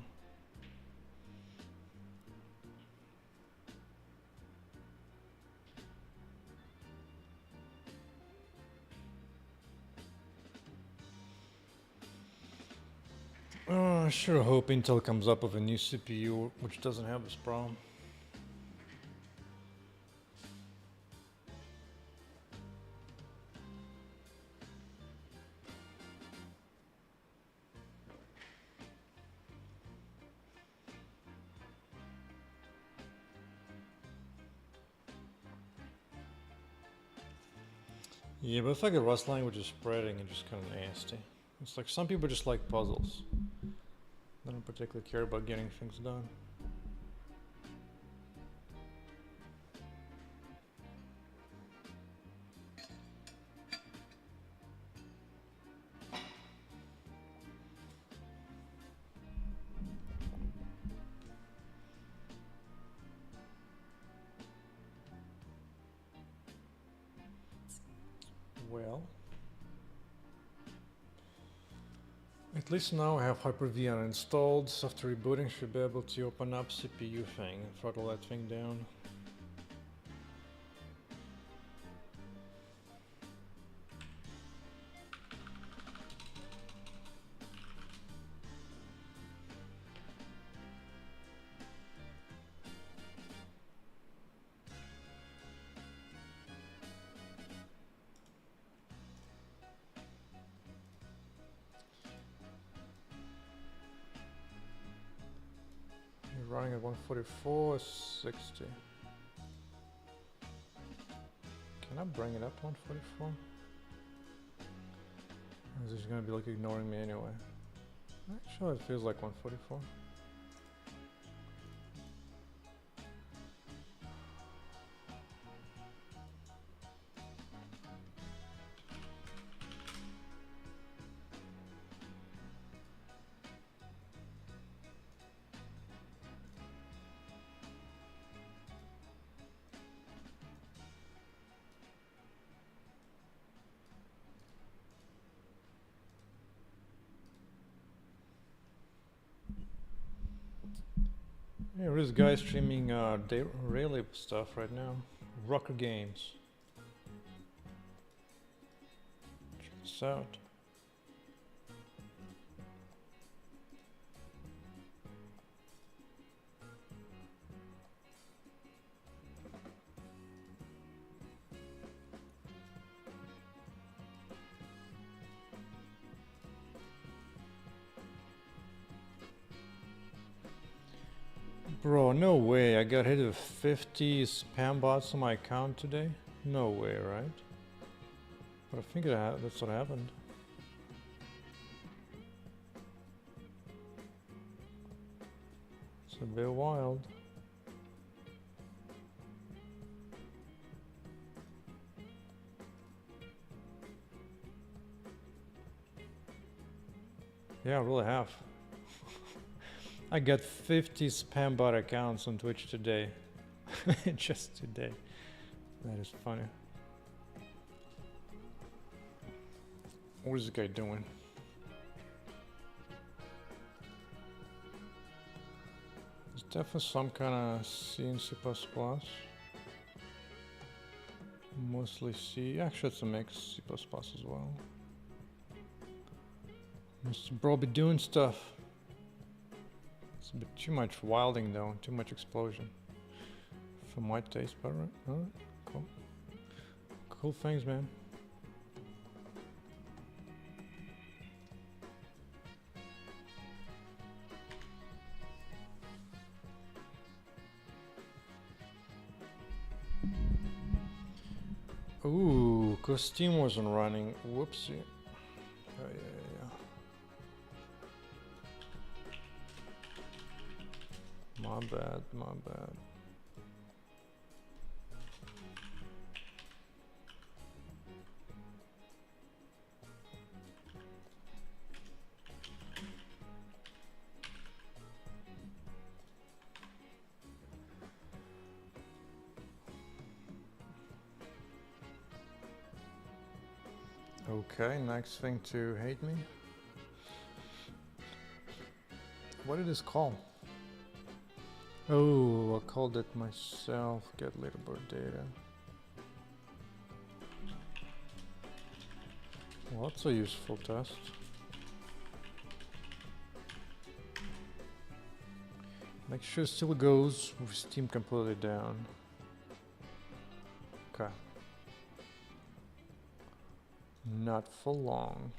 I sure hope Intel comes up with a new CPU which doesn't have this problem. Yeah, but I feel like the Rust language is spreading and just kind of nasty. It's like some people just like puzzles. They don't particularly care about getting things done. Well, at least now I have Hyper-V uninstalled. After rebooting should be able to open up CPU thing and throttle that thing down. running at 144, 60. Can I bring it up to 144? Or is it gonna be like ignoring me anyway? Actually, it feels like 144. Yeah, this guy streaming daily stuff right now. Rocker Games. Check this out. Bro, no way. I got hit with 50 spam bots on my account today. No way, right? But I think that's what happened. It's a bit wild. Yeah, I really have. I got 50 spam bot accounts on Twitch today. Just today. That is funny. What is this guy doing? It's definitely some kind of C and C++. Mostly C. Actually, it's a mix. C++ as well. Mr. Bro be doing stuff. It's a bit too much wilding though, too much explosion. For my taste, but alright, cool. Cool things, man. Ooh, cause Steam wasn't running. Whoopsie. Oh, yeah. My bad, my bad. Okay, next thing to hate me. What did this call? Oh, I called it myself. Get leaderboard data. Well, that's a useful test. Make sure it still goes with Steam completely down. Okay. Not for long.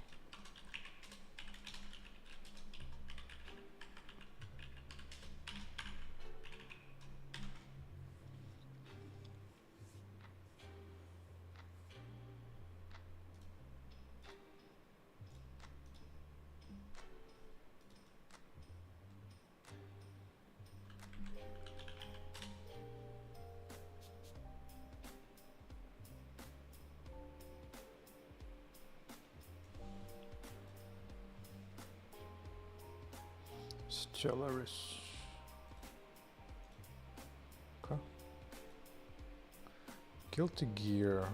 Stellaris. Okay. Guilty Gear.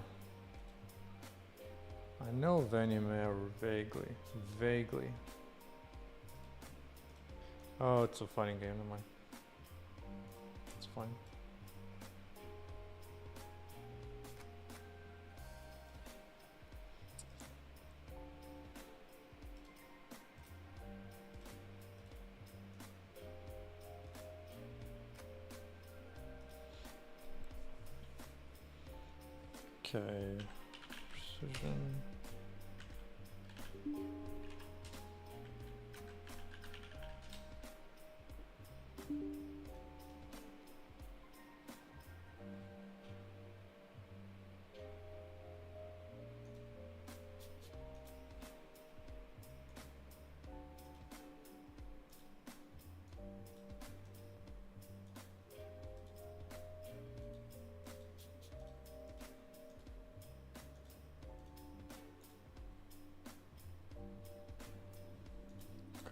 I know Vanimare vaguely. Vaguely. Oh, it's a funny game, never mind. It's fine. Okay, precision.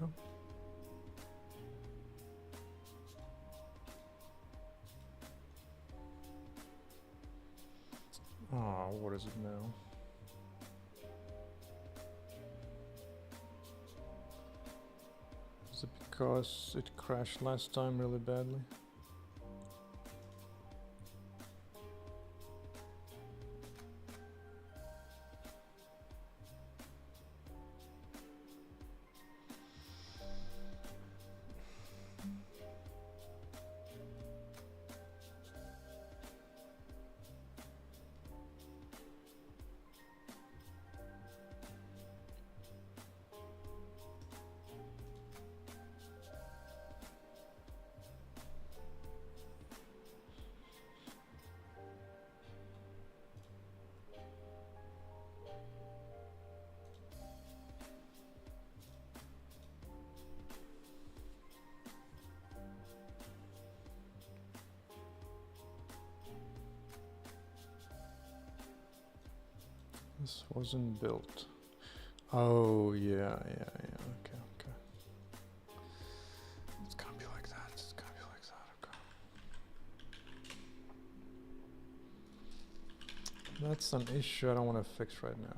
Okay. Oh, what is it now? Is it because it crashed last time really badly? This wasn't built. Oh, yeah, okay, okay. It's gonna be like that, it's gonna be like that, okay. That's an issue I don't want to fix right now.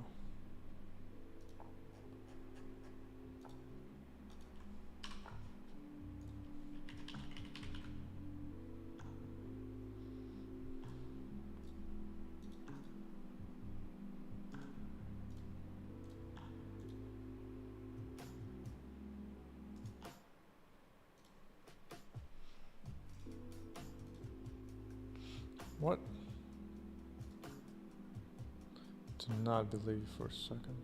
What? Did not believe you for a second.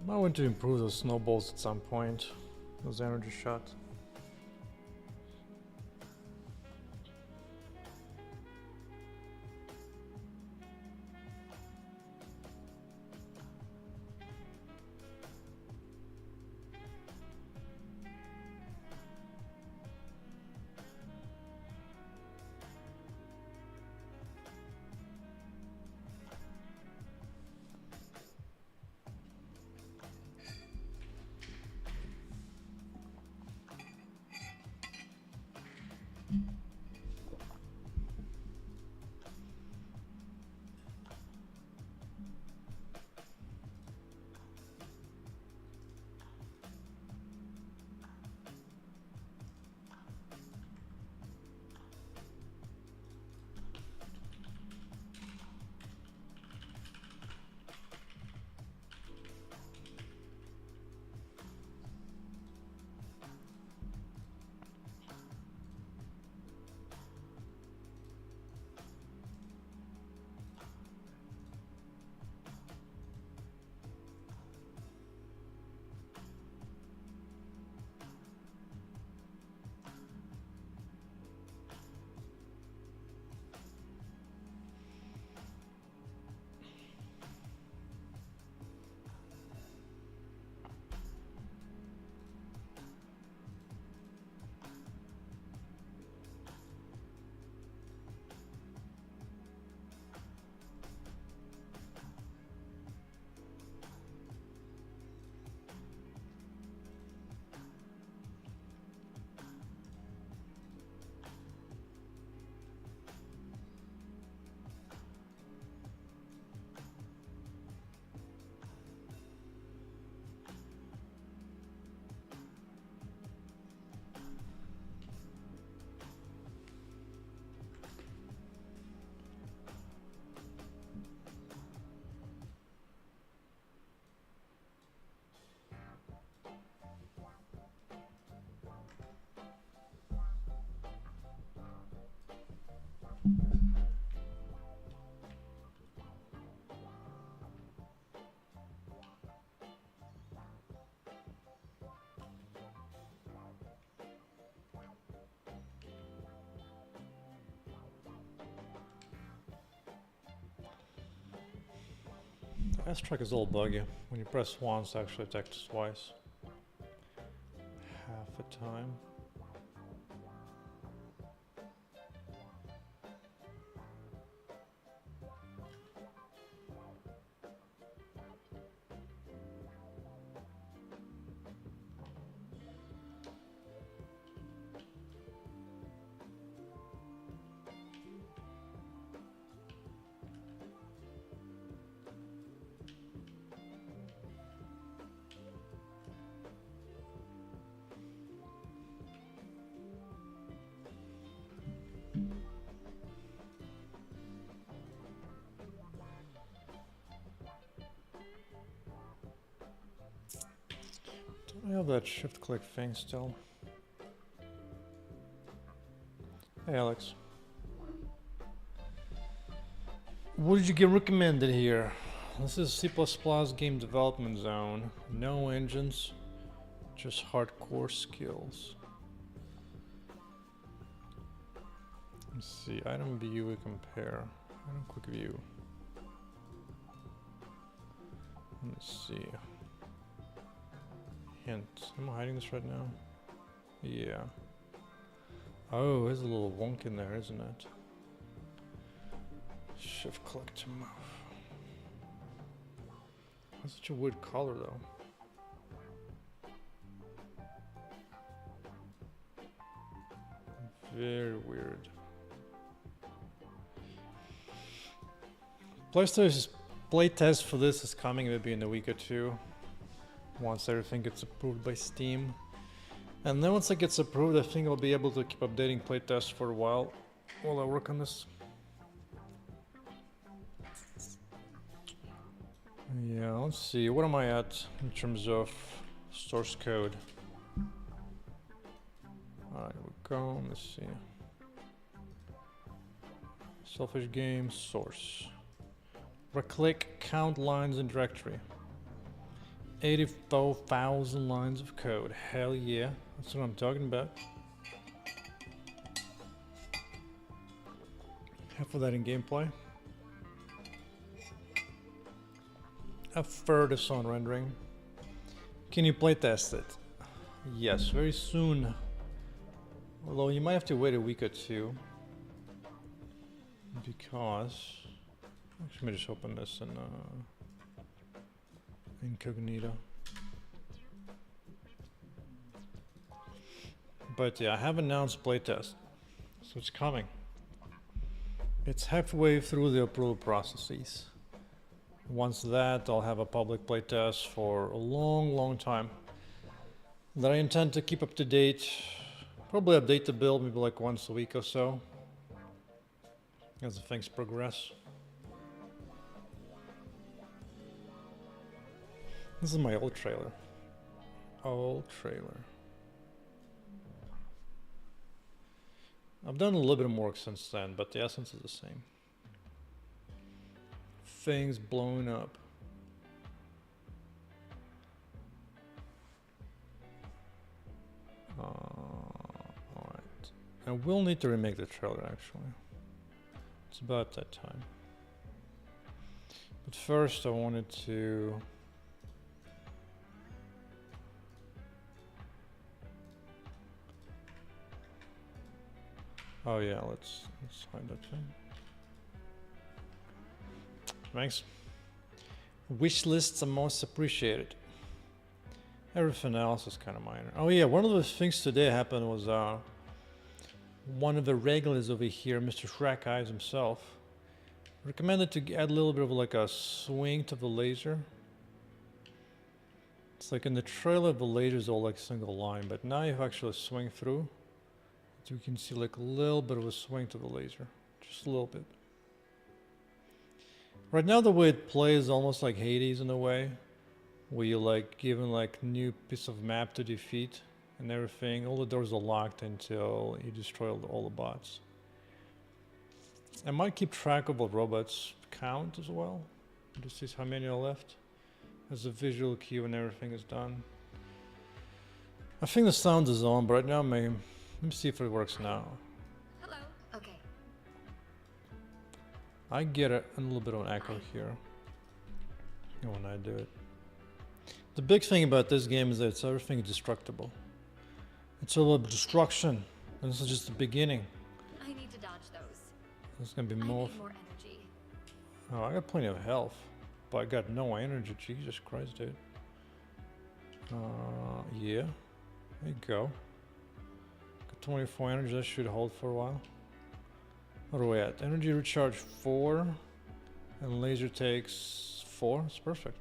I want to improve those snowballs at some point. Those energy shots. S-Track is all buggy. When you press once, it actually attacks twice. Half the time. I have that shift click thing still. Hey Alex. What did you get recommended here? This is C++ game development zone. No engines, just hardcore skills. Let's see, item view we compare. Item quick view. Let's see. Hint. Am I hiding this right now? Yeah. Oh, there's a little wonk in there, isn't it? Shift click to move. That's such a weird color though. Very weird. Playtest for this is coming maybe in a week or two. Once everything gets approved by Steam. And then once it gets approved, I think I'll be able to keep updating playtests for a while I work on this. Yeah, let's see, what am I at in terms of source code? Alright, we go, let's see. Selfish game, source. Right click, count lines in directory. 84,000 lines of code. Hell yeah. That's what I'm talking about. Half of that in gameplay. A third is on rendering. Can you playtest it? Yes, very soon. Although you might have to wait a week or two. Because... Actually, let me just open this in incognito. But yeah, I have announced playtest, so it's coming. It's halfway through the approval processes. Once that, I'll have a public playtest for a long time that I intend to keep up to date. Probably update the build maybe like once a week or so as things progress. This is my old trailer. Old trailer. I've done a little bit more since then, but the essence is the same. Things blowing up. Alright. I will need to remake the trailer actually. It's about that time. But first I wanted to... Oh yeah, let's hide that thing. Thanks. Wish lists are most appreciated. Everything else is kind of minor. Oh yeah, one of the things today happened was one of the regulars over here, Mr. Shrek Eyes himself, recommended to add a little bit of like a swing to the laser. It's like in the trailer the laser's all like single line, but now you actually swing through. So you can see like a little bit of a swing to the laser, just a little bit. Right now the way it plays is almost like Hades in a way, where you're like given like new piece of map to defeat and everything. All the doors are locked until you destroy all the bots. I might keep track of what robots count as well, just see how many are left, as a visual cue when everything is done. I think the sound is on, but right now let me see if it works now. Hello. Okay. I get a little bit of an echo here. when I do it. The big thing about this game is that it's everything is destructible. It's all about destruction. And this is just the beginning. I need to dodge those. There's gonna be I more. need more energy. Oh, I got plenty of health, but I got no energy. Jesus Christ, dude. Yeah. There you go. Got 24 energy. That should hold for a while. What are we at? Energy recharge 4, and laser takes 4. It's perfect.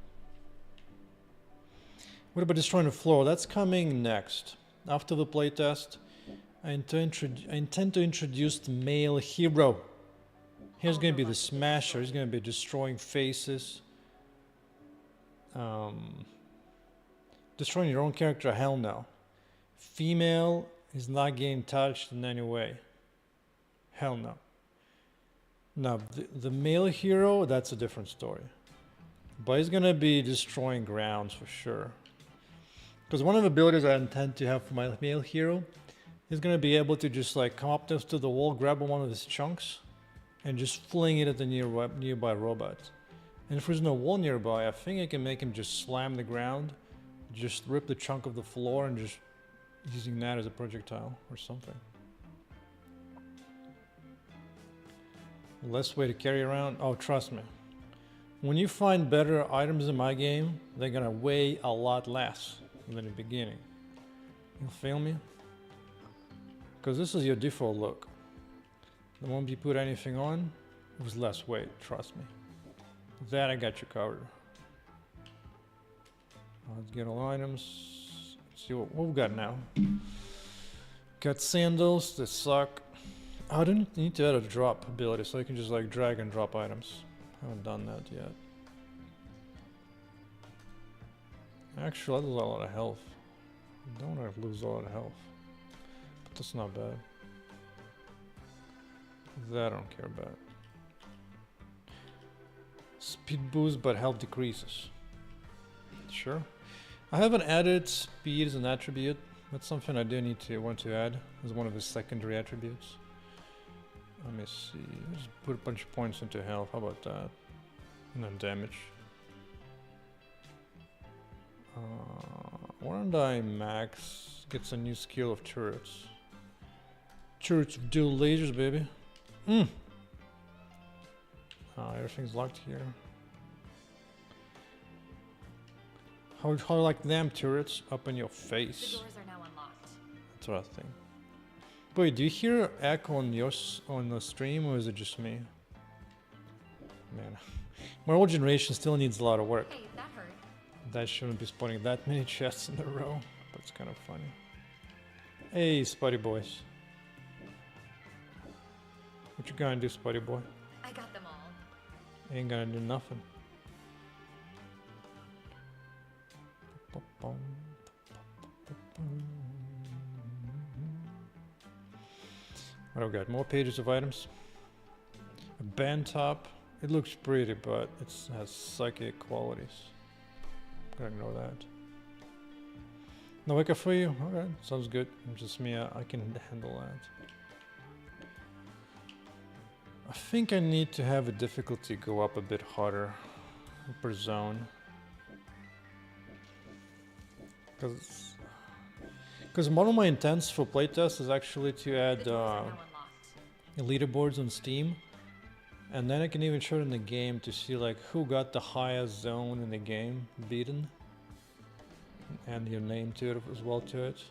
What about destroying the floor? That's coming next. After the playtest, I intend to introduce the male hero. He's going to be the smasher. He's going to be destroying faces. Destroying your own character, hell no. Female is not getting touched in any way. Hell no. Now, the male hero, that's a different story. But he's going to be destroying grounds for sure. Because one of the abilities I intend to have for my male hero is going to be able to just like come up to the wall, grab one of his chunks, and just fling it at the nearby robot. And if there's no wall nearby, I think I can make him just slam the ground, just rip the chunk of the floor, and just using that as a projectile or something. Less way to carry around. Oh, trust me. When you find better items in my game, they're gonna weigh a lot less than in the beginning. You feel me? Because this is your default look. The moment you put anything on, it was less weight, trust me. That I got you covered. Let's get all items. Let's see what we've got now. Got sandals that suck. Oh, I didn't need to add a drop ability, so I can just like drag and drop items. Haven't done that yet. Actually, I lose a lot of health. Don't I lose a lot of health? But that's not bad. That I don't care about. Speed boost, but health decreases. Sure. I haven't added speed as an attribute. That's something I do want to add as one of the secondary attributes. Let me see. Just put a bunch of points into health. How about that? And then damage. Why don't I max? Get some new skill of turrets. Turrets with dual lasers, baby. Everything's locked here. How like them turrets up in your face? The doors are now unlocked. That's what I think. Boy, do you hear echo on the stream, or is it just me? Man, my old generation still needs a lot of work. Hey, that hurt. That shouldn't be spawning that many chests in a row, but it's kind of funny. Hey, Spuddy boys. What you gonna do, Spuddy boy? I got them all. Ain't gonna do nothing. What do we got? More pages of items. A band top. It looks pretty, but it has psychic qualities. Gotta ignore that. No wake up for you? Alright, sounds good. Just me, I can handle that. I think I need to have a difficulty go up a bit harder per zone. Because one of my intents for playtest is actually to add leaderboards on Steam, and then I can even show it in the game to see like who got the highest zone in the game beaten, and your name to it as well to it.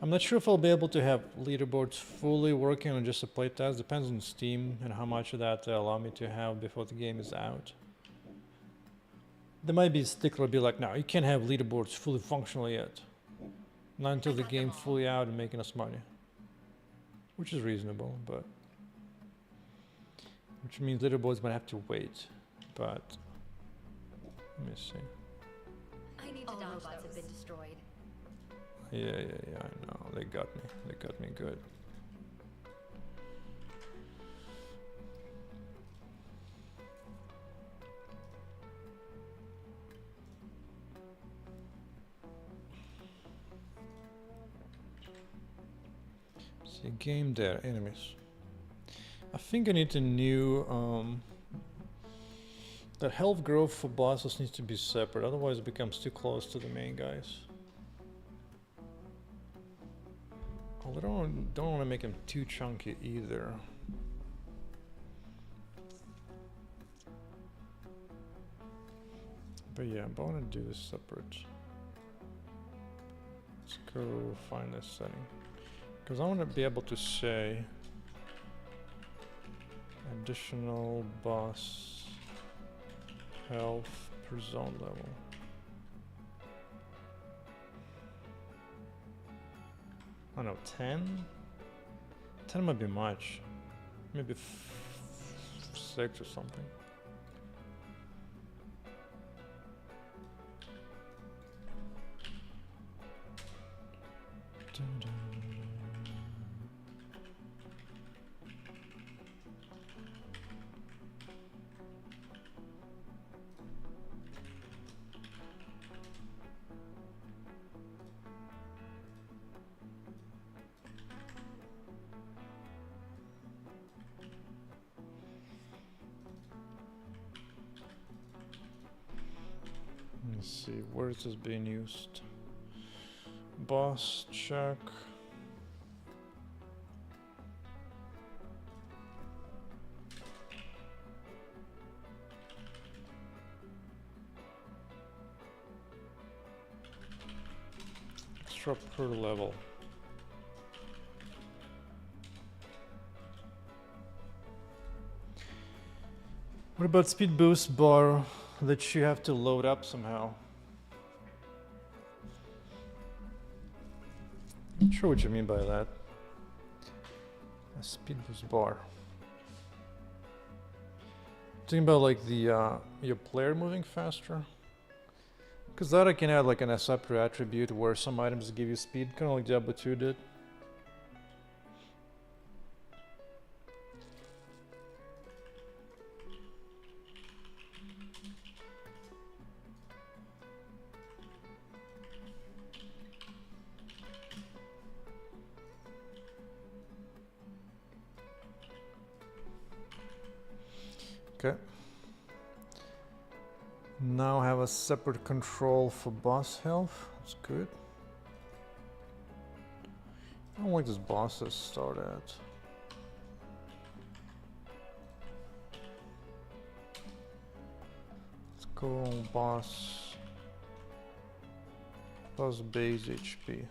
I'm not sure if I'll be able to have leaderboards fully working on just a playtest. Depends on Steam and how much of that they allow me to have before the game is out. There might be a stickler be like, no, you can't have leaderboards fully functional yet. Not until the game fully out and making us money. Which is reasonable, but... which means leaderboards might have to wait, but... let me see. I need to dodge robots have been destroyed. Yeah, I know. They got me. They got me good. See, game there, enemies. I think I need a new That health growth for bosses needs to be separate, otherwise it becomes too close to the main guys. Oh, I don't want to make him too chunky either. But yeah, I want to do this separate. Let's go find this setting. Because I want to be able to say additional boss health per zone level. I don't know, 10? 10 might be much. Maybe 6 or something. Let's see, where is this being used? Boss check. Extra per level. What about speed boost bar that you have to load up somehow? Not sure what you mean by that. A speed boost bar. Talking about like the your player moving faster? Because that I can add like an separate attribute where some items give you speed, kind of like Diablo 2 did. Okay. Now have a separate control for boss health. That's good. I don't like this bosses start at. Let's go boss base HP.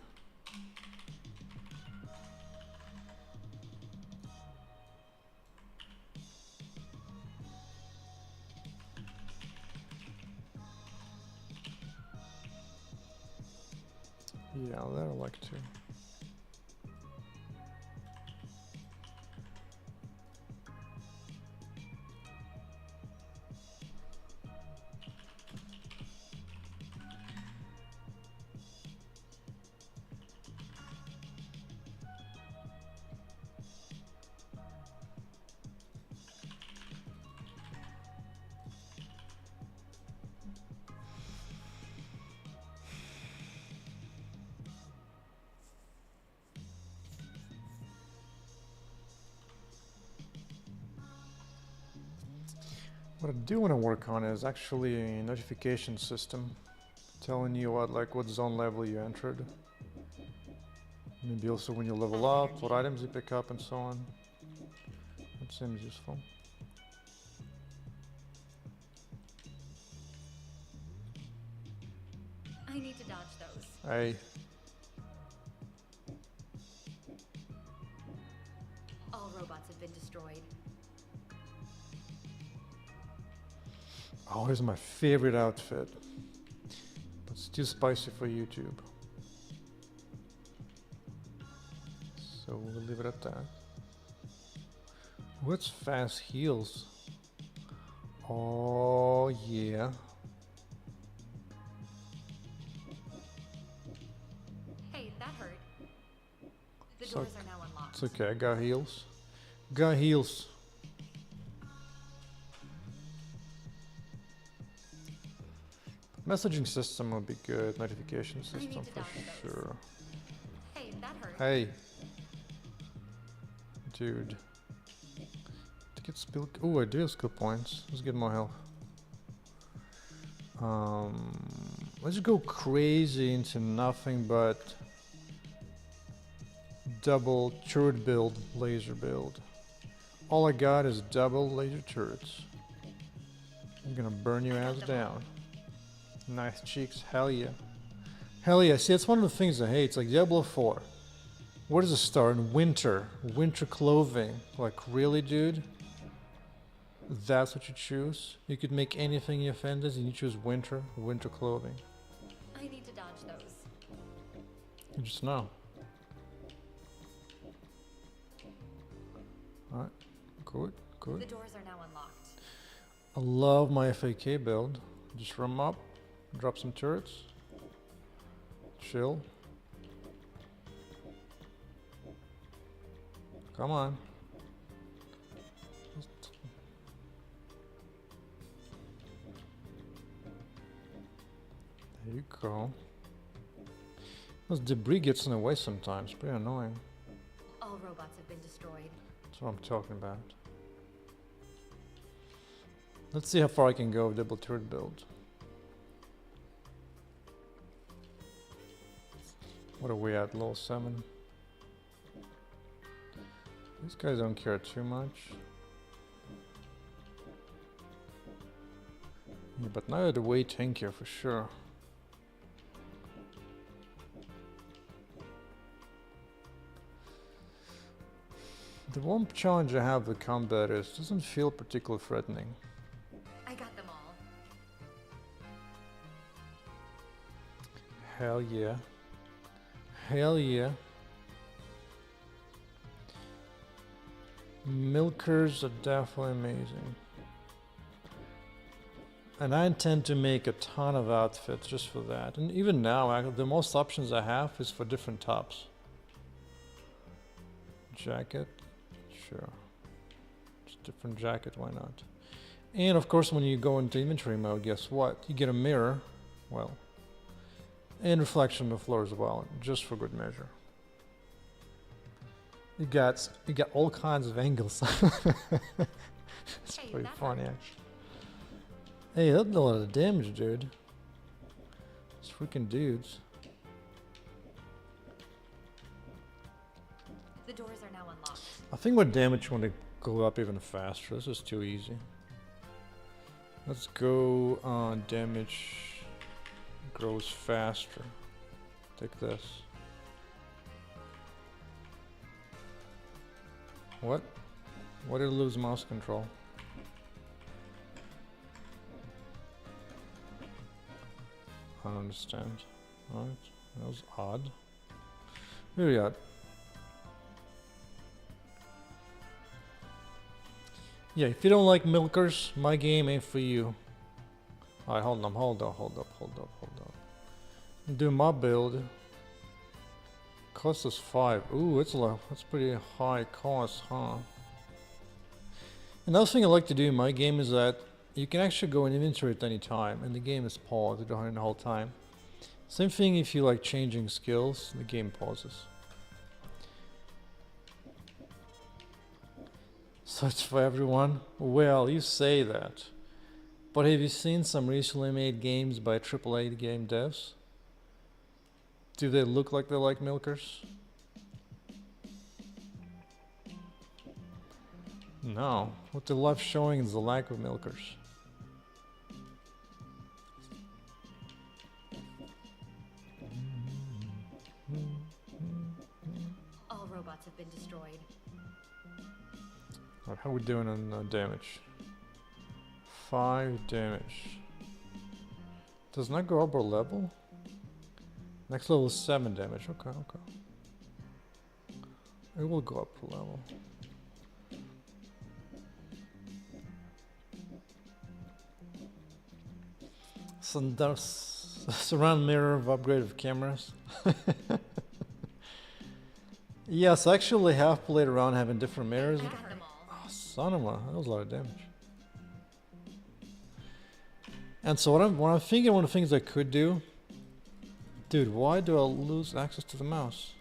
Yeah, that I like to. What I do want to work on is actually a notification system telling you what zone level you entered. Maybe also when you level up, what items you pick up and so on. That seems useful. I need to dodge those. Hey. All robots have been destroyed. Oh, here's my favorite outfit. But it's too spicy for YouTube. So we'll leave it at that. What's fast heals? Oh, yeah. Hey, that hurt. The So- doors are now unlocked. It's okay, I got heals. Got heals. Messaging system would be good. Notification I need system to for dodge those. sure. Hey, that hurt. Hey. Dude. To get skill. Oh, I do have skill points. Let's get more health. Let's go crazy into nothing but double turret build, laser build. All I got is double laser turrets. I'm gonna burn your ass down. Nice cheeks, hell yeah. Hell yeah, see that's one of the things I hate. It's like Diablo 4. Where does it start? In winter. Winter clothing. Like really, dude? That's what you choose? You could make anything you fantasy and you choose winter. Winter clothing. I need to dodge those. You just know. Alright, good, The good. doors are now unlocked. I love my FAK build. Just run up, drop some turrets, chill. Come on. There you go. Those debris gets in the way sometimes, pretty annoying. All robots have been destroyed. That's what I'm talking about. Let's see how far I can go with double turret build. What are we at? Level 7. These guys don't care too much. Yeah, but now they're way tankier for sure. The one challenge I have with combat is it doesn't feel particularly threatening. I got them all. Hell yeah. Hell yeah. Milkers are definitely amazing. And I intend to make a ton of outfits just for that. And even now, the most options I have is for different tops. Jacket. Sure. Just different jacket, why not? And of course when you go into inventory mode, guess what? You get a mirror, well, and reflection on the floor as well, just for good measure. You got all kinds of angles. It's Hey, pretty that funny hurt. actually. Hey, that did a lot of damage, dude. These freaking dudes. The doors are now unlocked. I think with damage you want to go up even faster. This is too easy. Let's go on damage grows faster. Take this. What? Why did I lose mouse control? I don't understand. Alright, that was odd. Here we are. Yeah, if you don't like milkers, my game ain't for you. Alright, hold up. Do my build. Cost us 5. Ooh, it's low. That's pretty high cost, huh? Another thing I like to do in my game is that you can actually go in inventory at any time, and the game is paused the whole time. Same thing if you like changing skills, the game pauses. So it's for everyone? Well, you say that. But have you seen some recently made games by AAA game devs? Do they look like they're like milkers? No. What they're left showing is the lack of milkers. All robots have been destroyed. Alright, how are we doing on damage? 5 damage. Does not go up or level? Next level is 7 damage. Okay. It will go up per level. Surround mirror of upgrade of cameras. Yes, I actually have played around having different mirrors. I got them all. Oh, son of a, that was a lot of damage. And so what I'm thinking, one of the things I could do, dude, why do I lose access to the mouse?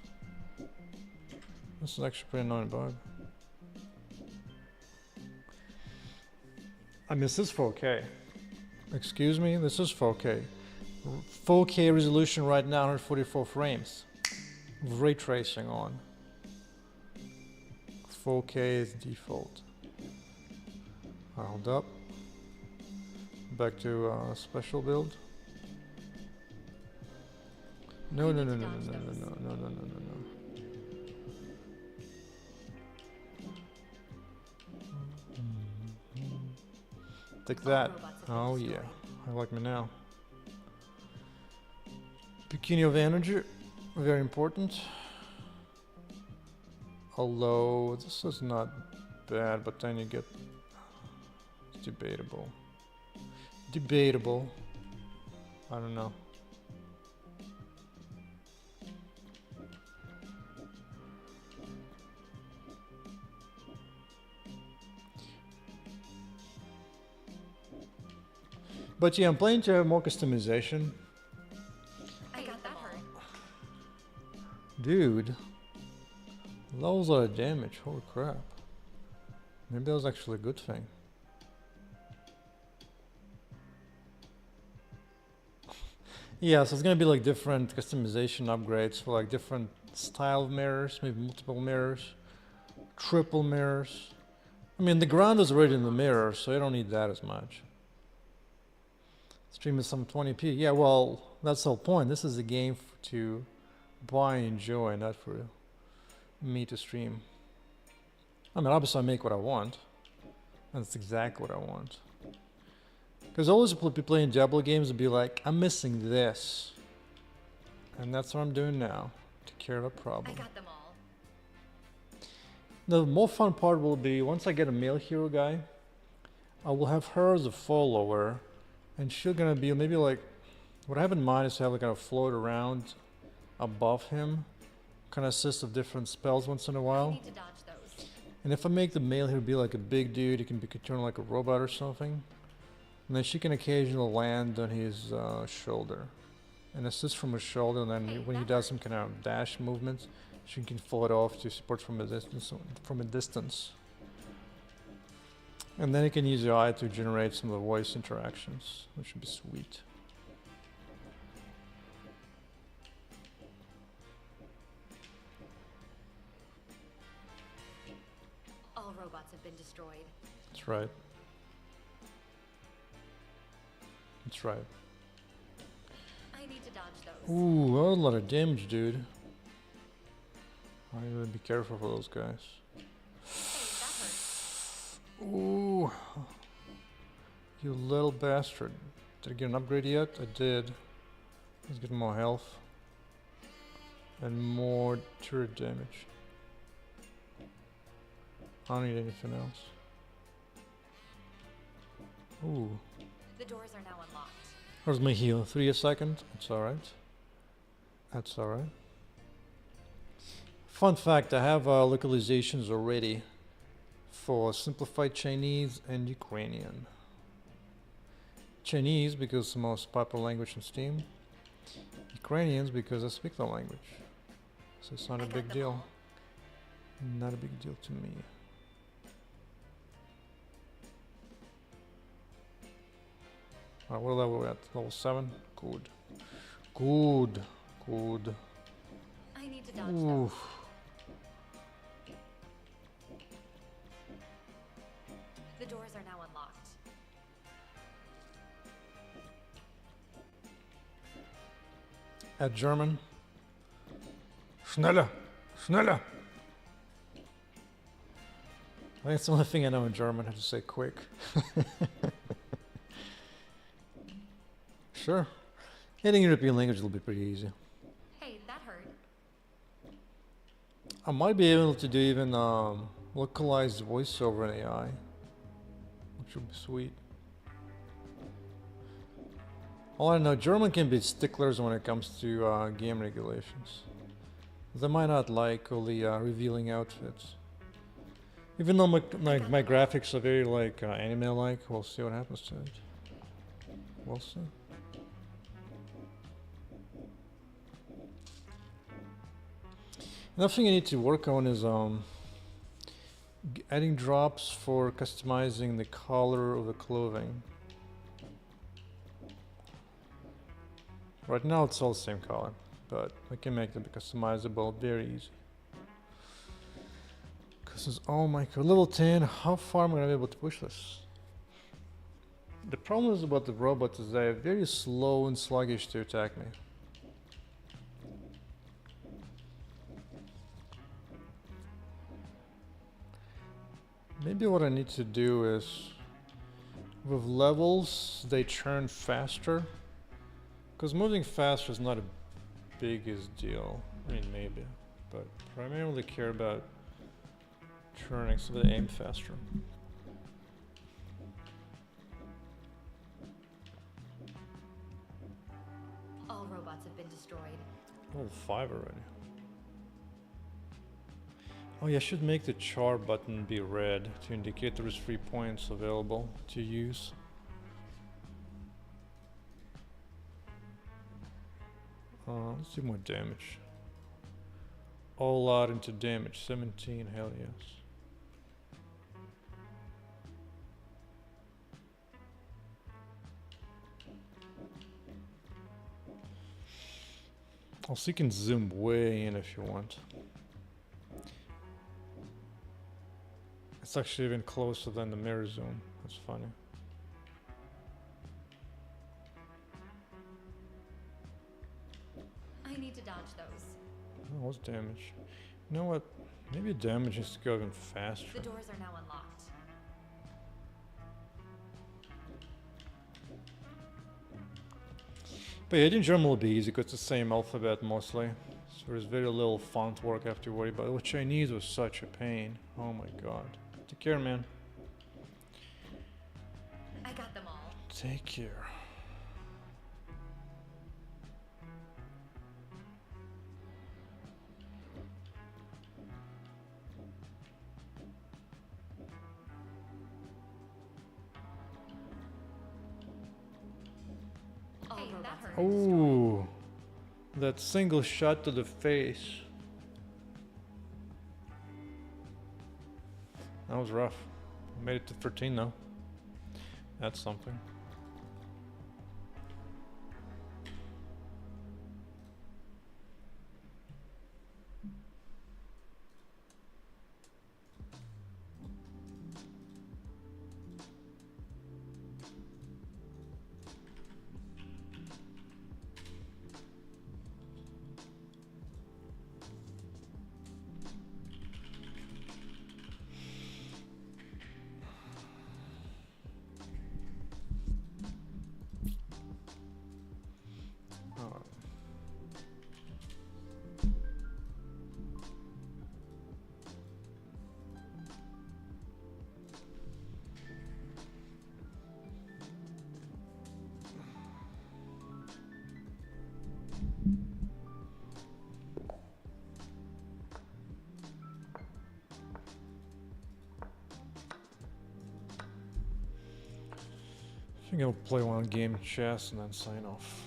This is actually pretty annoying bug. I mean, this is 4K. Excuse me, this is 4K. 4K resolution right now, 144 frames. Ray tracing on. 4K is default. Hold up. Back to special build. No, no, no, no, no, no, no, no, no, no, no, no. Take that. Oh yeah, I like me now. Bikini of energy, very important. Although this is not bad, but then you get it's debatable. Debatable. I don't know. But yeah, I'm planning to have more customization. I got that hurt. Dude. That was a lot of damage, holy crap. Maybe that was actually a good thing. Yeah, so it's gonna be like different customization upgrades for like different style of mirrors, maybe multiple mirrors, triple mirrors. I mean, the ground is already in the mirror, so you don't need that as much. Stream is some 20p. Yeah, well, that's the whole point. This is a game to buy and enjoy, not for me to stream. I mean, obviously I make what I want. And that's exactly what I want. Because always people be playing Diablo games and be like, I'm missing this. And that's what I'm doing now. Take care of a problem. I got them all. The more fun part will be once I get a male hero guy, I will have her as a follower. And she's gonna be maybe like, what I have in mind is to have like kind of float around above him, kind of assist of different spells once in a I while. need to dodge those. And if I make the male, he'll be like a big dude. He can be turned like a robot or something. And then she can occasionally land on his shoulder, and assist from his shoulder. And then when he does some kind of dash movements, she can float off to support from a distance. And then you can use your eye to generate some of the voice interactions, which would be sweet. All robots have been destroyed. That's right. That's right. I need to dodge those. Ooh, a lot of damage, dude. I gotta be careful for those guys. Hey, that hurt. Ooh. You little bastard. Did I get an upgrade yet? I did. Let's get more health. And more turret damage. I don't need anything else. Ooh. The doors are now unlocked. Where's my heal? 3 a second? It's alright. That's alright. Fun fact, I have localizations already for simplified Chinese and Ukrainian. Chinese because it's the most popular language in Steam. Ukrainians because I speak the language. So it's not a big deal. Not a big deal to me. Alright, what level are we at? Level 7? Good. Good. Good. I need to dodge Ooh. those. The doors are now unlocked. At German. Schneller! Schneller! I think it's the only thing I know in German, how to say quick. Sure. Any European language will be pretty easy. Hey, that hurt. I might be able to do even localized voiceover in AI, which would be sweet. All I know, German can be sticklers when it comes to game regulations. They might not like all the revealing outfits. Even though my graphics are very like anime-like, we'll see what happens to it. We'll see. Another thing I need to work on is adding drops for customizing the color of the clothing. Right now it's all the same color, but we can make them customizable very easy. Cause oh my god, level 10, how far am I gonna be able to push this? The problem is about the robots is they're very slow and sluggish to attack me. Maybe what I need to do is with levels they turn faster. Because moving faster is not a biggest deal. I mean maybe. But primarily care about turning so they aim faster. All robots have been destroyed. Level 5 already. Oh yeah, I should make the char button be red to indicate there is free points available to use. Let's do more damage. All out into damage, 17, hell yes. Also, you can zoom way in if you want. It's actually even closer than the mirror zoom. That's funny. I need to dodge those. Oh, what's damage? You know what? Maybe damage needs to go even faster. The doors are now unlocked. But yeah, in general it'll be easy because it's the same alphabet mostly. So there's very little font work I have to worry about. Well, Chinese was such a pain. Oh my god. Take care, man. I got them all. Take care. All robots are destroyed. Ooh. That single shot to the face. That was rough. Made it to 13 though. That's something. I think I'll play one game of chess and then sign off.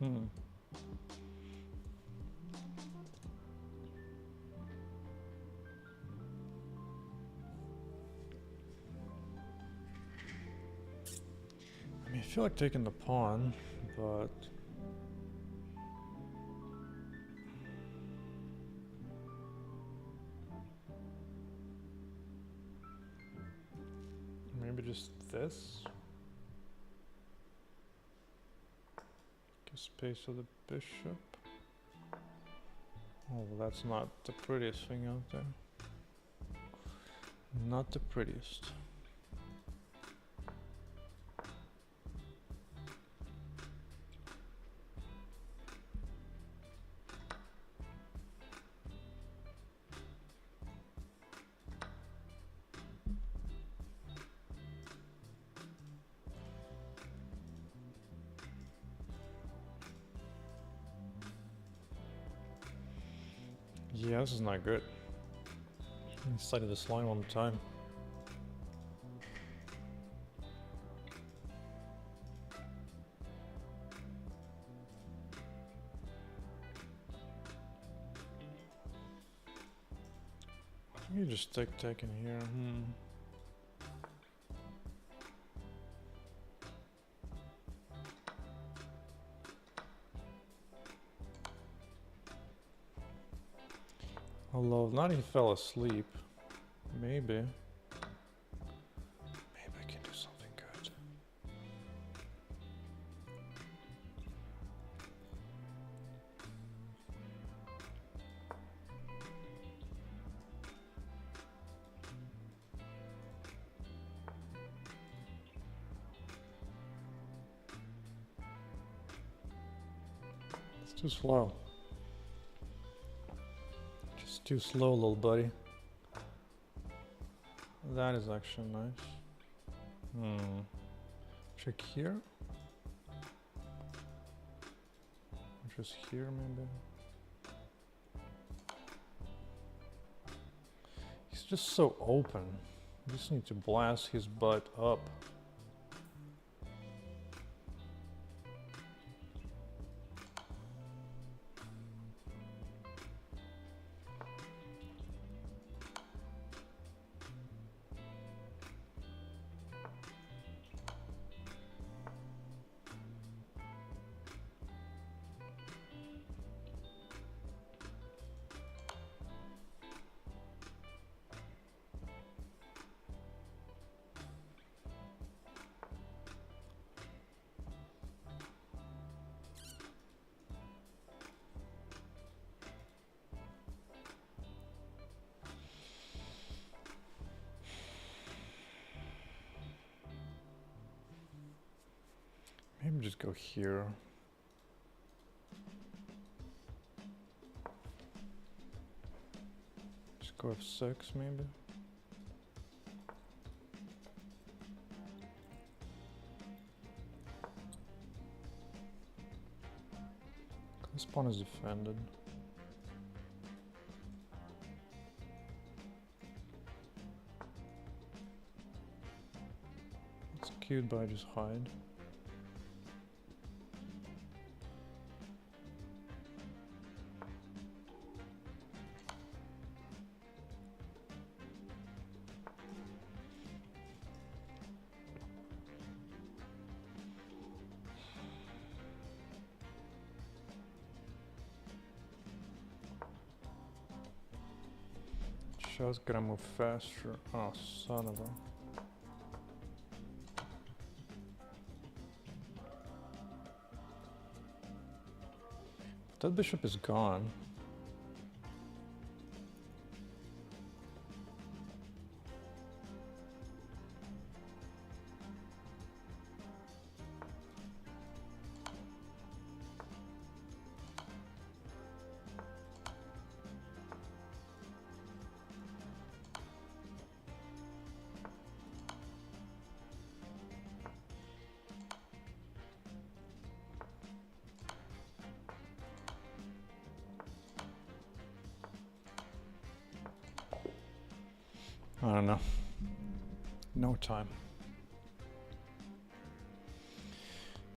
I mean, I feel like taking the pawn, but maybe just this. Give space to the bishop. Oh, well, that's not the prettiest thing out there. Not the prettiest. Yeah, this is not good. Inside of the slime all the time. You just stick in here. Although now he fell asleep. Maybe. Maybe I can do something good. It's too slow. Just too slow, little buddy. That is actually nice. Check here. Just here, maybe. He's just so open. You just need to blast his butt up. Maybe just go here. Just go F6 maybe. This pawn is defended. It's cute, but I just hide. Just gonna move faster. Oh, son of a. That bishop is gone. I don't know. No time.